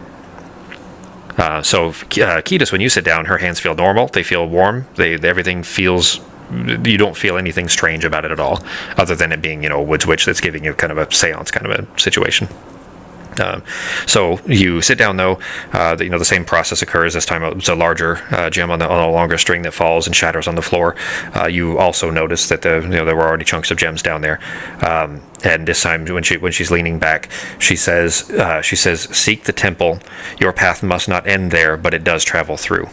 So Ketis, when you sit down, her hands feel normal. They feel warm. Everything feels. You don't feel anything strange about it at all, other than it being a woods witch that's giving you kind of a seance kind of a situation. So you sit down though, the same process occurs. This time it's a larger gem on a longer string that falls and shatters on the floor. You also notice that there were already chunks of gems down there. And this time when she's leaning back, she says, "Seek the temple. Your path must not end there, but it does travel through."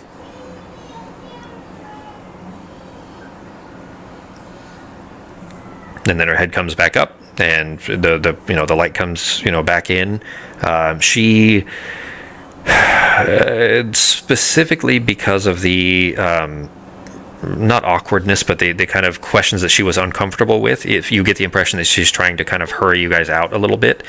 And then her head comes back up, and the light comes back in. She specifically because of the not awkwardness, but the kind of questions that she was uncomfortable with. If you get the impression that she's trying to kind of hurry you guys out a little bit,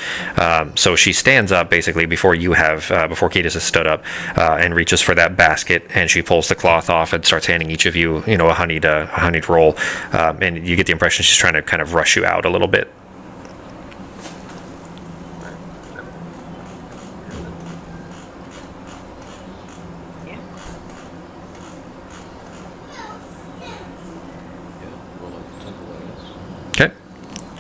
so she stands up basically before Ketis has stood up, and reaches for that basket, and she pulls the cloth off and starts handing each of you a honeyed roll, and you get the impression she's trying to kind of rush you out a little bit. Okay.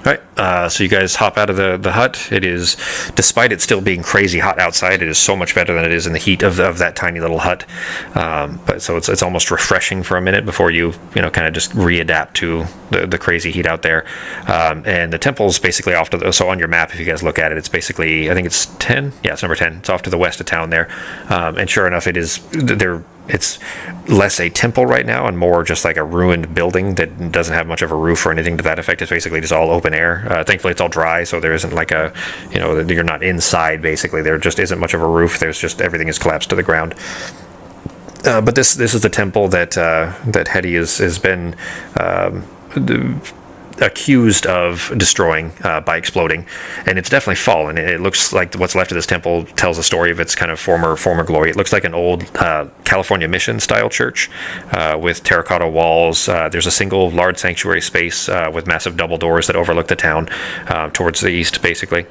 All right. So you guys hop out of the hut. It is, despite it still being crazy hot outside, it is so much better than it is in the heat of that tiny little hut. But so it's almost refreshing for a minute before you kind of just readapt to the crazy heat out there. And the temple's basically off to so on your map, if you guys look at it, it's basically, I think it's 10. Yeah, it's number 10. It's off to the west of town there. And sure enough, it is there. It's less a temple right now and more just like a ruined building that doesn't have much of a roof or anything to that effect. It's basically just all open air. Thankfully, it's all dry, so there isn't like you're not inside, basically. There just isn't much of a roof. There's just everything is collapsed to the ground. But this is the temple that Hetty has been accused of destroying by exploding, and it's definitely fallen. It looks like what's left of this temple tells a story of its kind of former glory. It looks like an old California mission style church with terracotta walls. There's a single large sanctuary space with massive double doors that overlook the town towards the east, basically.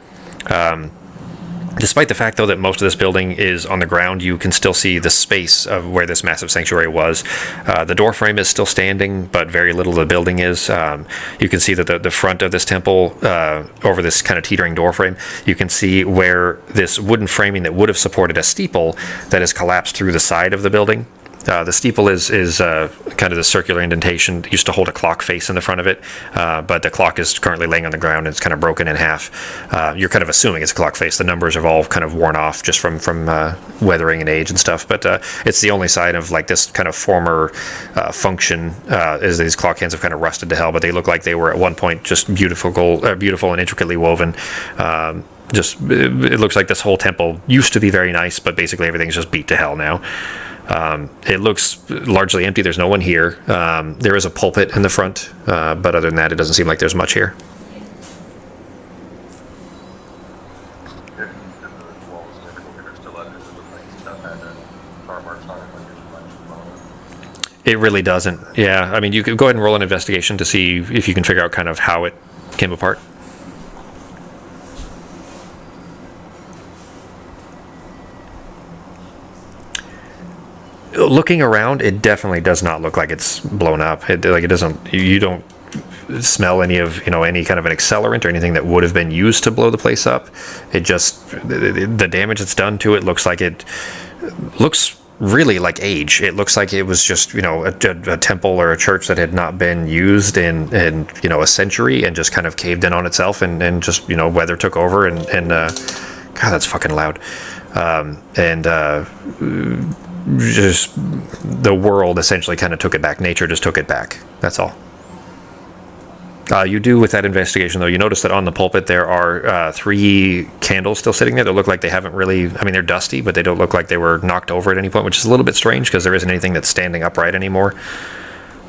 Despite the fact, though, that most of this building is on the ground, you can still see the space of where this massive sanctuary was. The door frame is still standing, but very little of the building is. You can see that the front of this temple, over this kind of teetering door frame, you can see where this wooden framing that would have supported a steeple that has collapsed through the side of the building. The steeple is kind of the circular indentation that used to hold a clock face in the front of it, but the clock is currently laying on the ground and it's kind of broken in half. You're kind of assuming it's a clock face. The numbers have all kind of worn off just from weathering and age and stuff, but it's the only sign of like this kind of former function, as these clock hands have kind of rusted to hell, but they look like they were at one point just beautiful and intricately woven. It looks like this whole temple used to be very nice, but basically everything's just beat to hell now. It looks largely empty. There's no one here. There is a pulpit in the front, but other than that, it doesn't seem like there's much here. It really doesn't. Yeah, I mean, you could go ahead and roll an investigation to see if you can figure out kind of how it came apart. Looking around, it definitely does not look like it's blown up. It doesn't. You don't smell any of any kind of an accelerant or anything that would have been used to blow the place up. It just the damage that's done to it looks really like age. It looks like it was just a temple or a church that had not been used in a century and just kind of caved in on itself and just weather took over and God, that's fucking loud. Just the world essentially kind of took it back. Nature just took it back. That's all. You do with that investigation, though. You notice that on the pulpit there are 3 candles still sitting there that look like they haven't really. I mean, they're dusty, but they don't look like they were knocked over at any point, which is a little bit strange because there isn't anything that's standing upright anymore.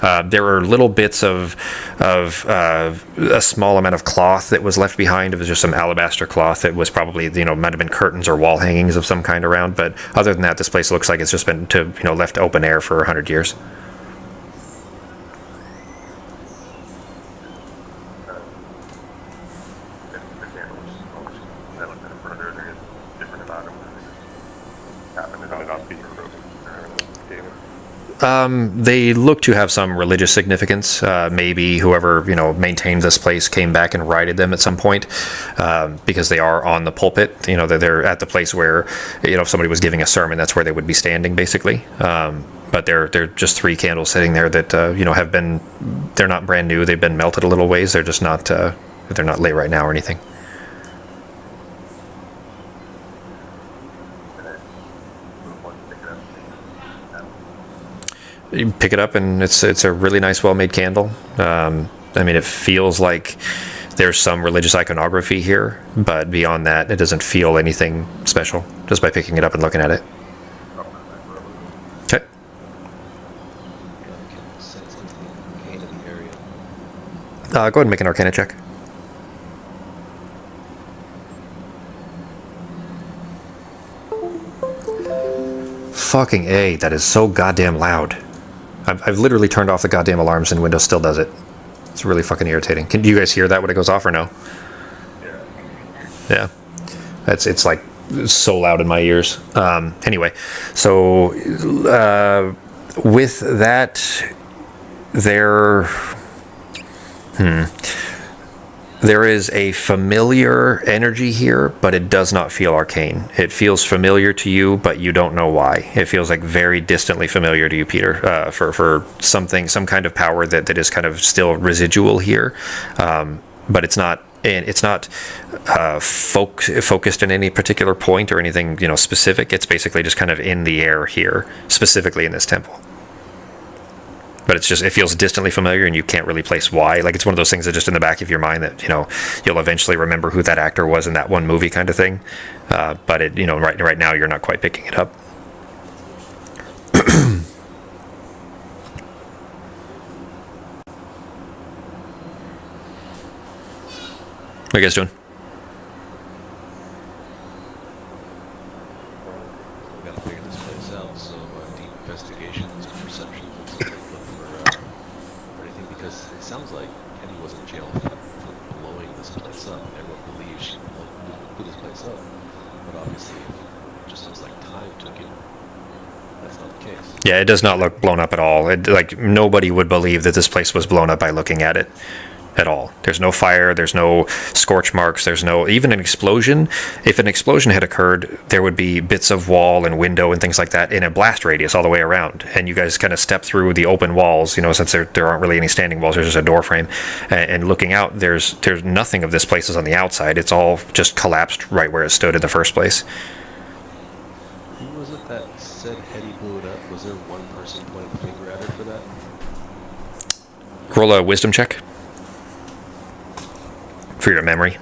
There were little bits of a small amount of cloth that was left behind. It was just some alabaster cloth that was probably, might have been curtains or wall hangings of some kind around. But other than that, this place looks like it's just been left to open air for 100 years. The candles, I looked at it further, there's different about them. Happened to not be broken. They look to have some religious significance. Maybe whoever maintained this place came back and righted them at some point, because they are on the pulpit. They're at the place where if somebody was giving a sermon, that's where they would be standing, basically. But they're just 3 candles sitting there that have been. They're not brand new. They've been melted a little ways. They're just not. They're not lit right now or anything. You pick it up, and it's a really nice, well-made candle. I mean, it feels like there's some religious iconography here, but beyond that, it doesn't feel anything special just by picking it up and looking at it. Okay. Can sense anything arcane in the area. Go ahead and make an Arcana check. Fucking A, that is so goddamn loud. I've literally turned off the goddamn alarms and Windows still does it. It's really fucking irritating. Do you guys hear that when it goes off or no? Yeah. It's like so loud in my ears. Anyway, so with that, there is a familiar energy here, but it does not feel arcane. It feels familiar to you, but you don't know why. It feels like very distantly familiar to you, Peter, for some kind of power that is kind of still residual here, but it's not. And it's not focused in any particular point or anything specific. It's basically just kind of in the air here, specifically in this temple. But it feels distantly familiar, and you can't really place why. Like, it's one of those things that just in the back of your mind that you'll eventually remember who that actor was in that one movie, kind of thing. But it right now you're not quite picking it up. What are you guys doing? We gotta figure this place out. So deep investigations, perception, look for anything, because it sounds like Kenny was in jail for blowing this place up. Everyone believes she blew this place up, but obviously it just looks like time took it. That's not the case. Yeah, it does not look blown up at all. Nobody would believe that this place was blown up by looking at it. At all. There's no fire, there's no scorch marks, there's no even an explosion. If an explosion had occurred, there would be bits of wall and window and things like that in a blast radius all the way around, and you guys kind of step through the open walls, since there aren't really any standing walls, there's just a door frame, and looking out, there's nothing of this place is on the outside. It's all just collapsed right where it stood in the first place. Who was it that said Hetty blew it up? Was there one person pointing the finger at her for that? Roll a wisdom check for your memory.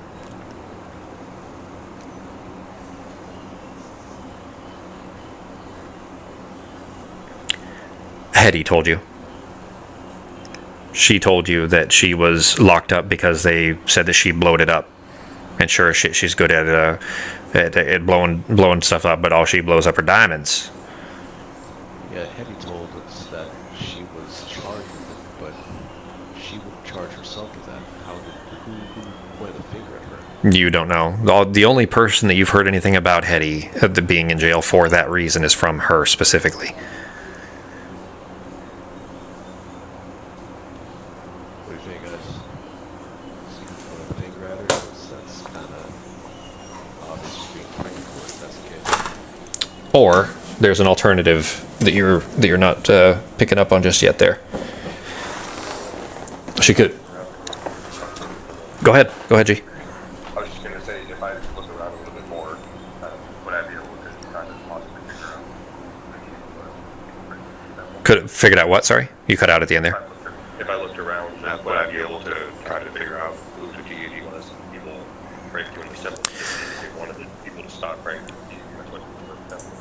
Hetty told you. She told you that she was locked up because they said that she blowed it up. And sure, she's good at blowing stuff up, but all she blows up are diamonds. Yeah, Hetty told us that she was charged with it, but she wouldn't charge herself with that. Who pointed the finger at her? You don't know. The only person that you've heard anything about Hetty being in jail for that reason is from her specifically. What do you think, guys? See who pointed the finger at her? That's kind of obvious she's being framed for it, if that's the case. Or there's an alternative that you're not picking up on just yet. There, she could. Go ahead, G. I was just going to say, if I look around a little bit more, would I be able to kind of possibly figure out? Could have figured out what? Sorry, you cut out at the end there. If I looked around, would I be able to try to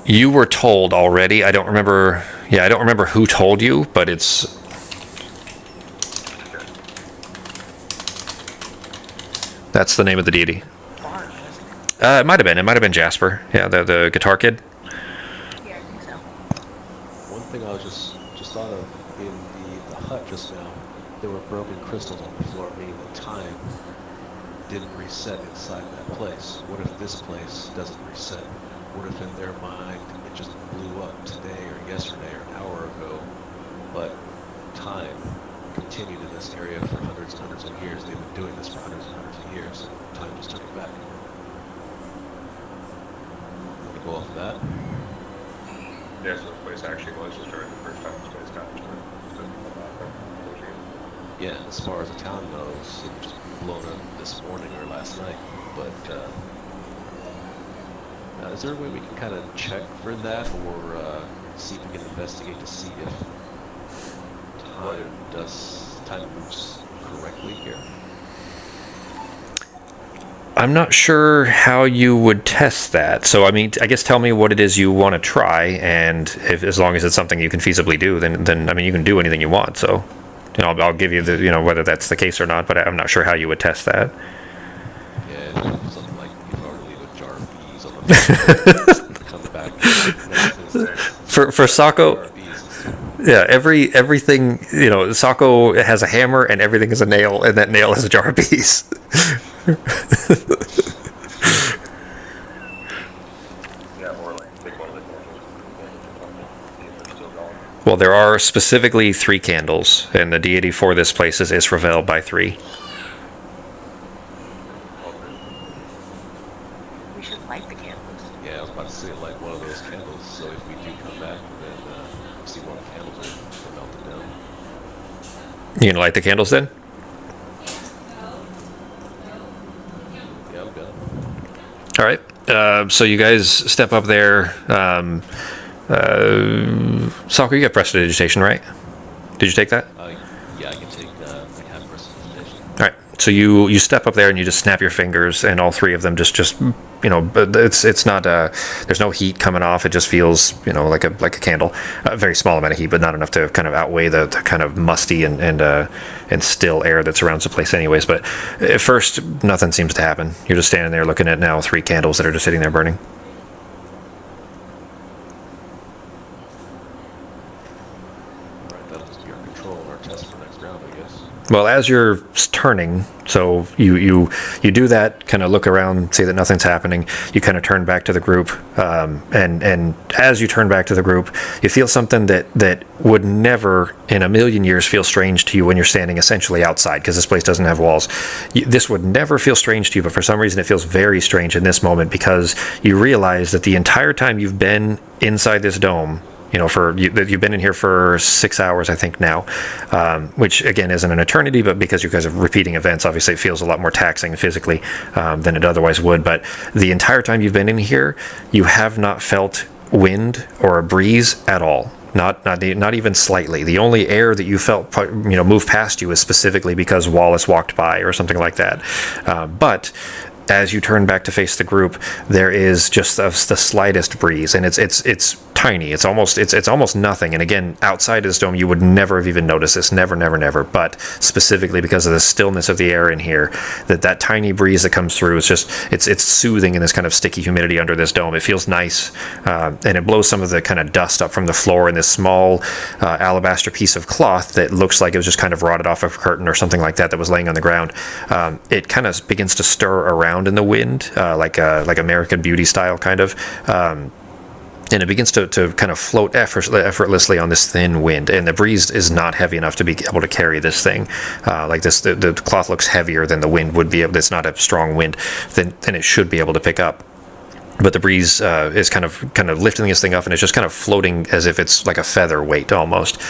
You were told already. I don't remember. Yeah, I don't remember who told you, but it's. That's the name of the deity. Barn, wasn't it? It might have been. It might have been Jasper. Yeah, the guitar kid. Yeah, I think so. One thing I was just thought of in the hut just now, there were broken crystals on the floor, meaning that time didn't reset inside that place. What if this place doesn't reset? What if in their mind it just blew up today or yesterday or an hour ago, but time continued in this area for hundreds and hundreds of years? They've been doing this for hundreds and hundreds of years, and time just took it back. Let me go off of that. Yeah, so the place actually was destroyed the first time this place got destroyed. Yeah, as far as the town knows, it was just blown up this morning or last night. But is there a way we can kind of check for that, or see if we can investigate to see if time moves correctly here? I'm not sure how you would test that. So, I mean, I guess tell me what it is you want to try, and if, as long as it's something you can feasibly do, then I mean, you can do anything you want. So, you know, I'll give you the, you know, whether that's the case or not, but I'm not sure how you would test that. Yeah, something like if I were to leave a jar of bees on the floor, come back. For Sako, yeah, everything, you know, Sako has a hammer and everything is a nail, and that nail is a jar of bees. Yeah, or like take one of the candles, see if they're still going. Well, there are specifically 3 candles, and the deity for this place is Israfel by 3. We should light the candles. Yeah, I was about to say like one of those candles. So if we do come back, then see one of the candles are melted down. You gonna light the candles then? Yeah, I'm good. All right. So you guys step up there. Sako, you got prestidigitation, right? Did you take that? Yeah, I can take like half prestidigitation. All right. So you step up there and you just snap your fingers, and all 3 of them just you know, but it's not there's no heat coming off. It just feels, you know, like a candle. A very small amount of heat, but not enough to kind of outweigh the kind of musty and still air that surrounds the place anyways. But at first, nothing seems to happen. You're just standing there looking at now 3 candles that are just sitting there burning. Alright, that'll just be our control and our test for next round, I guess. Well, as you're turning, so you do that, kind of look around, see that nothing's happening. You kind of turn back to the group, and as you turn back to the group, you feel something that would never in a million years feel strange to you when you're standing essentially outside, because this place doesn't have walls. This would never feel strange to you, but for some reason it feels very strange in this moment, because you realize that the entire time you've been inside this dome, you know, you've been in here for 6 hours, I think now, which again isn't an eternity, but because you guys are repeating events, obviously it feels a lot more taxing physically than it otherwise would. But the entire time you've been in here, you have not felt wind or a breeze at all. Not even slightly. The only air that you felt, you know, move past you is specifically because Wallace walked by or something like that. But as you turn back to face the group, there is just the slightest breeze, and it's tiny. It's almost nothing. And again, outside this dome, you would never have even noticed this. Never. But specifically because of the stillness of the air in here, that tiny breeze that comes through is just it's soothing in this kind of sticky humidity under this dome. It feels nice, and it blows some of the kind of dust up from the floor in this small alabaster piece of cloth that looks like it was just kind of rotted off a curtain or something like that was laying on the ground. It kind of begins to stir around in the wind, like American Beauty style kind of. And it begins to kind of float effortlessly on this thin wind, and the breeze is not heavy enough to be able to carry this thing. Like this, the cloth looks heavier than the wind would be. It's not a strong wind than it should be able to pick up. But the breeze is kind of lifting this thing up, and it's just kind of floating as if it's like a feather weight almost,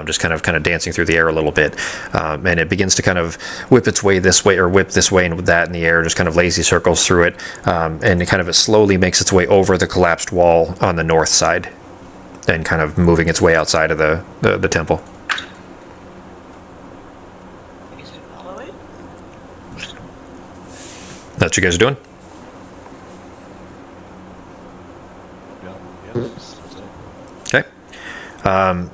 just kind of dancing through the air a little bit, and it begins to kind of whip its way this way or whip this way and that in the air, just kind of lazy circles through it, and it slowly makes its way over the collapsed wall on the north side, and kind of moving its way outside of the temple. I guess we follow it. That's what you guys are doing. Yeah. Yes. So, Okay.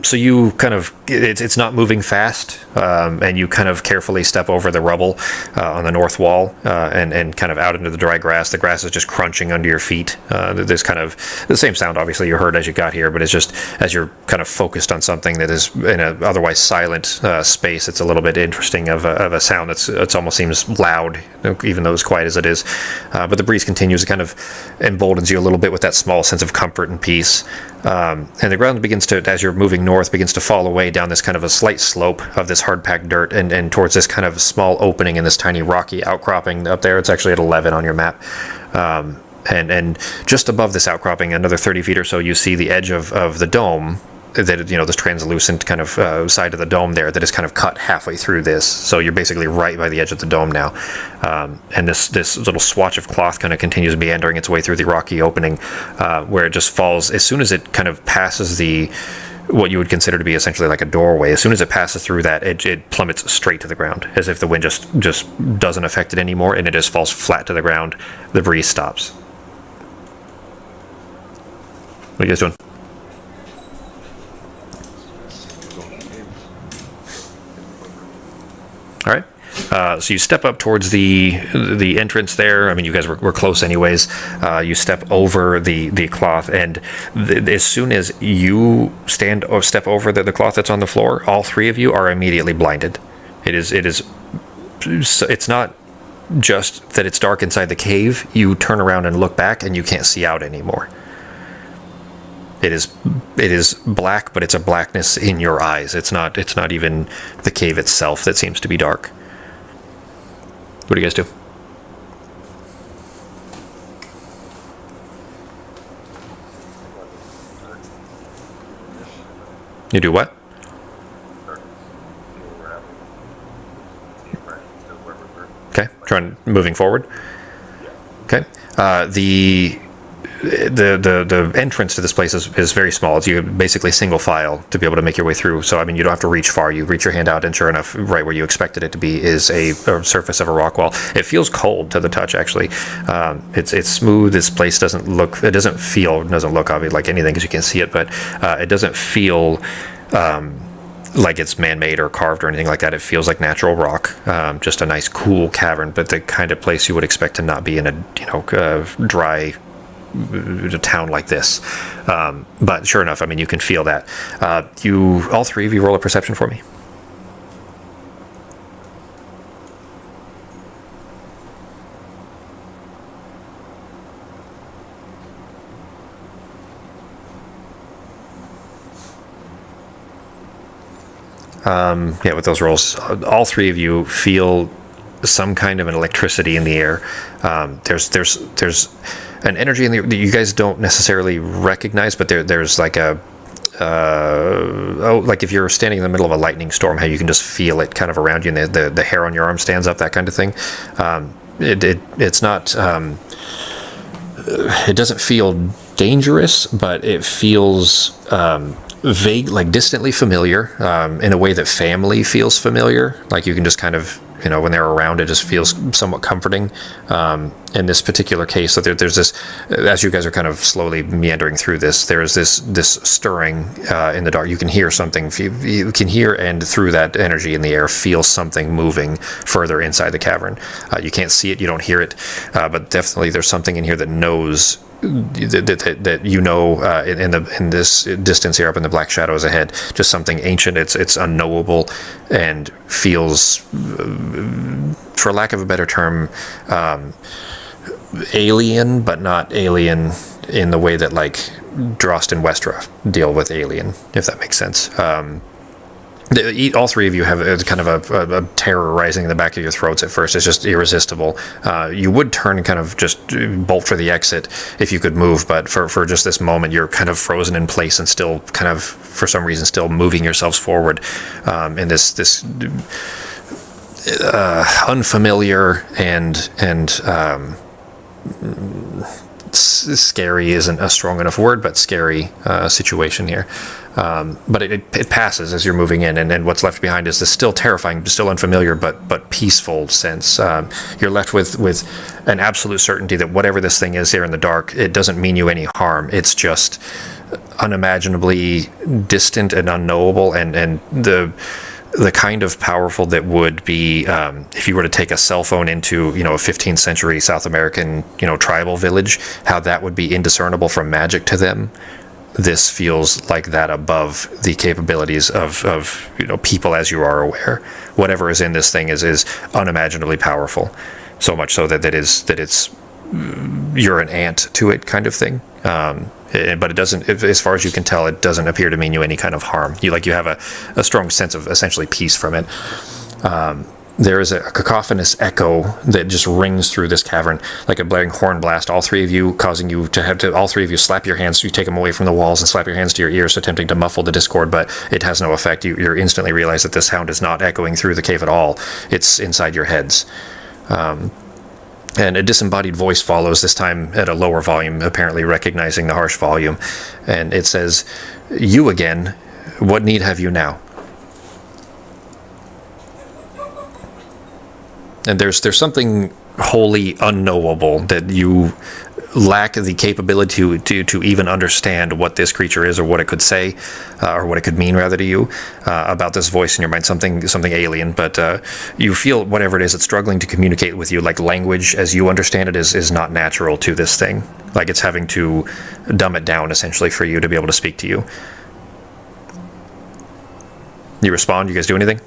So you kind of, it's not moving fast, and you kind of carefully step over the rubble on the north wall and kind of out into the dry grass. The grass is just crunching under your feet. There's kind of the same sound, obviously, you heard as you got here, but it's just as you're kind of focused on something that is in a otherwise silent space, it's a little bit interesting of a sound it almost seems loud, even though as quiet as it is. But the breeze continues. It kind of emboldens you a little bit with that small sense of comfort and peace. And the ground begins to, as you're moving north, begins to fall away down this kind of a slight slope of this hard-packed dirt and towards this kind of small opening in this tiny rocky outcropping up there. It's actually at 11 on your map. And just above this outcropping, another 30 feet or so, you see the edge of the dome, that, you know, this translucent kind of side of the dome there that is kind of cut halfway through this. So you're basically right by the edge of the dome now. And this little swatch of cloth kind of continues meandering its way through the rocky opening, where it just falls as soon as it kind of passes what you would consider to be essentially like a doorway. As soon as it passes through that, it plummets straight to the ground, as if the wind just doesn't affect it anymore, and it just falls flat to the ground. The breeze stops. What are you guys doing? All right. So you step up towards the entrance there. I mean, you guys were close anyways. You step over the cloth, and as soon as you stand or step over the cloth that's on the floor, all three of you are immediately blinded. It's not just that it's dark inside the cave. You turn around and look back, and you can't see out anymore. It is black, but it's a blackness in your eyes. It's not even the cave itself that seems to be dark. What do you guys do? You do what? Okay, moving forward. Okay. The entrance to this place is very small. It's basically single file to be able to make your way through. So, I mean, you don't have to reach far. You reach your hand out, and sure enough, right where you expected it to be is a surface of a rock wall. It feels cold to the touch, actually. It's smooth. This place doesn't look obviously like anything because you can see it, but it doesn't feel like it's man-made or carved or anything like that. It feels like natural rock, just a nice, cool cavern, but the kind of place you would expect to not be in a dry town like this. But sure enough, I mean, you can feel that. All three of you roll a perception for me. With those rolls, all three of you feel some kind of an electricity in the air. There's an energy in the air that you guys don't necessarily recognize, but there's like like if you're standing in the middle of a lightning storm, how you can just feel it kind of around you, and the hair on your arm stands up, that kind of thing. It's not. It doesn't feel dangerous, but it feels vague, like distantly familiar, in a way that family feels familiar. Like you can just kind of, when they're around, it just feels somewhat comforting. In this particular case, so there's this, as you guys are kind of slowly meandering through this, there's this stirring in the dark. You can hear something. You can hear, and through that energy in the air, feel something moving further inside the cavern. You can't see it, you don't hear it, but definitely there's something in here that knows that in this distance here up in the black shadows ahead, just something ancient. It's unknowable and feels, for lack of a better term, alien, but not alien in the way that like Drost and Westra deal with alien, if that makes sense. All three of you have kind of a terror rising in the back of your throats at first. It's just irresistible. You would turn and kind of just bolt for the exit if you could move, but for just this moment, you're kind of frozen in place and still kind of, for some reason, still moving yourselves forward in this unfamiliar and scary isn't a strong enough word, but scary situation here. But it passes as you're moving in, and what's left behind is this still terrifying, still unfamiliar, but peaceful sense. You're left with an absolute certainty that whatever this thing is here in the dark, it doesn't mean you any harm. It's just unimaginably distant and unknowable, and the kind of powerful that would be if you were to take a cell phone into a 15th century South American tribal village, how that would be indiscernible from magic to them. This feels like that above the capabilities of people as you are aware. Whatever is in this thing is unimaginably powerful, so much so that it's you're an ant to it kind of thing. But it doesn't, as far as you can tell, it doesn't appear to mean you any kind of harm. You have a strong sense of essentially peace from it. There is a cacophonous echo that just rings through this cavern like a blaring horn blast, all three of you, causing you to have to, all three of you, slap your hands. You take them away from the walls and slap your hands to your ears, attempting to muffle the discord, but it has no effect. You instantly realize that the sound is not echoing through the cave at all. It's inside your heads. And a disembodied voice follows, this time at a lower volume, apparently recognizing the harsh volume. And it says, "You again, what need have you now?" And there's something wholly unknowable that you lack the capability to even understand what this creature is, or what it could say, or what it could mean rather to you, about this voice in your mind, something alien. But you feel whatever it is, it's struggling to communicate with you. Like language as you understand it is not natural to this thing. Like it's having to dumb it down essentially for you to be able to speak to you. You respond? You guys do anything?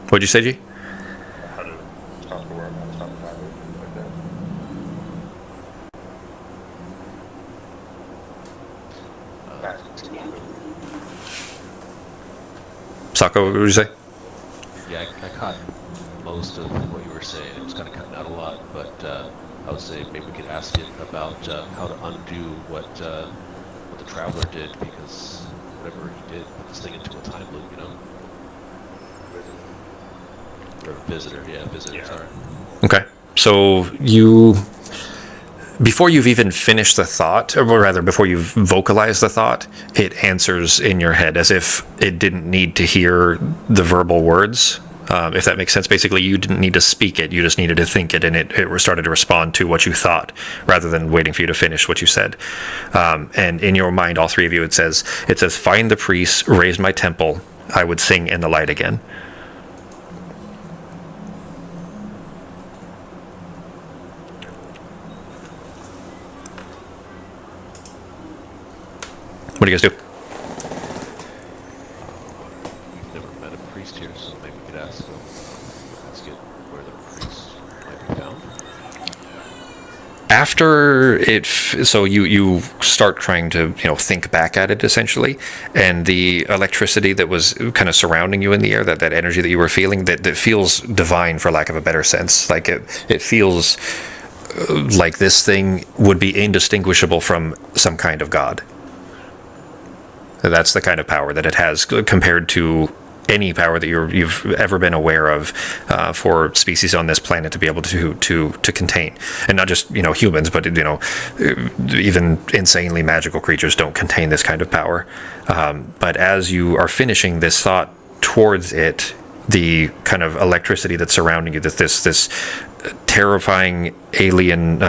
What'd you say, G? How to stop the worm, how to stop the fire, like that. Sako, what did you say? Yeah, I caught most of what you were saying. It was kind of cutting out a lot, but I would say maybe we could ask it about how to undo what the Traveler did, because whatever he did put this thing into a time loop, Or visitor, yeah. Sorry. Okay. So before you've even finished the thought, or rather before you've vocalized the thought, it answers in your head as if it didn't need to hear the verbal words, if that makes sense. Basically, you didn't need to speak it, you just needed to think it, and it started to respond to what you thought, rather than waiting for you to finish what you said. And in your mind, all three of you, it says, "Find the priest, raise my temple, I would sing in the light again." What do you guys do? We've never met a priest here, so maybe we could ask it where the priest might be found. After it, so you start trying to think back at it essentially, and the electricity that was kind of surrounding you in the air, that energy that you were feeling, that feels divine, for lack of a better sense. Like it feels like this thing would be indistinguishable from some kind of god. That's the kind of power that it has compared to any power that you've ever been aware of for species on this planet to be able to contain. And not just humans, but even insanely magical creatures don't contain this kind of power. But as you are finishing this thought towards it, the kind of electricity that's surrounding you, that this terrifying alien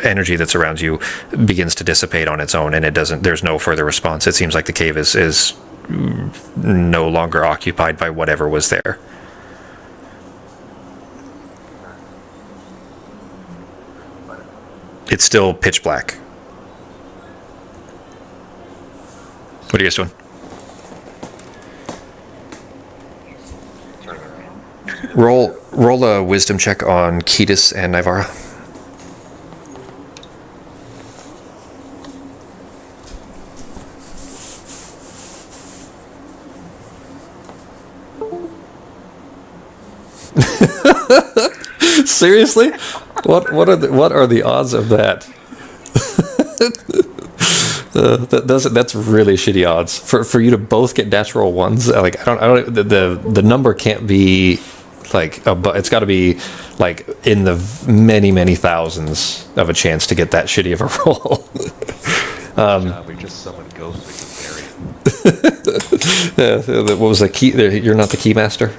energy that surrounds you, begins to dissipate on its own, and there's no further response. It seems like the cave is no longer occupied by whatever was there. It's still pitch black. What are you guys doing? Roll a wisdom check on Ketis and Nivara. Seriously? What are the odds of that? That's really shitty odds for you to both get natural ones. Like I don't the number can't be like it's got to be like in the many thousands of a chance to get that shitty of a roll. We just summoned ghosts What was the key? You're not the key master.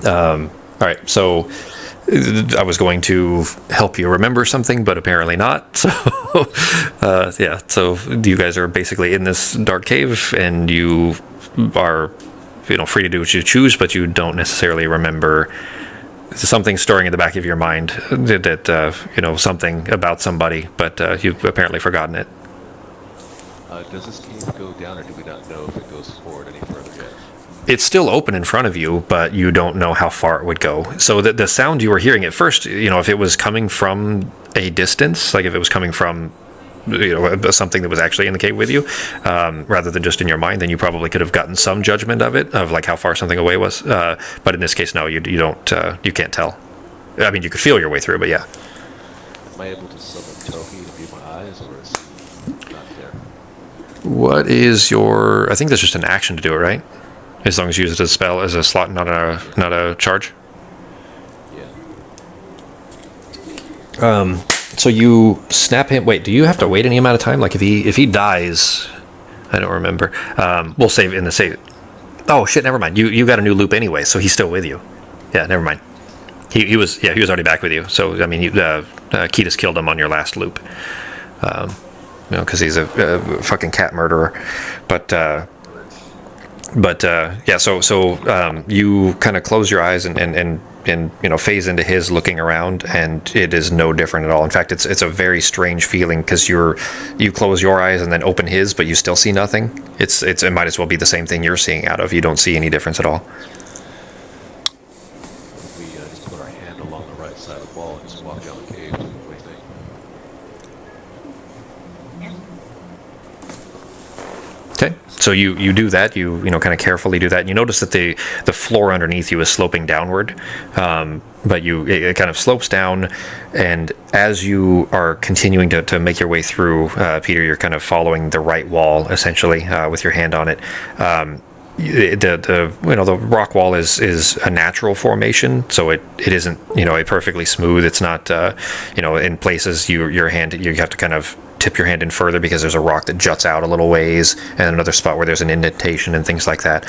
All right, so I was going to help you remember something, but apparently not. So, yeah. So you guys are basically in this dark cave, and you are, free to do what you choose, but you don't necessarily remember something stirring in the back of your mind that something about somebody, but you've apparently forgotten it. Does this cave go down, or do we not know if it goes forward any further yet? It's still open in front of you, but you don't know how far it would go. So the sound you were hearing at first, if it was coming from a distance, like if it was coming from, something that was actually in the cave with you, rather than just in your mind, then you probably could have gotten some judgment of it, of like how far something away was. But in this case, no, you don't, you can't tell. I mean, you could feel your way through, but yeah. Am I able to summon Tohi to view my eyes, or is he not there? What is your? I think that's just an action to do it, right? As long as you use it as a spell, as a slot, not a charge. Yeah. So you snap him. Wait, do you have to wait any amount of time? Like if he dies, I don't remember. We'll save in the save. Oh shit, never mind. You got a new loop anyway, so he's still with you. Yeah, never mind. He was already back with you. So I mean, Ketis killed him on your last loop. Because he's a fucking cat murderer. But yeah, so you kind of close your eyes and phase into his looking around, and it is no different at all. In fact, it's a very strange feeling because you close your eyes and then open his, but you still see nothing. It might as well be the same thing you're seeing out of. You don't see any difference at all. We just put our hand along the right side of the wall and just walk down the cave. What do you think? Okay, so you do that. You kind of carefully do that, and you notice that the floor underneath you is sloping downward, but it kind of slopes down, and as you are continuing to make your way through, Peter, you're kind of following the right wall essentially with your hand on it. The rock wall is a natural formation, so it isn't a perfectly smooth. It's not in places you have to kind of tip your hand in further because there's a rock that juts out a little ways, and another spot where there's an indentation and things like that.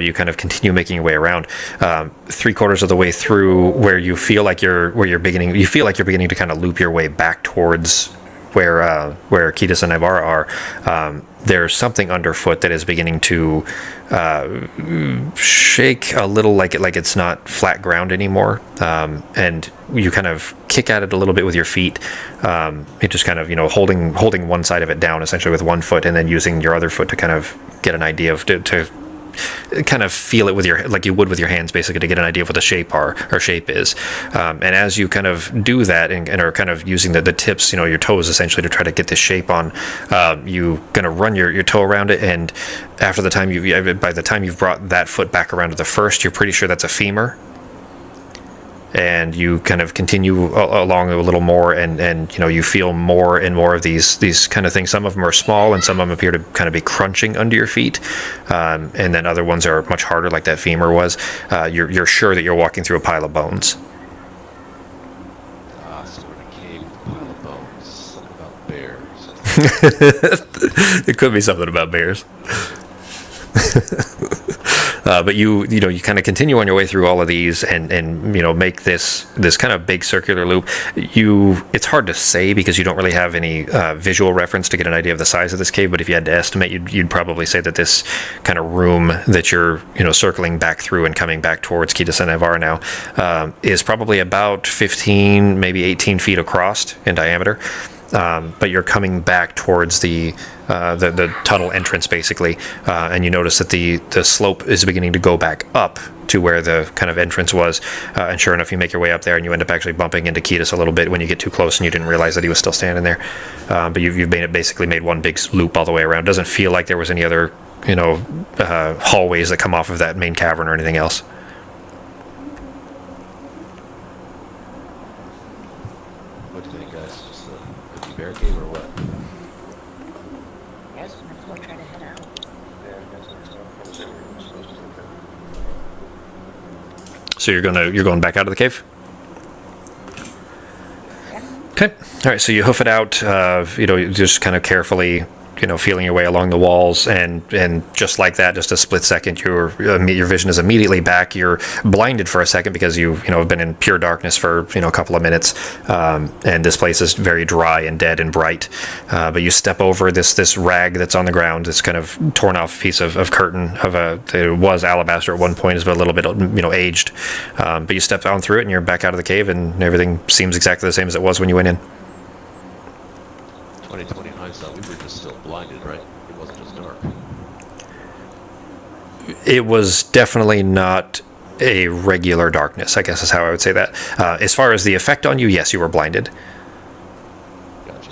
You kind of continue making your way around. 3/4 of the way through, where you feel like you're beginning to kind of loop your way back towards where Ketis and Ibarra are. There's something underfoot that is beginning to shake a little, like it's not flat ground anymore, and you kind of kick at it a little bit with your feet. It just kind of holding one side of it down essentially with one foot, and then using your other foot to kind of get an idea of to kind of feel it with like you would with your hands, basically, to get an idea of what the shape is. And as you kind of do that and are kind of using the tips, your toes essentially, to try to get this shape on, you kind of run your toe around it, and by the time you've brought that foot back around to the first, you're pretty sure that's a femur. And you kind of continue along a little more, and you feel more and more of these kind of things. Some of them are small, and some of them appear to kind of be crunching under your feet, and then other ones are much harder, like that femur was. You're sure that you're walking through a pile of bones. So we're in a cave with a pile of bones. Something about bears. It could be something about bears. But you kind of continue on your way through all of these, and make this kind of big circular loop. It's hard to say because you don't really have any visual reference to get an idea of the size of this cave. But if you had to estimate, you'd probably say that this kind of room that you're circling back through and coming back towards Ketis and Ibarra now is probably about 15, maybe 18 feet across in diameter. But you're coming back towards the tunnel entrance, basically, and you notice that the slope is beginning to go back up to where the kind of entrance was, and sure enough, you make your way up there, and you end up actually bumping into Ketis a little bit when you get too close, and you didn't realize that he was still standing there. But you've basically made one big loop all the way around. Doesn't feel like there was any other hallways that come off of that main cavern or anything else. What do you think, guys? Just a empty bear cave or what? guess we might as well try to head out. Yeah, I guess so. I'm assuming we're supposed to. So you're going back out of the cave? Okay. All right. So you hoof it out. You just kind of carefully, feeling your way along the walls, and just like that, just a split second, your vision is immediately back. You're blinded for a second because you have been in pure darkness for a couple of minutes, and this place is very dry and dead and bright. But you step over this rag that's on the ground, this kind of torn off piece of curtain it was alabaster at one point, is a little bit aged. But you step on through it, and you're back out of the cave, and everything seems exactly the same as it was when you went in. 2020 hindsight, we were just still blinded, right? It wasn't just dark. It was definitely not a regular darkness, I guess is how I would say that. As far as the effect on you, yes, you were blinded. Gotcha.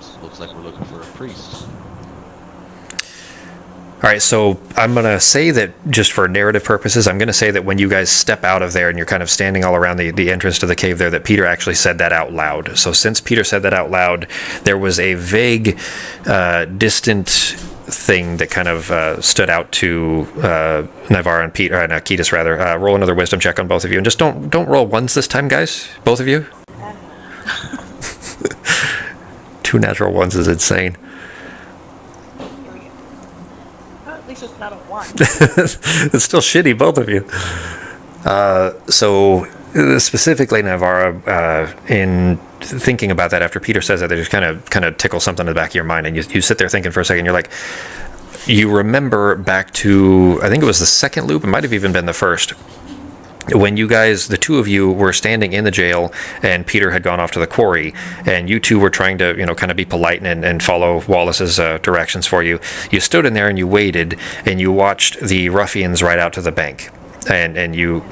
So looks like we're looking for a priest. All right, so I'm going to say that just for narrative purposes, I'm going to say that when you guys step out of there and you're kind of standing all around the entrance to the cave there, that Peter actually said that out loud. So since Peter said that out loud, there was a vague, distant thing that kind of stood out to Navarre and Peter, and Ketis rather. Roll another wisdom check on both of you, and just don't roll ones this time, guys. Both of you. 2 natural ones is insane. At least it's not a 1. It's still shitty, both of you. So specifically, Navarra, in thinking about that after Peter says that, they just kind of tickle something in the back of your mind, and you sit there thinking for a second. You're like, you remember back to, I think it was the second loop. It might have even been the first. When you guys, the two of you, were standing in the jail and Peter had gone off to the quarry, and you two were trying to, kind of be polite and follow Wallace's directions for you, you stood in there and you waited and you watched the ruffians ride out to the bank. And you...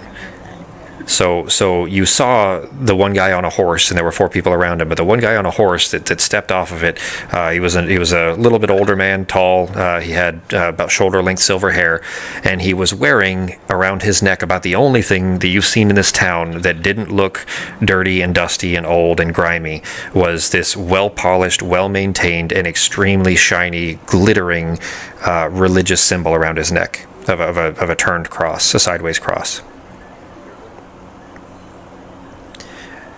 So you saw the one guy on a horse, and there were 4 people around him. But the one guy on a horse that stepped off of it, he was a little bit older man, tall. He had about shoulder-length silver hair, and he was wearing around his neck about the only thing that you've seen in this town that didn't look dirty and dusty and old and grimy, was this well-polished, well-maintained, and extremely shiny, glittering religious symbol around his neck of a turned cross, a sideways cross.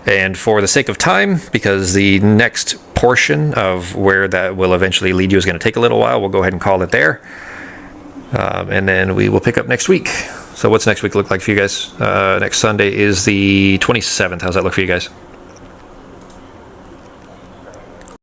And for the sake of time, because the next portion of where that will eventually lead you is going to take a little while, we'll go ahead and call it there. And then we will pick up next week. So what's next week look like for you guys? Next Sunday is the 27th. How's that look for you guys?